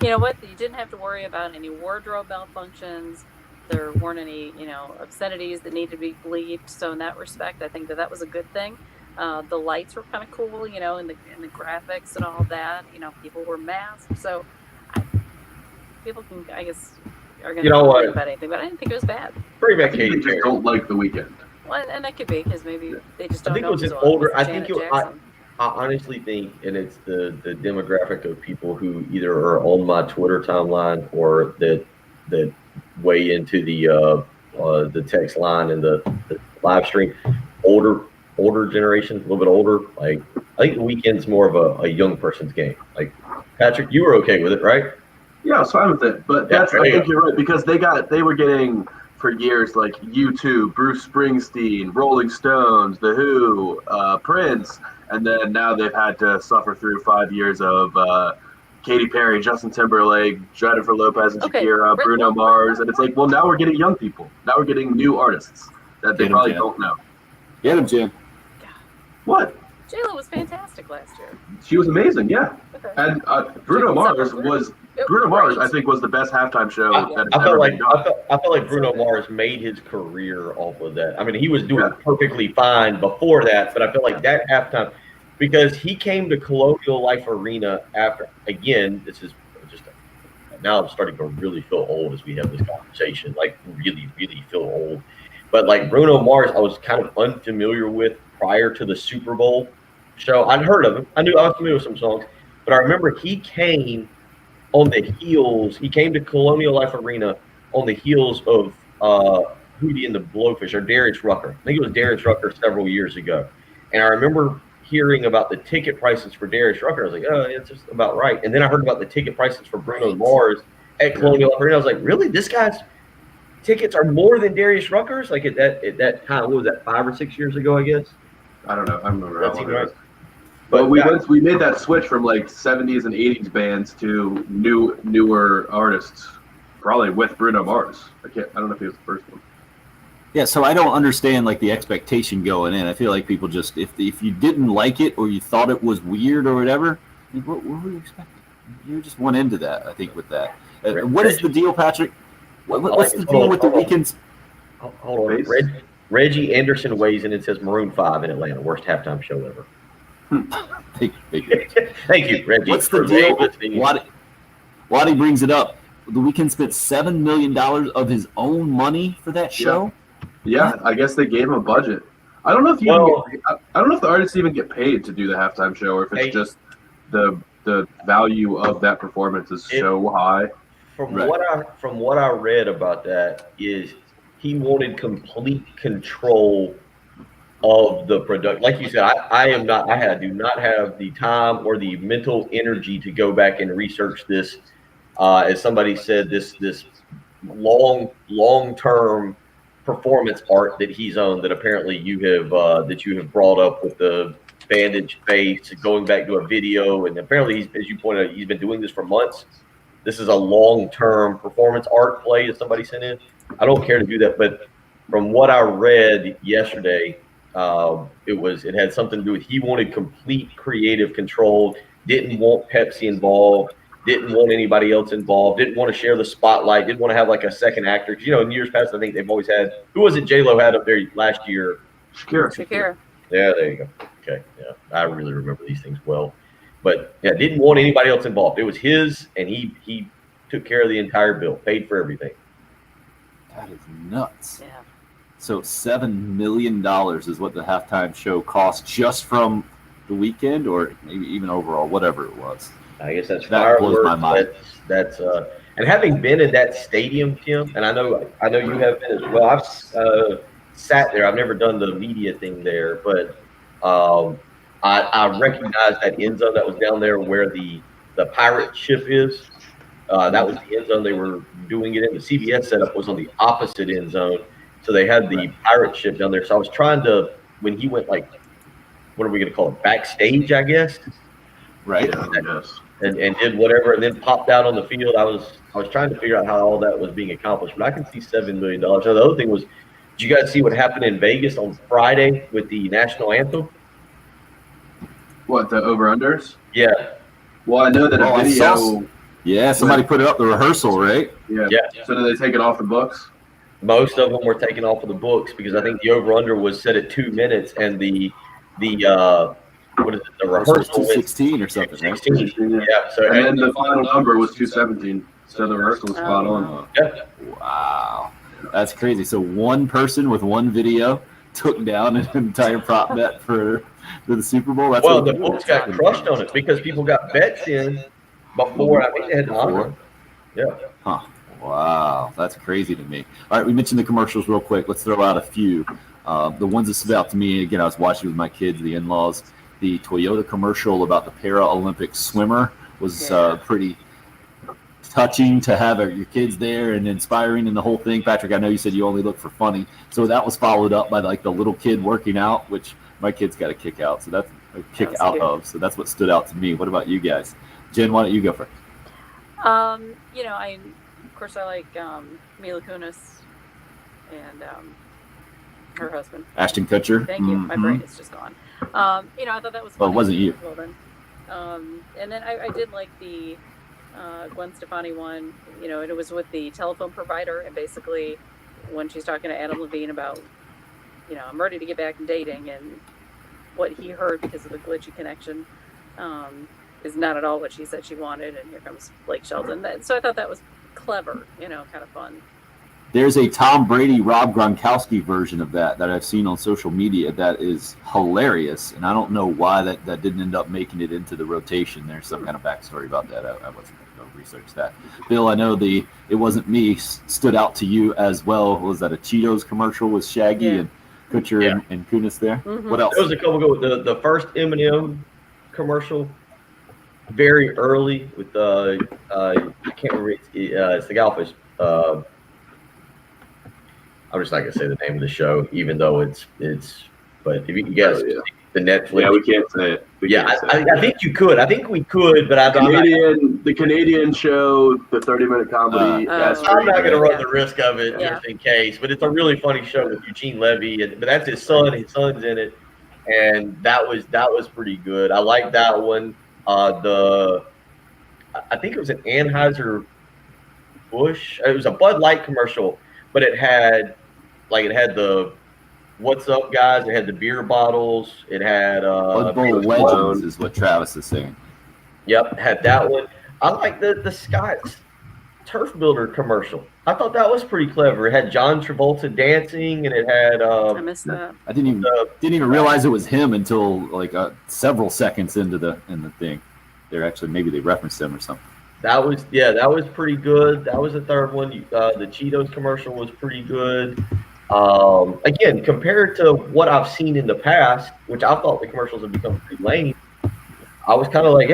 You know what? You didn't have to worry about any wardrobe malfunctions. There weren't any, obscenities that needed to be bleeped. So in that respect, I think that was a good thing. The lights were kind of cool, and the graphics and all that. People were masked, so people can, I guess, are going to complain about anything. But I didn't think it was bad. Bring back They Katy just Perry. don't like the weekend. Well, and that could be because maybe they just I don't think know. it was an so older. I Janet think it. Jackson. I honestly think, and it's the demographic of people who either are on my Twitter timeline or that weigh into the text line and the live stream. Older generation, a little bit older. Like I think the weekend's more of a young person's game. Like Patrick, you were okay with it, right? Yeah, I was fine with it, but I think you're right because they were getting for years like U2, Bruce Springsteen, Rolling Stones, The Who, Prince, and then now they've had to suffer through 5 years of Katy Perry, Justin Timberlake, Jennifer Lopez and Shakira, Bruno Mars, and it's like, well, now we're getting young people. Now we're getting new artists that they probably don't know. Get him, Jim. What? J-Lo was fantastic last year. She was amazing, yeah. Okay. And Bruno Mars, I think, was the best halftime show that has ever been done. I felt like Bruno Mars made his career off of that. I mean, he was doing perfectly fine before that, but I feel like that halftime, because he came to Colonial Life Arena after, again, this is just, now I'm starting to really feel old as we have this conversation, like really, really feel old. But like Bruno Mars, I was kind of unfamiliar with prior to the Super Bowl show. I'd heard of him. I was familiar with some songs, but I remember he came on the heels. He came to Colonial Life Arena on the heels of Hootie and the Blowfish, or Darius Rucker. I think it was Darius Rucker several years ago. And I remember hearing about the ticket prices for Darius Rucker. I was like, oh, it's just about right. And then I heard about the ticket prices for Bruno Mars at Colonial Life Arena. I was like, really? This guy's tickets are more than Darius Rucker's? Like at that time, what was that, 5 or 6 years ago, I guess? I don't know. I remember how long it was. But we made that switch from like 70s and 80s bands to newer artists, probably with Bruno Mars. I don't know if he was the first one. Yeah, so I don't understand like the expectation going in. I feel like people just if you didn't like it or you thought it was weird or whatever, what were you expecting? You just went into that. I think with that. What is the deal, Patrick? What's the deal with the weekends? Hold on. Reggie Anderson weighs in and says Maroon 5 in Atlanta, worst halftime show ever. Thank you, Reggie. What's the deal? Waddy brings it up. The Weeknd spent $7 million of his own money for that show. Yeah, I guess they gave him a budget. I don't know if I don't know if the artists even get paid to do the halftime show, or if it's just the value of that performance is so high. From what I read about that is he wanted complete control of the production. Like you said, I do not have the time or the mental energy to go back and research this. As somebody said, this long-term performance art that he's on, that apparently you have brought up with the bandaged face, going back to a video, and apparently as you pointed out, he's been doing this for months. This is a long-term performance art play that somebody sent in. I don't care to do that, but from what I read yesterday, it had something to do with he wanted complete creative control, didn't want Pepsi involved, didn't want anybody else involved, didn't want to share the spotlight, didn't want to have like a second actor. You know, in years past, I think they've always had, who was it J-Lo had up there last year? Shakira. Yeah, there you go. Okay, yeah, I really remember these things well. But yeah, didn't want anybody else involved. It was his, and he took care of the entire bill, paid for everything. That is nuts. Yeah. So $7 million is what the halftime show cost just from the weekend, or maybe even overall, whatever it was. I guess that blows my mind. That's and having been in that stadium, Tim, and I know you have been as well. I've sat there. I've never done the media thing there, but I recognize that end zone that was down there where the pirate ship is. That was the end zone they were doing it in. The CBS setup was on the opposite end zone, so they had the pirate ship down there. So I was trying to, when he went like, what are we going to call it, backstage, I guess. right? Yes. and did whatever, and then popped out on the field. I was trying to figure out how all that was being accomplished, but I can see $7 million. Now, the other thing was, did you guys see what happened in Vegas on Friday with the national anthem? What, the over-unders? Yeah, Well, I know that Oh, a I saw video. Yeah, somebody put it up the rehearsal, right? Yeah. yeah. So do they take it off the books? Most of them were taken off of the books because I think the over/under was set at 2 minutes, and the what is it? The Rehearsal was rehearsal was 216 or something, right? 16. Yeah. Yeah. So And then the final number was 217. So the rehearsal was spot on. yeah. Wow, that's crazy. So one person with one video took down an entire prop bet for the Super Bowl. That's Well, what the they do. books got crushed on it because people got bets in before. I think they had to honor. Yeah. Huh. Wow, that's crazy to me. All right, we mentioned the commercials real quick. Let's throw out a few. The ones that stood out to me, again, I was watching with my kids, the in-laws. The Toyota commercial about the Paralympic swimmer was pretty touching to have your kids there and inspiring and the whole thing. Patrick, I know you said you only look for funny. So that was followed up by like the little kid working out, which my kids got a kick out. So that's a kick out cute. of. So that's what stood out to me. What about you guys? Jen, why don't you go first? Of course, I like Mila Kunis and her husband. Ashton Kutcher. Thank you. My brain is just gone. I thought that was funny. Well, it wasn't you. Well done. And then I did like the Gwen Stefani one. And it was with the telephone provider, and basically when she's talking to Adam Levine about, I'm ready to get back in dating, and what he heard because of the glitchy connection is not at all what she said she wanted. And here comes Blake Shelton. So I thought that was clever, kind of fun. There's a Tom Brady, Rob Gronkowski version of that I've seen on social media that is hilarious, and I don't know why that didn't end up making it into the rotation. There's some kind of backstory about that. I wasn't going to research that. Bill, I know the It Wasn't Me stood out to you as well. Was that a Cheetos commercial with Shaggy and Kutcher and Kunis there? Mm-hmm. What else? There was a couple good. The first M&M commercial, very early with I can't remember. It's the Galfish. I'm just not gonna say the name of the show, even though it's. But if you can guess, the Netflix. Yeah, we can't say it. I think you could. I think we could, but the Canadian show, the 30-minute comedy. I'm not going to run the risk of it just in case. But it's a really funny show with Eugene Levy, but that's his son. His son's in it, and that was pretty good. I like that one. I think it was an Anheuser Busch. It was a Bud Light commercial, but it had the "What's up, guys?" It had the beer bottles. It had Bud Bowl Legends is what Travis is saying. Yep, had that one. I like the Scott's Turf Builder commercial. I thought that was pretty clever. It had John Travolta dancing, and it had. I missed that. I didn't even realize it was him until like several seconds into the thing. They're actually maybe they referenced him or something. That was pretty good. That was the third one. The Cheetos commercial was pretty good. Again, compared to what I've seen in the past, which I thought the commercials had become pretty lame, I was kind of like,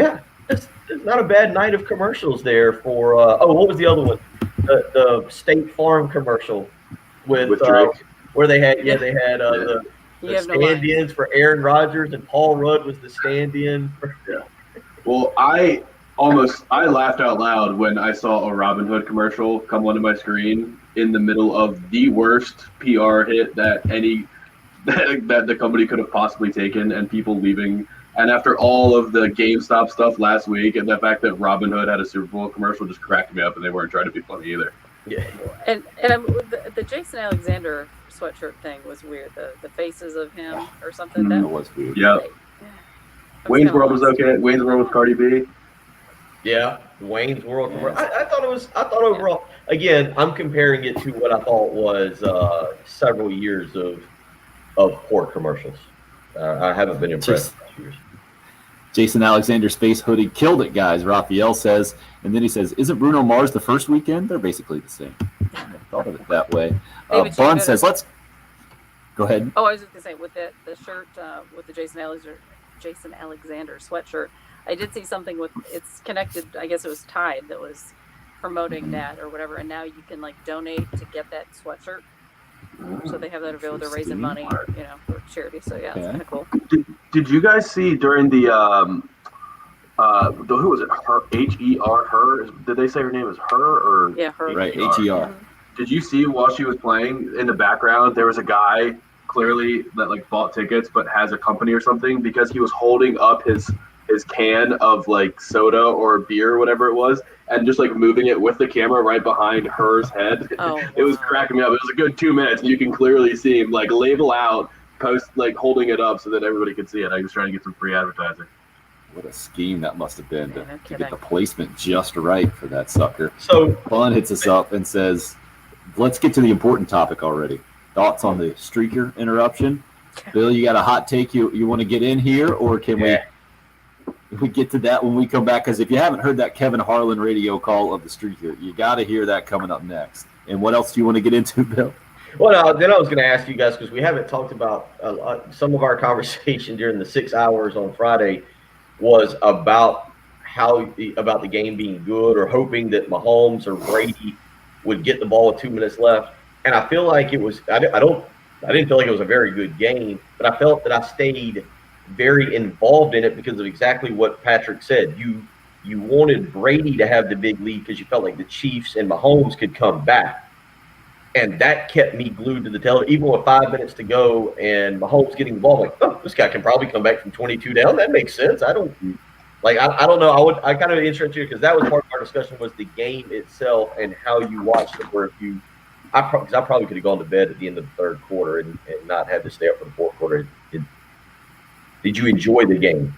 it's not a bad night of commercials there for. What was the other one? The State Farm commercial with Drake, where they had the stand-ins for Aaron Rodgers, and Paul Rudd was the stand-in. Well, I laughed out loud when I saw a Robin Hood commercial come onto my screen in the middle of the worst PR hit that the company could have possibly taken, and people leaving. And after all of the GameStop stuff last week, and the fact that Robin Hood had a Super Bowl commercial just cracked me up, and they weren't trying to be funny either. Yeah. And the Jason Alexander sweatshirt thing was weird. The faces of him or something. That was weird. Yeah. Wayne's World was okay. Wayne's World with Cardi B. Yeah, Wayne's World. I thought overall. Again, I'm comparing it to what I thought was several years of poor commercials. I haven't been impressed. Jason Alexander's space hoodie killed it, guys. Raphael says, and then he says, "Isn't Bruno Mars the first weekend? They're basically the same." I thought of it that way. Bun says, "Let's go ahead." Oh, I was just gonna say with the shirt with the Jason Alexander sweatshirt. I did see something with it's connected. I guess it was Tide that was promoting that or whatever, and now you can like donate to get that sweatshirt. So they have that available. They're raising money, for charity. So yeah, it's kind of cool. Did you guys see during the Who was it? Her, H-E-R, her? Did they say her name is her or? Yeah, her. Right, H-E-R. Did you see while she was playing in the background, there was a guy clearly that like bought tickets but has a company or something because he was holding up his can of like soda or beer or whatever it was and just like moving it with the camera right behind her's head. Oh, It was wow. cracking me up. It was a good 2 minutes and you can clearly see him like label out, post like holding it up so that everybody could see it. I was trying to get some free advertising. What a scheme that must have been Yeah, no to get kidding. the placement just right for that sucker. So Bun hits us up and says, let's get to the important topic already. Thoughts on the streaker interruption? Bill, you got a hot take you want to get in here, or can we get to that when we come back? Because if you haven't heard that Kevin Harlan radio call of the streaker, you got to hear that coming up next. And what else do you want to get into, Bill? Well, then I was going to ask you guys, because we haven't talked about some of our conversation during the 6 hours on Friday was about about the game being good or hoping that Mahomes or Brady would get the ball with 2 minutes left. And I feel like it was I didn't feel like it was a very good game, but I felt that I stayed very involved in it because of exactly what Patrick said. You wanted Brady to have the big lead because you felt like the Chiefs and Mahomes could come back. And that kept me glued to the television. Even with 5 minutes to go and Mahomes getting the ball, I'm like, oh, this guy can probably come back from 22 down. That makes sense. I don't know. I kind of interested you because that was part of our discussion was the game itself and how you watched it. Where I probably could have gone to bed at the end of the third quarter and not had to stay up for the fourth quarter. Did you enjoy the game?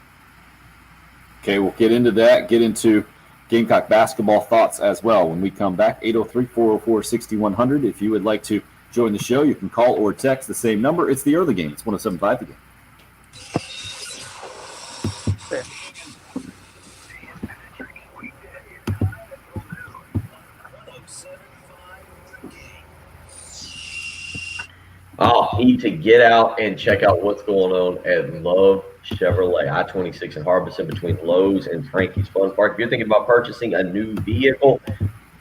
Okay, we'll get into that. Get into Gamecock basketball thoughts as well when we come back. 803-404-6100. If you would like to join the show, you can call or text the same number. It's the early game. It's 107.5 The Game. Oh, need to get out and check out what's going on at Love Chevrolet, I-26 in Harbison between Lowe's and Frankie's Fun Park. If you're thinking about purchasing a new vehicle,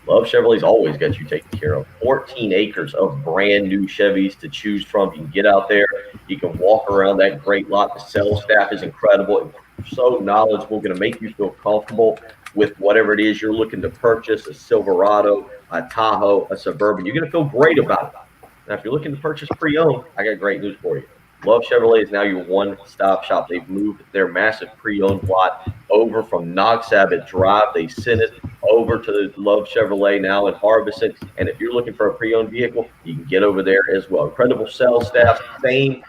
Love Chevrolet's always got you taken care of. 14 acres of brand new Chevys to choose from. You can get out there. You can walk around that great lot. The sales staff is incredible. So knowledgeable, going to make you feel comfortable with whatever it is you're looking to purchase, a Silverado, a Tahoe, a Suburban. You're going to feel great about it. Now, if you're looking to purchase pre-owned, I got great news for you. Love Chevrolet is now your one-stop shop. They've moved their massive pre-owned lot over from Knox Abbott Drive. They sent it over to the Love Chevrolet now in Harbison. And if you're looking for a pre-owned vehicle, you can get over there as well. Incredible sales staff, same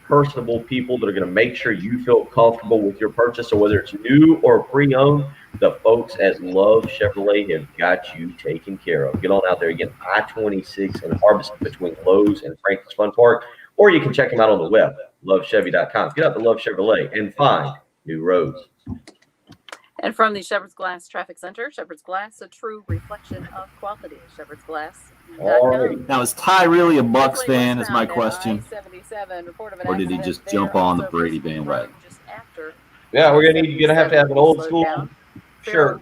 personable people that are going to make sure you feel comfortable with your purchase. So whether it's new or pre-owned, the folks at Love Chevrolet have got you taken care of. Get on out there again, I-26 in Harbison between Lowe's and Frankie's Fun Park, or you can check them out on the web, lovechevy.com. Get out to Love Chevrolet and find new roads. And from the Shepherd's Glass Traffic Center, Shepherd's Glass, a true reflection of quality. Shepherd's Glass. All right. Now, is Ty really a Bucks fan is my question? Or did he just jump on the Brady bandwagon? Yeah, you're gonna have to have an old school shirt.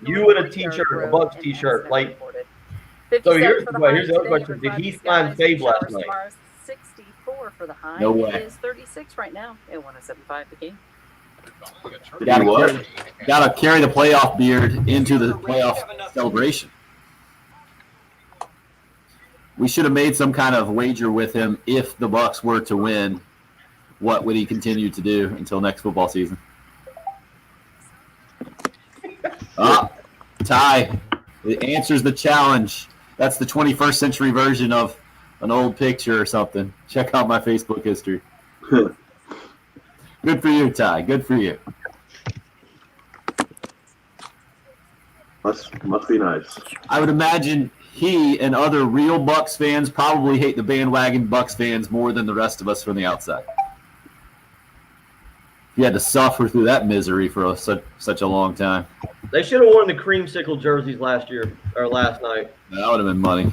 You and a t-shirt, a Bucks t-shirt. Like, so here's the other question. Did he find Fave last night? 64 for the high. No way. It is 36 right now at 107.5 The Game. Gotta carry the playoff beard into the playoff celebration. We should have made some kind of wager with him. If the Bucks were to win, what would he continue to do until next football season? Ty, it answers the challenge. That's the 21st century version of an old picture or something. Check out my Facebook history. Good for you, Ty. Good for you. Must be nice. I would imagine he and other real Bucks fans probably hate the bandwagon Bucks fans more than the rest of us from the outside. You had to suffer through that misery for such a long time. They should have worn the creamsicle jerseys last night. That would have been money.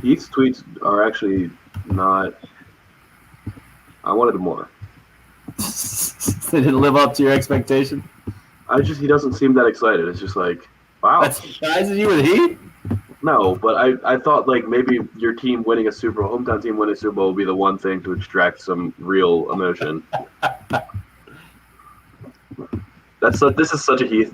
Heath's tweets are actually not. I wanted more. They didn't live up to your expectation? He doesn't seem that excited. It's just like, wow. That surprises you with Heath? No, but I thought like maybe your team winning a Super Bowl, hometown team winning a Super Bowl would be the one thing to extract some real emotion. This is such a Heath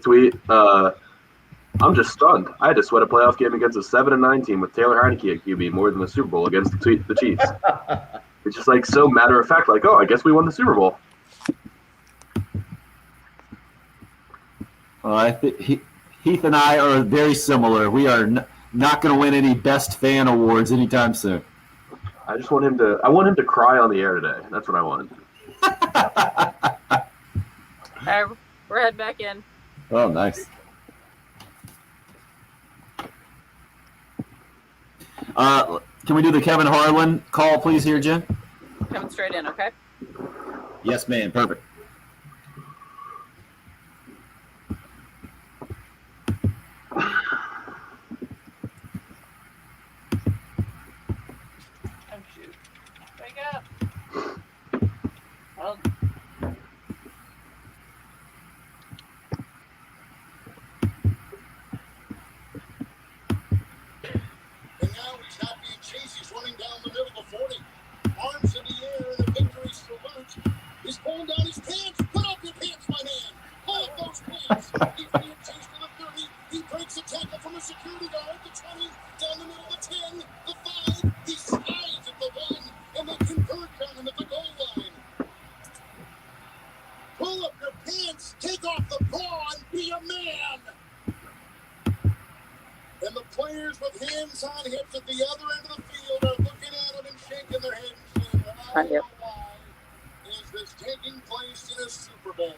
tweet. I'm just stunned. I had to sweat a playoff game against a 7-9 team with Taylor Heineke at QB more than the Super Bowl against the Chiefs. It's just like so matter of fact, like, oh, I guess we won the Super Bowl. I think Heath and I are very similar. We are not going to win any best fan awards anytime soon. I just want him to. I want him to cry on the air today. That's what I want. All right, we're heading back in. Oh, nice. Can we do the Kevin Harlan call, please, here, Jen? Coming straight in, okay? Yes, ma'am. Perfect. Oh, shoot. Wake up. Oh. And now he's happy and Chasey's running down the middle of the 40. Arms in the air and a victory salute. He's pulling down his pants. Put up your pants, my man. Pull up those pants. He's being chased to the 30. He breaks a tackle from a security guard. The 20, down the middle of the 10, the 5. He slides at the 1, and they convert down him at the goal line. Pull up your pants. Take off the bra and be a man. And the players with hands on hips at the other end of the field are looking at him and shaking their heads and saying, "I don't know why is this taking place in a Super Bowl?"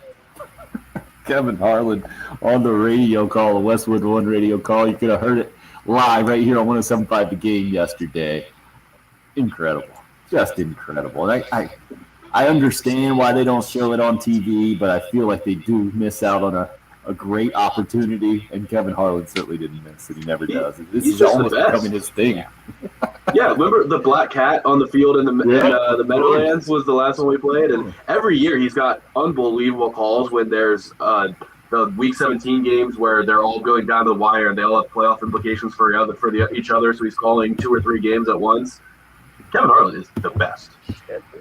Kevin Harlan on the radio call, the Westwood One radio call. You could have heard it live right here on 107.5 The Game yesterday. Incredible. Just incredible. And I understand why they don't show it on TV, but I feel like they do miss out on a great opportunity, and Kevin Harlan certainly didn't miss it. He never does. This He's is just almost the best. becoming his thing. Yeah, remember the black cat on the field in the Meadowlands was the last one we played, and every year he's got unbelievable calls when there's the Week 17 games where they're all going down the wire and they all have playoff implications for each other. So he's calling 2 or 3 games at once. Kevin Harlan is the best.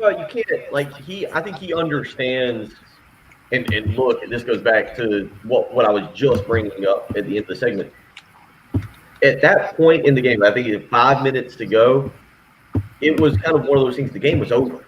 Well, you can't I think he understands. And look, and this goes back to what I was just bringing up at the end of the segment. At that point in the game, I think it had 5 minutes to go. It was kind of one of those things. The game was over.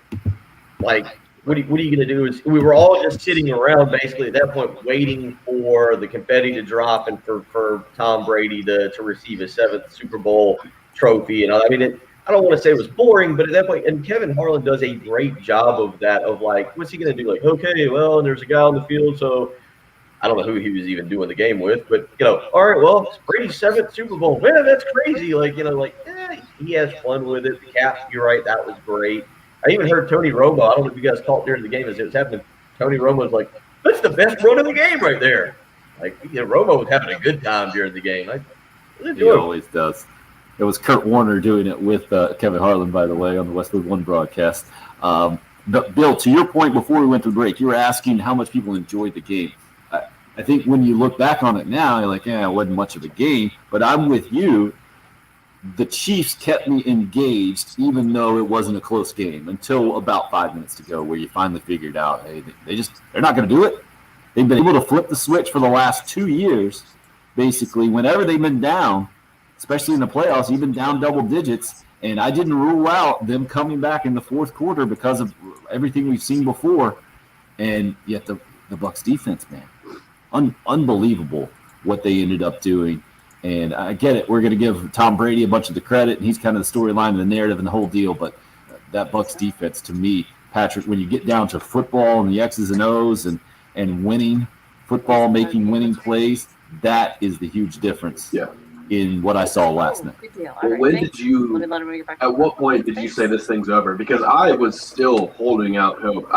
Like, what are you going to do? We were all just sitting around basically at that point, waiting for the confetti to drop and for Tom Brady to receive his 7th Super Bowl trophy. And I mean, I don't want to say it was boring, but at that point, and Kevin Harlan does a great job of that, of like, what's he going to do? Like, okay, well, and there's a guy on the field, so I don't know who he was even doing the game with, but, all right, well, it's Brady's 7th Super Bowl. Man, that's crazy. Like, he has fun with it. The cap, you're right, that was great. I even heard Tony Romo, I don't know if you guys caught during the game as it was happening. Tony Romo was like, that's the best run of the game right there. Like, Romo was having a good time during the game. He always does. It was Kurt Warner doing it with Kevin Harlan, by the way, on the Westwood One broadcast. But Bill, to your point before we went to break, you were asking how much people enjoyed the game. I think when you look back on it now, you're like, it wasn't much of a game. But I'm with you. The Chiefs kept me engaged, even though it wasn't a close game, until about 5 minutes to go, where you finally figured out, hey, they're not going to do it. They've been able to flip the switch for the last 2 years, basically, whenever they've been down. Especially in the playoffs, even down double digits. And I didn't rule out them coming back in the fourth quarter because of everything we've seen before. And yet the Bucs defense, man, unbelievable what they ended up doing. And I get it. We're going to give Tom Brady a bunch of the credit, and he's kind of the storyline and the narrative and the whole deal. But that Bucs defense, to me, Patrick, when you get down to football and the X's and O's and winning football, making winning plays, that is the huge difference. Yeah. In what I saw last night. Good deal. Well, when did you? At what point did you say this thing's over? Because I was still holding out hope.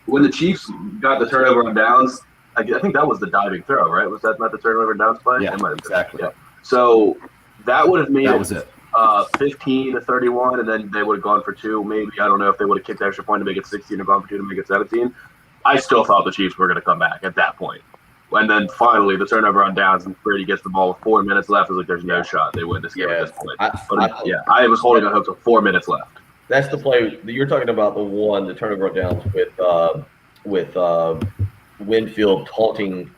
When the Chiefs got the turnover on downs, I think that was the diving throw, right? Was that not the turnover on downs play? Yeah, exactly. Yeah. So that would have made that was it. 15-31, and then they would have gone for 2. Maybe I don't know if they would have kicked the extra point to make it 16 or gone for 2 to make it 17. I still thought the Chiefs were going to come back at that point. And then finally, the turnover on downs, and Brady gets the ball with 4 minutes left. I was like, there's no shot they win this game at this point. I was holding on hope to 4 minutes left. That's the play you're talking about. The turnover on downs with Winfield taunting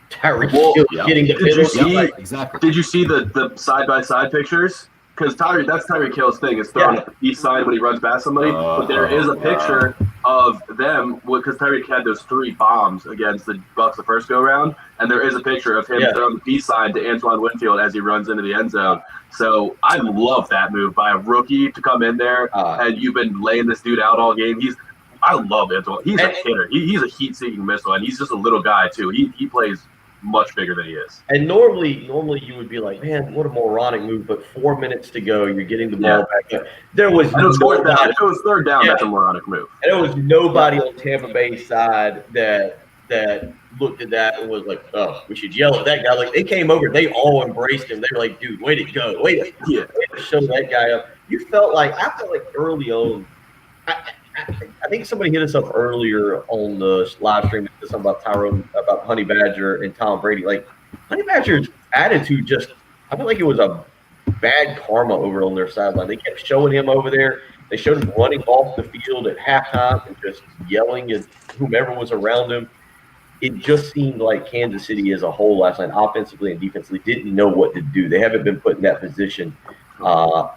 Tyreek Hill, getting the penalty. Exactly. Did you see the side-by-side pictures? Because that's Tyreek Hill's thing, is throwing the east side when he runs past somebody. But there is a picture of them, because Tyreek had those 3 bombs against the Bucs the first go-round, and there is a picture of him throwing the east side to Antoine Winfield as he runs into the end zone. So I love that move by a rookie to come in there, and you've been laying this dude out all game. I love Antoine. He's a hitter. He's a heat-seeking missile, and he's just a little guy, too. He plays much bigger than he is. And normally you would be like, man, what a moronic move, but 4 minutes to go, you're getting the ball back up. There was third down, that's a moronic move. And there was nobody on Tampa Bay's side that looked at that and was like, oh, we should yell at that guy. Like, they came over, they all embraced him. They were like, dude, way to go. Way to show that guy up. I felt like early on, I think somebody hit us up earlier on the live stream something about Honey Badger and Tom Brady. Like, Honey Badger's attitude I feel like it was a bad karma over on their sideline. They kept showing him over there. They showed him running off the field at halftime and just yelling at whomever was around him. It just seemed like Kansas City as a whole last night, offensively and defensively, didn't know what to do. They haven't been put in that position enough.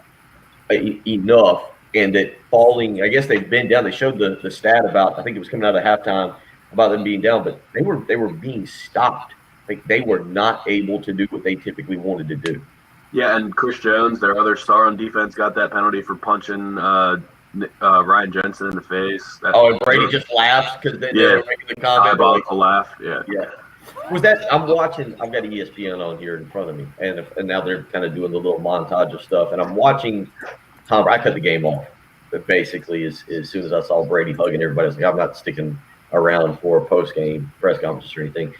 And that falling, I guess they've been down. They showed the stat about, I think it was coming out of halftime, about them being down, but they were being stopped. Like, they were not able to do what they typically wanted to do. Yeah, and Chris Jones, their other star on defense, got that penalty for punching Ryan Jensen in the face. And Brady just laughs because they were making the comment. Diabolical laugh. Yeah. Was that? I'm watching. I've got ESPN on here in front of me, and now they're kind of doing the little montage of stuff, and I'm watching. I cut the game off, but basically as soon as I saw Brady hugging everybody, I was like, I'm not sticking around for a post-game press conference or anything.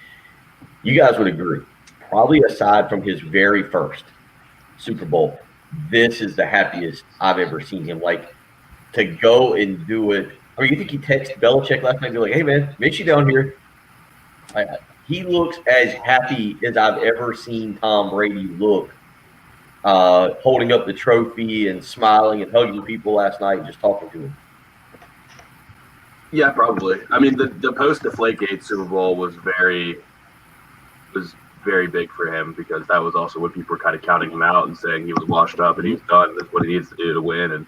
You guys would agree, probably aside from his very first Super Bowl, this is the happiest I've ever seen him. Like, to go and do it. I mean, you think he texted Belichick last night and be like, hey, man, meet you down here. He looks as happy as I've ever seen Tom Brady look. Holding up the trophy and smiling and hugging people last night and just talking to him. Yeah, probably. I mean, the post-Deflategate Super Bowl was very big for him, because that was also when people were kind of counting him out and saying he was washed up and he's done. That's what he needs to do to win. And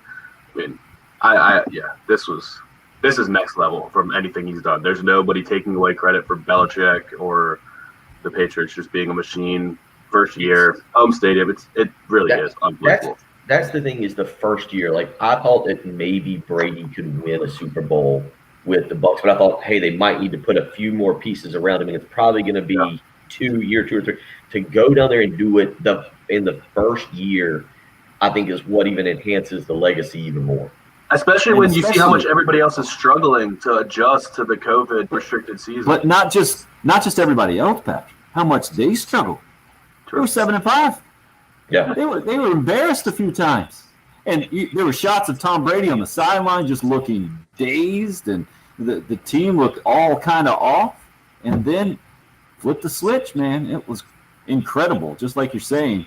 I mean, this is next level from anything he's done. There's nobody taking away credit for Belichick or the Patriots just being a machine. First year, home stadium, it really is unbelievable. That's the thing, is the first year. Like, I thought that maybe Brady could win a Super Bowl with the Bucs, but I thought, hey, they might need to put a few more pieces around him, and it's probably going to be 2 or 3. To go down there and do it in the first year, I think is what even enhances the legacy even more. Especially when you see how much everybody else is struggling to adjust to the COVID restricted season. But not just everybody else, Patrick. How much they struggle. They were 7-5. Yeah, they were embarrassed a few times, and there were shots of Tom Brady on the sideline just looking dazed, and the team looked all kind of off. And then flip the switch, man. It was incredible, just like you're saying,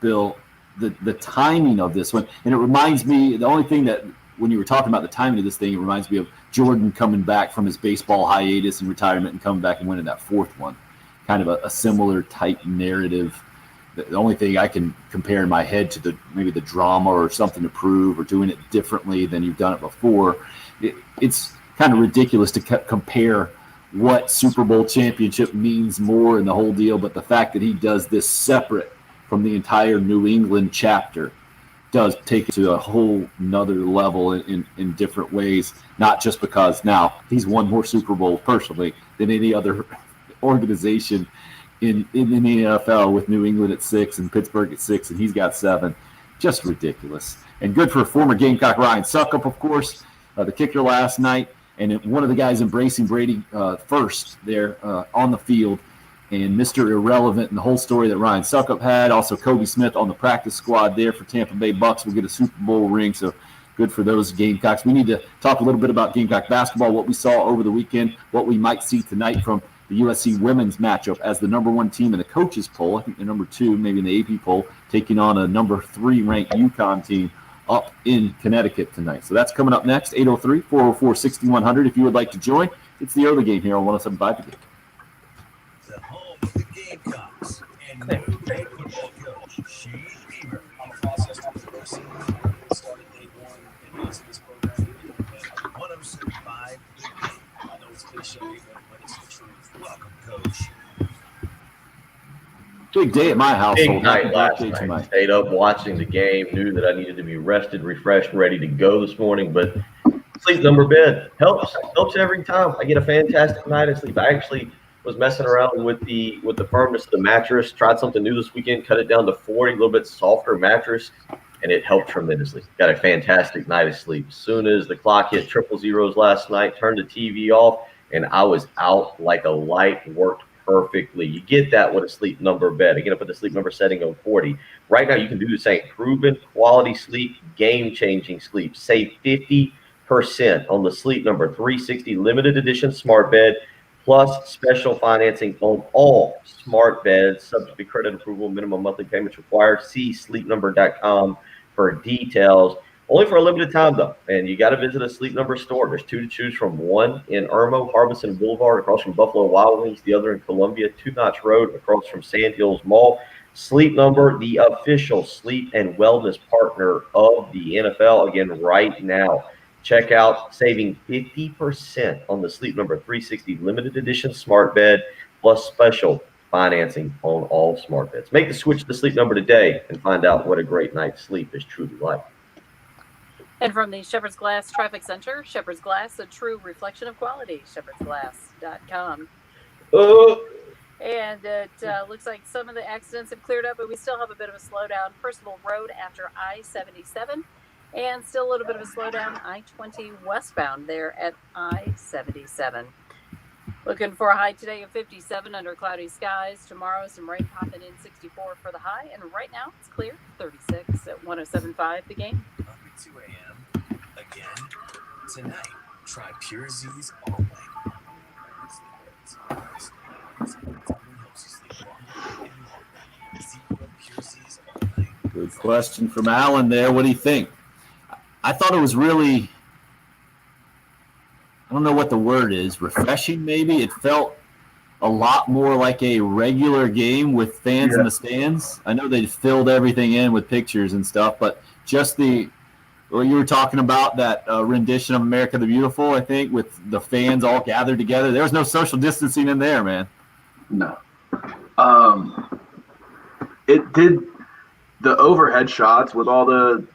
Bill. The timing of this one, and it reminds me. The only thing that when you were talking about the timing of this thing, it reminds me of Jordan coming back from his baseball hiatus and retirement and coming back and winning that 4th one. Kind of a similar type narrative. The only thing I can compare in my head to maybe the drama or something to prove or doing it differently than you've done it before. It's kind of ridiculous to compare what Super Bowl championship means more in the whole deal, but the fact that he does this separate from the entire New England chapter does take it to a whole nother level in different ways, not just because now he's won more Super Bowls personally than any other organization in the NFL, with New England at 6 and Pittsburgh at 6, and he's got 7. Just ridiculous. And good for former Gamecock Ryan Suckup, of course, the kicker last night, and one of the guys embracing Brady first there on the field, and Mr. Irrelevant, and the whole story that Ryan Suckup had. Also, Kobe Smith on the practice squad there for Tampa Bay Bucs will get a Super Bowl ring, so good for those Gamecocks. We need to talk a little bit about Gamecock basketball, what we saw over the weekend, what we might see tonight from the USC women's matchup as the number 1 team in the coaches poll. I think they're number 2, maybe in the AP poll, taking on a number 3 ranked UConn team up in Connecticut tonight. So that's coming up next, 803-404-6100. If you would like to join, it's the early game here on 107.5 The Game. The home of the Gamecocks and new head football coach Shane Beamer. I'm a process to the season. Started day 1 and into this program. 107.5 The Game. I know it's cliche, but it's the truth. Welcome, Coach. Big day at my household. Big night Happy last birthday night. Stayed up watching the game. Knew that I needed to be rested, refreshed, ready to go this morning. But sleep number bed helps every time. I get a fantastic night of sleep. I actually was messing around with the firmness of the mattress. Tried something new this weekend. Cut it down to 40, a little bit softer mattress, and it helped tremendously. Got a fantastic night of sleep. As soon as the clock hit triple zeros last night, turned the TV off, and I was out like a light. Worked perfectly. You get that with a sleep number bed. Again, I put the sleep number setting on 40. Right now, you can do the same. Proven quality sleep, game-changing sleep. Save 50% on the sleep number 360 limited edition smart bed, plus special financing on all smart beds, subject to credit approval, minimum monthly payments required. See sleepnumber.com for details. Only for a limited time, though, and you got to visit a Sleep Number store. There's 2 to choose from, one in Irmo, Harbison Boulevard, across from Buffalo Wild Wings, the other in Columbia, 2 Notch Road, across from Sand Hills Mall. Sleep Number, the official sleep and wellness partner of the NFL. Again, right now, check out saving 50% on the Sleep Number 360 limited edition smart bed, plus special financing on all smart beds. Make the switch to Sleep Number today and find out what a great night's sleep is truly like. And from the Shepherd's Glass Traffic Center, Shepherd's Glass, a true reflection of quality, shepherdsglass.com. And it looks like some of the accidents have cleared up, but we still have a bit of a slowdown. Percival Road after I-77, and still a little bit of a slowdown I-20 westbound there at I-77. Looking for a high today of 57 under cloudy skies. Tomorrow, some rain popping in, 64 for the high. And right now, it's clear, 36 at 107.5 The Game. Up at 2 a.m. Again, tonight, try Pure Z's all night. Good question from Alan there. What do you think? I thought it was really, I don't know what the word is, refreshing maybe. It felt a lot more like a regular game with fans in the stands. I know they filled everything in with pictures and stuff, but just what you were talking about, that rendition of America the Beautiful, I think, with the fans all gathered together. There was no social distancing in there, man. No. It did, the overhead shots with all the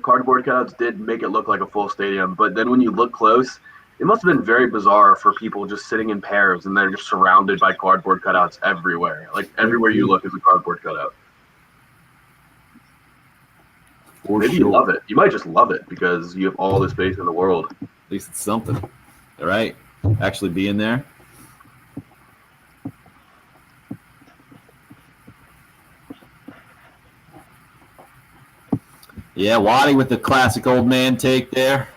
cardboard cutouts did make it look like a full stadium, but then when you look close, it must have been very bizarre for people just sitting in pairs and they're just surrounded by cardboard cutouts everywhere. Like everywhere you look is a cardboard cutout. Maybe you love it. You might just love it because you have all the space in the world. At least it's something. All right. Actually being there. Yeah, Waddy with the classic old man take there.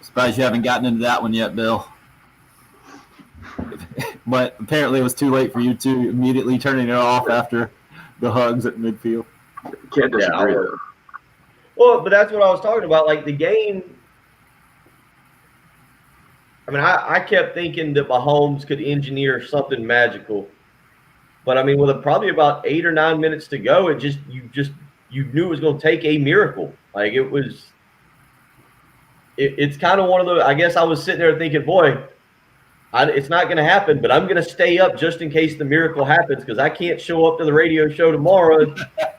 Surprised you haven't gotten into that one yet, Bill. But apparently it was too late for you two immediately turning it off after the hugs at midfield. Can't disagree. Yeah, well, but that's what I was talking about. Like the game, I mean, I kept thinking that Mahomes could engineer something magical. But I mean, with probably about 8 or 9 minutes to go, you knew it was going to take a miracle. Like it's kind of one of those. I guess I was sitting there thinking, boy, it's not going to happen, but I'm going to stay up just in case the miracle happens because I can't show up to the radio show tomorrow.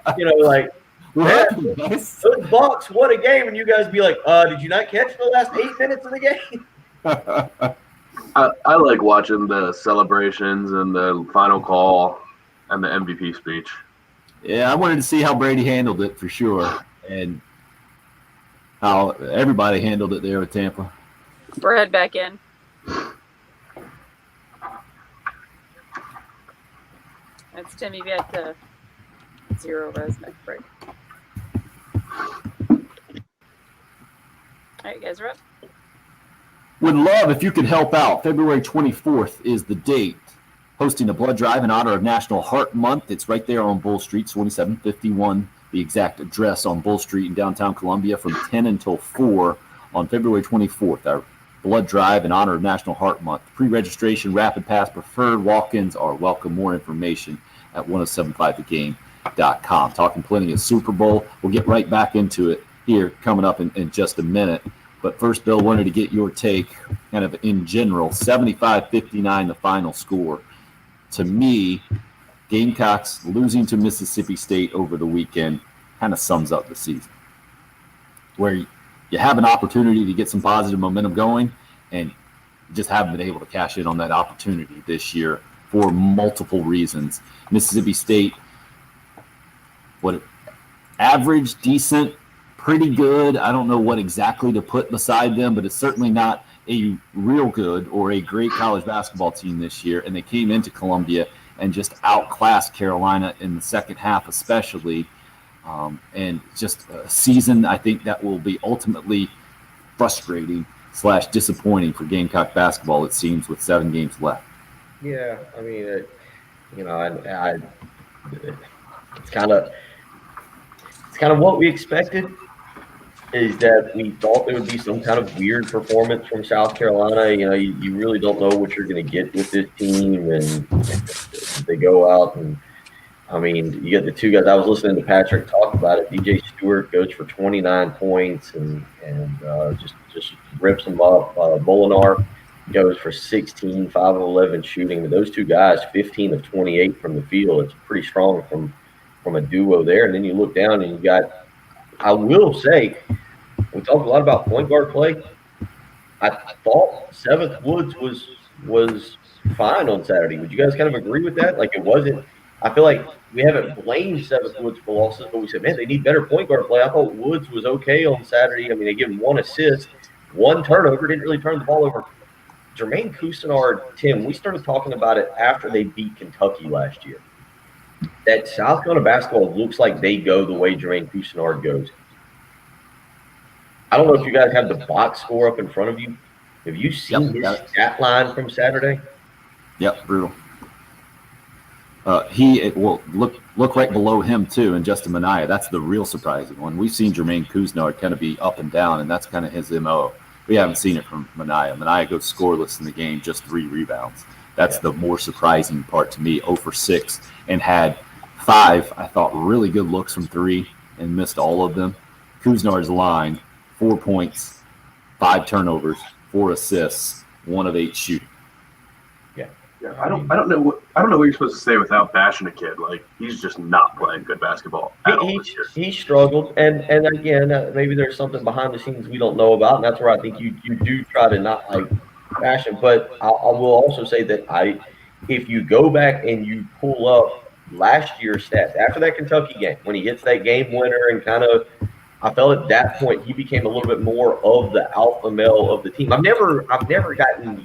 Like, those Bucs, what a game. And you guys be like, did you not catch the last 8 minutes of the game? I like watching the celebrations and the final call and the MVP speech. Yeah, I wanted to see how Brady handled it for sure, and how everybody handled it there with Tampa. We're head back in. That's Timmy back to 0 res next break. All right, you guys are up. Would love if you could help out. February 24th is the date. hosting a blood drive in honor of National Heart Month. It's right there on Bull Street, 2751, the exact address on Bull Street in downtown Columbia, from 10 until 4 on February 24th. Our blood drive in honor of National Heart Month. Pre-registration, rapid pass preferred, walk-ins are welcome. More information at 1075thegame.com. Talking plenty of Super Bowl. We'll get right back into it here coming up in just a minute. But first, Bill, wanted to get your take kind of in general. 75-59 the final score. To me, Gamecocks losing to Mississippi State over the weekend kind of sums up the season, where you have an opportunity to get some positive momentum going, and just haven't been able to cash in on that opportunity this year for multiple reasons. Mississippi State, average, decent, pretty good. I don't know what exactly to put beside them, but it's certainly not a real good or a great college basketball team this year. And they came into Columbia and just outclassed Carolina in the second half especially. And just a season, I think, that will be ultimately frustrating / disappointing for Gamecock basketball, it seems, with 7 games left. Yeah, I mean, it's kind of what we expected. Is that we thought there would be some kind of weird performance from South Carolina. You really don't know what you're going to get with this team, and they go out and, I mean, you get the two guys. I was listening to Patrick talk about it. DJ Stewart goes for 29 points and just rips them up. Molinar goes for 16, 5 of 11 shooting. But those two guys, 15 of 28 from the field. It's pretty strong from a duo there. And then you look down and you got, I will say, we talked a lot about point guard play. I thought Seventh Woods was fine on Saturday. Would you guys kind of agree with that? Like, it wasn't. I feel like we haven't blamed Seventh Woods for losses, but we said, man, they need better point guard play. I thought Woods was okay on Saturday. I mean, they gave him 1 assist, 1 turnover, didn't really turn the ball over. Jermaine Couisnard, Tim, we started talking about it after they beat Kentucky last year. That South Carolina basketball looks like they go the way Jermaine Couisnard goes. I don't know if you guys have the box score up in front of you. Have you seen his stat line from Saturday? Yep, brutal. He will look right below him too, and Justin Minaya. That's the real surprising one. We've seen Jermaine Couisnard kind of be up and down, and that's kind of his MO. We haven't seen it from Minaya. Minaya goes scoreless in the game, just 3 rebounds. That's the more surprising part to me. 0 for 6, and had 5, I thought, really good looks from 3 and missed all of them. Couisnard's line, 4 points, 5 turnovers, 4 assists, 1 of 8 shooting. Yeah, I don't know what you're supposed to say without bashing a kid. Like, he's just not playing good basketball at all this year. He struggled, and again, maybe there's something behind the scenes we don't know about, and that's where I think you do try to not like bash him. But I will also say that if you go back and you pull up last year's stats after that Kentucky game, when he hits that game winner and kind of, I felt at that point he became a little bit more of the alpha male of the team. I've never gotten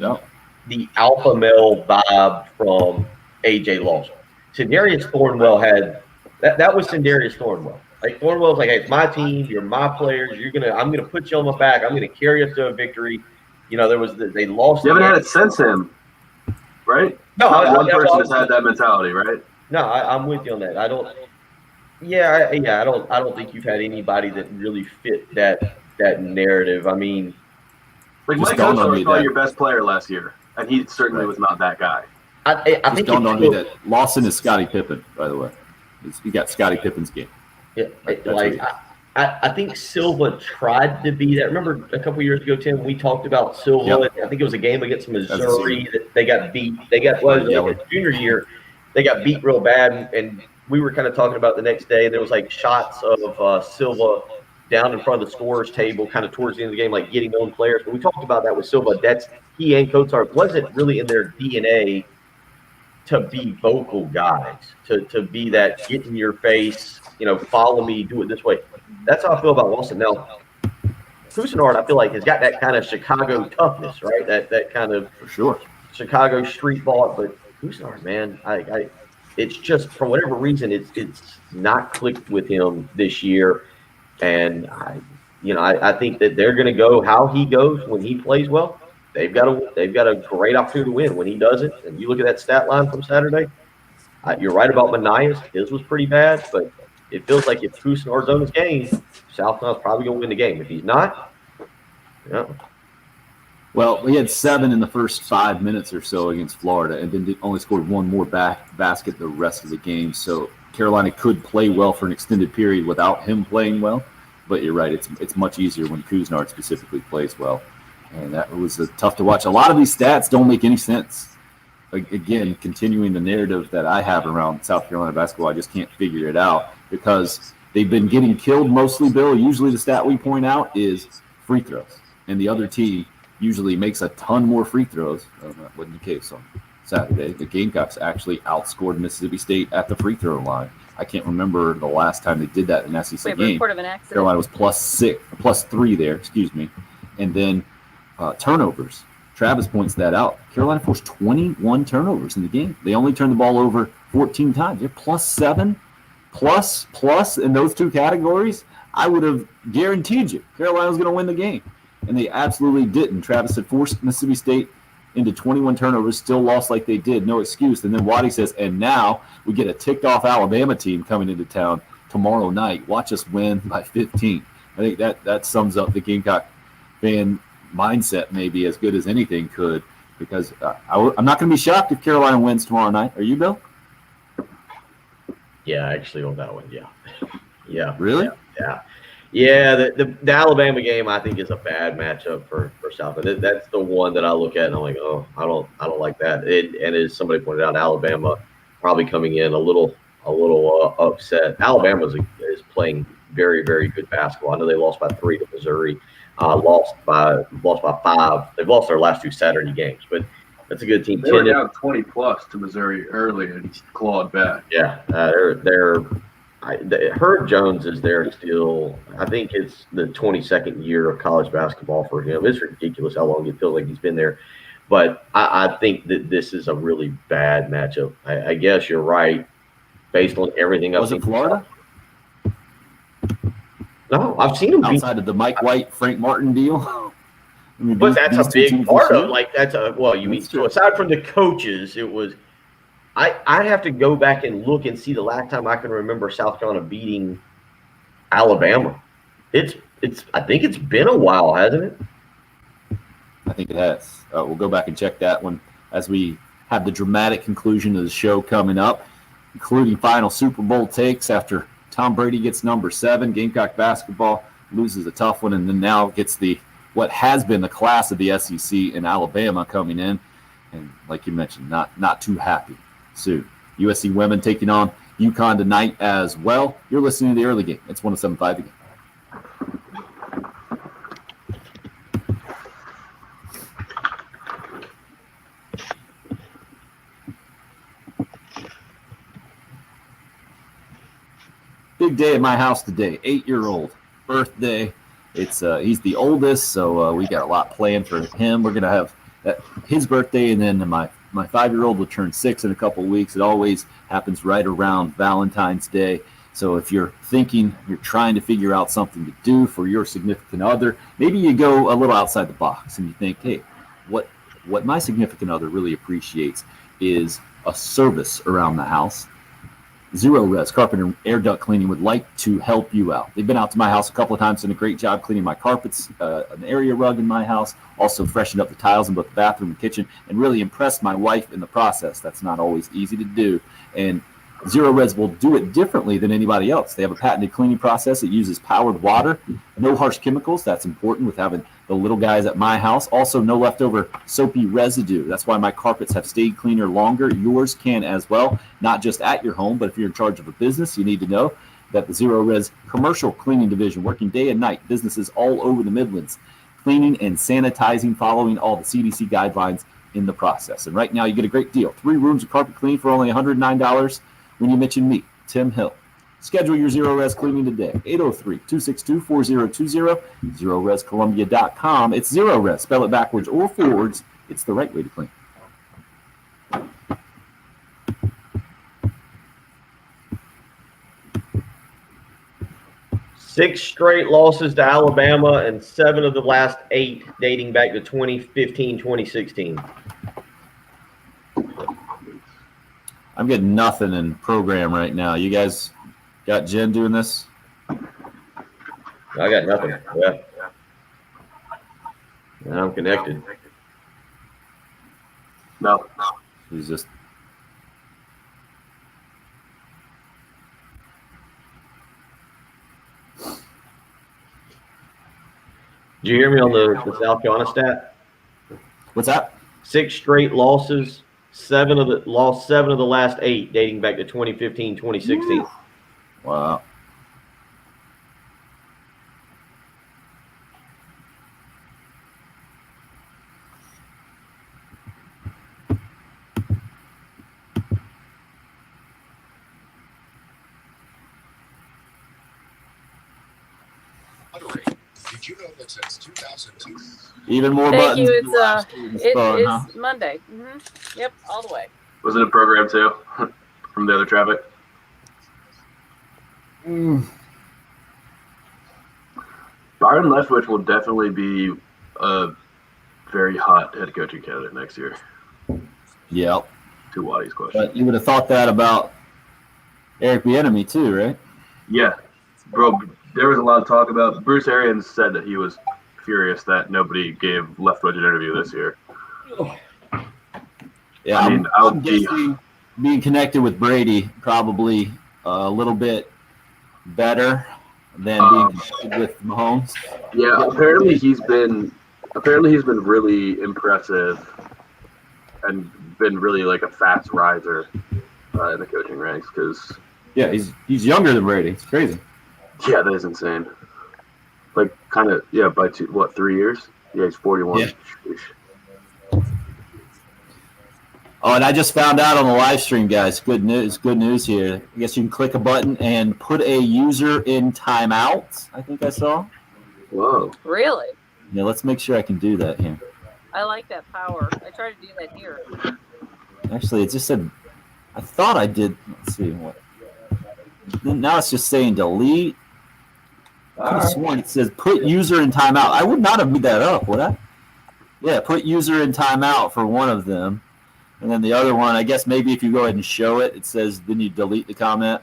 the alpha male vibe from AJ Lawson. Sindarius Thornwell had that was Sindarius Thornwell. Like, Thornwell's like, hey, it's my team, you're my players, I'm gonna put you on my back, I'm gonna carry us to a victory. They lost. You haven't had it since him, right? No, one person has had that mentality, right? No, I'm with you on that. I don't think you've had anybody that really fit that narrative. I mean, like, Mike Houston was probably your best player last year, and he certainly was not that guy. I think dawned on me that Lawson is Scottie Pippen, by the way. He got Scottie Pippen's game. Yeah, I think Silva tried to be that. Remember a couple years ago, Tim, we talked about Silva. Yep. I think it was a game against Missouri that they got beat. Junior year, they got beat real bad, and we were kind of talking about the next day. There was like shots of Silva down in front of the scorer's table, kind of towards the end of the game, like getting on players. But we talked about that with Silva. That's he and Kotsar wasn't really in their DNA to be vocal guys, to be that get in your face, follow me, do it this way. That's how I feel about Lawson. Now, Couisnard, I feel like, has got that kind of Chicago toughness, right? That kind of for sure Chicago street ball. But Couisnard, man, it's just for whatever reason, it's not clicked with him this year. And I think that they're going to go how he goes when he plays well. they've got a great opportunity to win. When he does it, and you look at that stat line from Saturday, you're right about Manias. His was pretty bad, but it feels like if Cousineau's on his game, South Carolina's probably going to win the game. If he's not, yeah. Well, we had 7 in the first 5 minutes or so against Florida, and then only scored one more basket the rest of the game. So Carolina could play well for an extended period without him playing well. But you're right; it's much easier when Cousineau specifically plays well, and that was tough to watch. A lot of these stats don't make any sense. Again, continuing the narrative that I have around South Carolina basketball, I just can't figure it out because they've been getting killed mostly, Bill. Usually the stat we point out is free throws, and the other team usually makes a ton more free throws. That wasn't the case on Saturday. The Gamecocks actually outscored Mississippi State at the free throw line. I can't remember the last time they did that in an SEC game. Report of an accident. Carolina was +3 there, excuse me. And then turnovers. Travis points that out. Carolina forced 21 turnovers in the game. They only turned the ball over 14 times. They're +7, plus in those two categories. I would have guaranteed you Carolina was going to win the game. And they absolutely didn't. Travis had forced Mississippi State into 21 turnovers, still lost like they did, no excuse. And then Waddy says, and now we get a ticked-off Alabama team coming into town tomorrow night. Watch us win by 15. I think that sums up the Gamecock fan mindset maybe as good as anything could, because I'm not going to be shocked if Carolina wins tomorrow night. Are you, Bill? Yeah, actually on that one, yeah. Yeah. Really? Yeah. Yeah, the Alabama game I think is a bad matchup for South. That's the one that I look at and I'm like, oh, I don't like that. And as somebody pointed out, Alabama probably coming in a little upset. Alabama is playing very, very good basketball. I know they lost by 3 to Missouri, lost by 5. They've lost their last 2 Saturday games, but that's a good team. They were down 20 plus to Missouri early and clawed back. Yeah, Herb Jones is there still. I think it's the 22nd year of college basketball for him. It's ridiculous how long it feels like he's been there. But I think that this is a really bad matchup. I guess you're right, based on everything I've seen. Was it Florida? No, I've seen him outside of the Mike White, Frank Martin deal. I mean, but that's a big part of you mean so aside from the coaches, it was. I have to go back and look and see the last time I can remember South Carolina beating Alabama. I think it's been a while, hasn't it? I think it has. We'll go back and check that one as we have the dramatic conclusion of the show coming up, including final Super Bowl takes after Tom Brady gets number 7. Gamecock basketball loses a tough one, and then now gets what has been the class of the SEC in Alabama coming in, and like you mentioned, not too happy soon. USC women taking on UConn tonight as well. You're listening to the early game. It's 107.5 again. Big day at my house today. 8-year-old birthday. It's he's the oldest, so we got a lot planned for him. We're gonna have his birthday, and then my 5-year-old will turn 6 in a couple of weeks. It always happens right around Valentine's Day. So if you're trying to figure out something to do for your significant other, maybe you go a little outside the box and you think, hey, what my significant other really appreciates is a service around the house. Zero Res Carpet and Air Duct Cleaning would like to help you out. They've been out to my house a couple of times, done a great job cleaning my carpets, an area rug in my house, also freshened up the tiles in both the bathroom and kitchen, and really impressed my wife in the process. That's not always easy to do. And Zero Res will do it differently than anybody else. They have a patented cleaning process. It uses powered water, no harsh chemicals. That's important with having the little guys at my house. Also, no leftover soapy residue. That's why my carpets have stayed cleaner longer. Yours can as well, not just at your home, but if you're in charge of a business, you need to know that the Zero Res commercial cleaning division, working day and night, businesses all over the Midlands, cleaning and sanitizing, following all the CDC guidelines in the process. And right now, you get a great deal. 3 rooms of carpet clean for only $109 when you mention me, Tim Hill. Schedule your Zero Res cleaning today. 803-262-4020, ZeroResColumbia.com. It's Zero Res. Spell it backwards or forwards. It's the right way to clean. 6 straight losses to Alabama and 7 of the last 8 dating back to 2015, 2016. I'm getting nothing in program right now. You guys got Jen doing this? I got nothing. Yeah. And I'm connected. No. He's just. Did you hear me on the South Carolina stat? What's that? 6 straight losses, 7 of the last 8 dating back to 2015, 2016. Wow. Did you know that since 2002? Even more Thank buttons. you. than last It's year's phone, huh? Monday. Yep, all the way. Was it a program too from the other traffic? Byron Leftwich will definitely be a very hot head coaching candidate next year. Yep. To Waddy's question. But you would have thought that about Eric Bieniemy too, right? Yeah, bro. There was a lot of talk about. Bruce Arians said that he was furious that nobody gave Leftwich an interview this year. Yeah, I mean, I'm guessing being connected with Brady probably a little bit better than being connected with Mahomes. Yeah, apparently he's been really impressive and been really like a fast riser in the coaching ranks because he's younger than Brady. It's crazy. Yeah, that is insane. Like kind of by 3 years? Yeah, he's 41. Yeah. Oh, and I just found out on the live stream, guys. Good news here. I guess you can click a button and put a user in timeout. I think I saw. Whoa. Really? Yeah, let's make sure I can do that here. I like that power. I try to do that here. Actually, it just said. I thought I did. Let's see what. Now it's just saying delete. I could have sworn it says put user in timeout. I would not have made that up, would I? Yeah, put user in timeout for one of them. And then the other one, I guess maybe if you go ahead and show it, it says then you delete the comment.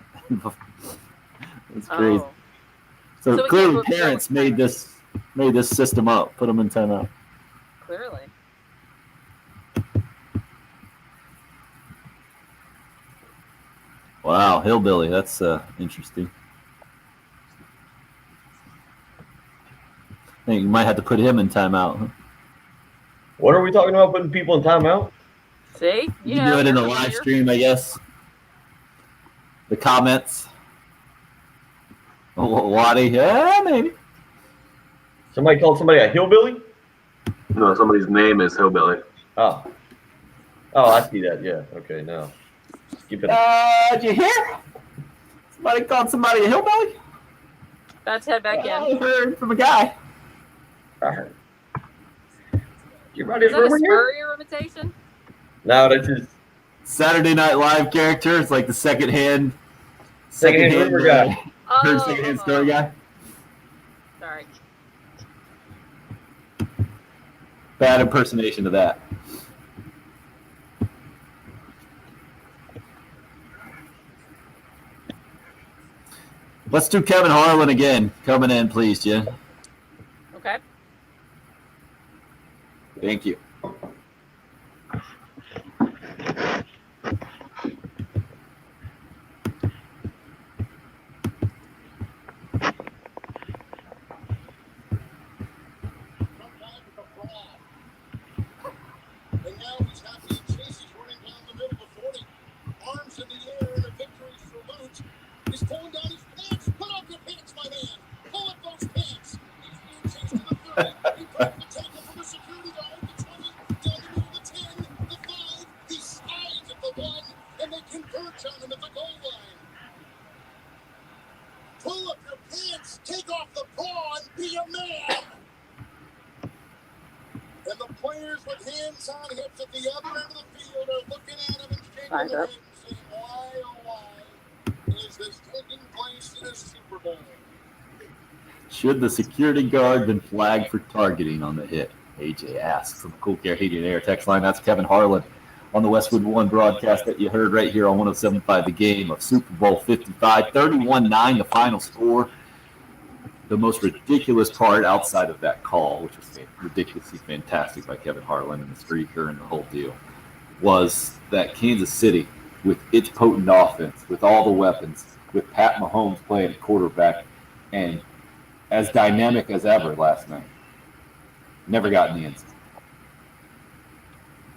It's crazy. Oh. So clearly parents made this system up, put them in timeout. Clearly. Wow, hillbilly, that's interesting. I think you might have to put him in timeout. Huh? What are we talking about? Putting people in timeout? See? You can do it in the live stream, I guess. The comments. Waddy, yeah, maybe. Somebody called somebody a hillbilly? No, somebody's name is Hillbilly. Oh, I see that. Yeah. Okay. Now, skip it. Did you hear? Somebody called somebody a hillbilly? Let's head back in. I heard from a guy. I heard. You ready Is that a Spurrier imitation? No, that's his Saturday Night Live character. It's like the secondhand rumor guy. Heard secondhand story guy. Sorry. Bad impersonation of that. Let's do Kevin Harlan again. Coming in, please, Jen. Okay. Thank you. And now he's happy and chases running down the middle of 40. Arms in the air in a victory salute. He's pulling down his pants. Put up your pants, my man. Pull up those pants. He's being chased to the 30. He breaks the tackle from a security guard. The 20, down the middle of the 10, the 5. He slides at the 1, and they converge on him at the goal line. Pull up your pants. Take off the bra and be a man. And the players with hands on hips at the other end of the field are looking at him and shaking their heads and saying, why, oh why, is this taking place in a Super Bowl? Should the security guard been flagged for targeting on the hit? AJ asks from the Cool Care Heating and Air text line. That's Kevin Harlan on the Westwood One broadcast that you heard right here on 107.5 The Game of Super Bowl 55. 31-9 the final score. The most ridiculous part outside of that call, which was ridiculously fantastic by Kevin Harlan and the streaker and the whole deal, was that Kansas City, with its potent offense, with all the weapons, with Pat Mahomes playing quarterback, and as dynamic as ever last night, never got in the end zone.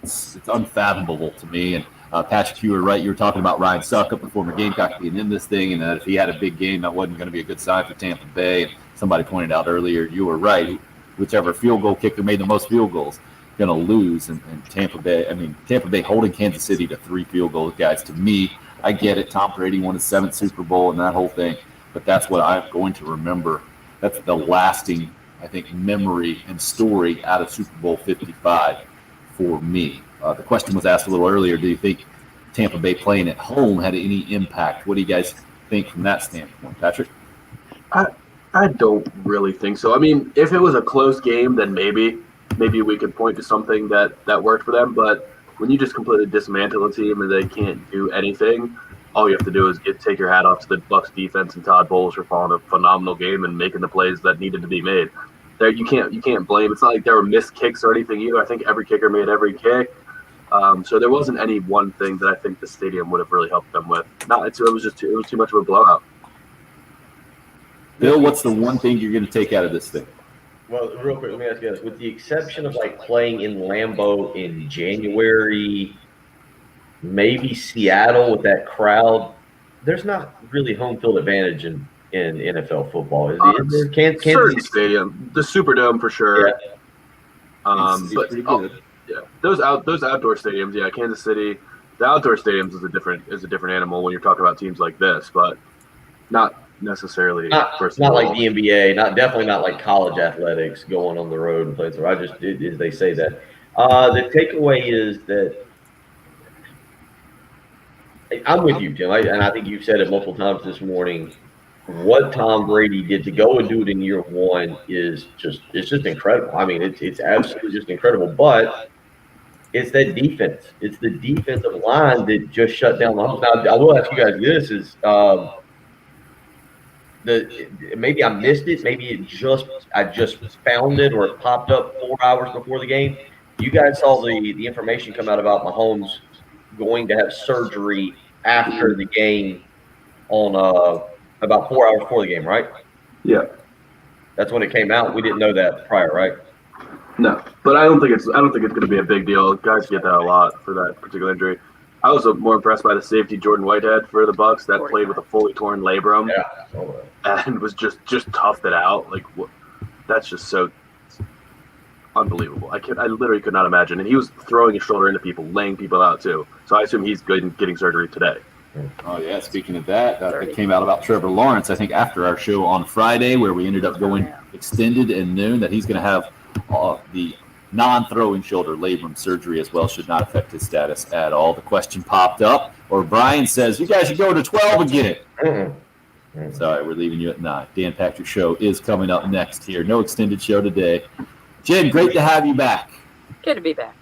It's unfathomable to me. And Patrick, you were right. You were talking about Ryan Suckup, the former Gamecock, being in this thing, and that if he had a big game, that wasn't going to be a good sign for Tampa Bay. And somebody pointed out earlier, you were right. Whichever field goal kicker made the most field goals, going to lose. And Tampa Bay holding Kansas City to 3 field goals, guys. To me, I get it. Tom Brady won his 7th Super Bowl and that whole thing, but that's what I'm going to remember. That's the lasting, I think, memory and story out of Super Bowl 55 for me. The question was asked a little earlier, do you think Tampa Bay playing at home had any impact? What do you guys think from that standpoint? Patrick? I don't really think so. I mean, if it was a close game, then maybe we could point to something that worked for them. But when you just completely dismantle a team and they can't do anything, all you have to do is take your hat off to the Bucs defense and Todd Bowles for following a phenomenal game and making the plays that needed to be made. There, you can't blame. It's not like there were missed kicks or anything either. I think every kicker made every kick. So there wasn't any one thing that I think the stadium would have really helped them with. It was too much of a blowout. Bill, what's the one thing you're going to take out of this thing? Well, real quick, let me ask you this. With the exception of like playing in Lambeau in January, maybe Seattle with that crowd, there's not really home field advantage in NFL football. Is there? Kansas Stadium, the Superdome for sure. Yeah. Those outdoor stadiums, yeah, Kansas City, the outdoor stadiums is a different animal when you're talking about teams like this, but not necessarily. Not like the NBA, definitely not like college athletics going on the road and playing. So I just did, as they say that. The takeaway is that I'm with you, Tim, and I think you've said it multiple times this morning. What Tom Brady did to go and do it in year one is just incredible. I mean, it's absolutely just incredible. But it's that defense. It's the defensive line that just shut down the Mahomes. Now, I will ask you guys this: maybe I missed it. Maybe I just found it or it popped up 4 hours before the game. You guys saw the information come out about Mahomes going to have surgery after the game on about 4 hours before the game, right? Yeah. That's when it came out. We didn't know that prior, right? No, but I don't think it's going to be a big deal. Guys get that a lot for that particular injury. I was more impressed by the safety Jordan Whitehead for the Bucs that played with a fully torn labrum and was just toughed it out. Like, that's just so unbelievable. I literally could not imagine. And he was throwing his shoulder into people, laying people out too. So I assume he's good and getting surgery today. Oh, yeah. Speaking of that, it came out about Trevor Lawrence, I think, after our show on Friday, where we ended up going extended and noon, that he's going to have the non-throwing shoulder labrum surgery as well. Should not affect his status at all. The question popped up, or Brian says, you guys should go to 12 again. Sorry, we're leaving you at 9. Dan Patrick Show is coming up next here. No extended show today. Jen, great to have you back. Good to be back.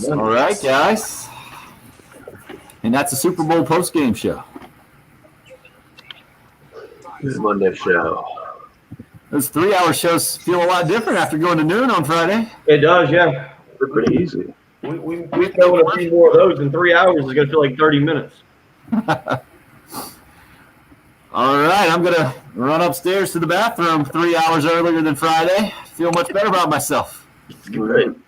All right, guys. And that's a Super Bowl post-game show. This Monday show. Those 3-hour shows feel a lot different after going to noon on Friday. It does, yeah. They're pretty easy. We're throwing a few more of those in 3 hours. It's going to feel like 30 minutes. All right, I'm going to run upstairs to the bathroom 3 hours earlier than Friday. Feel much better about myself. Good.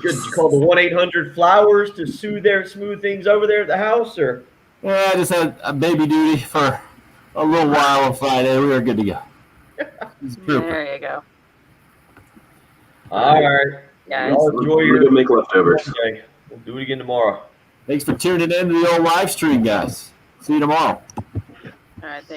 Did you call the 1-800-Flowers to smooth things over there at the house, or? Yeah, I just had a baby duty for a little while on Friday. We were good to go. There you go. All right. Guys. Y'all enjoy your make leftovers. Okay. We'll do it again tomorrow. Thanks for tuning in to the old live stream, guys. See you tomorrow. All right.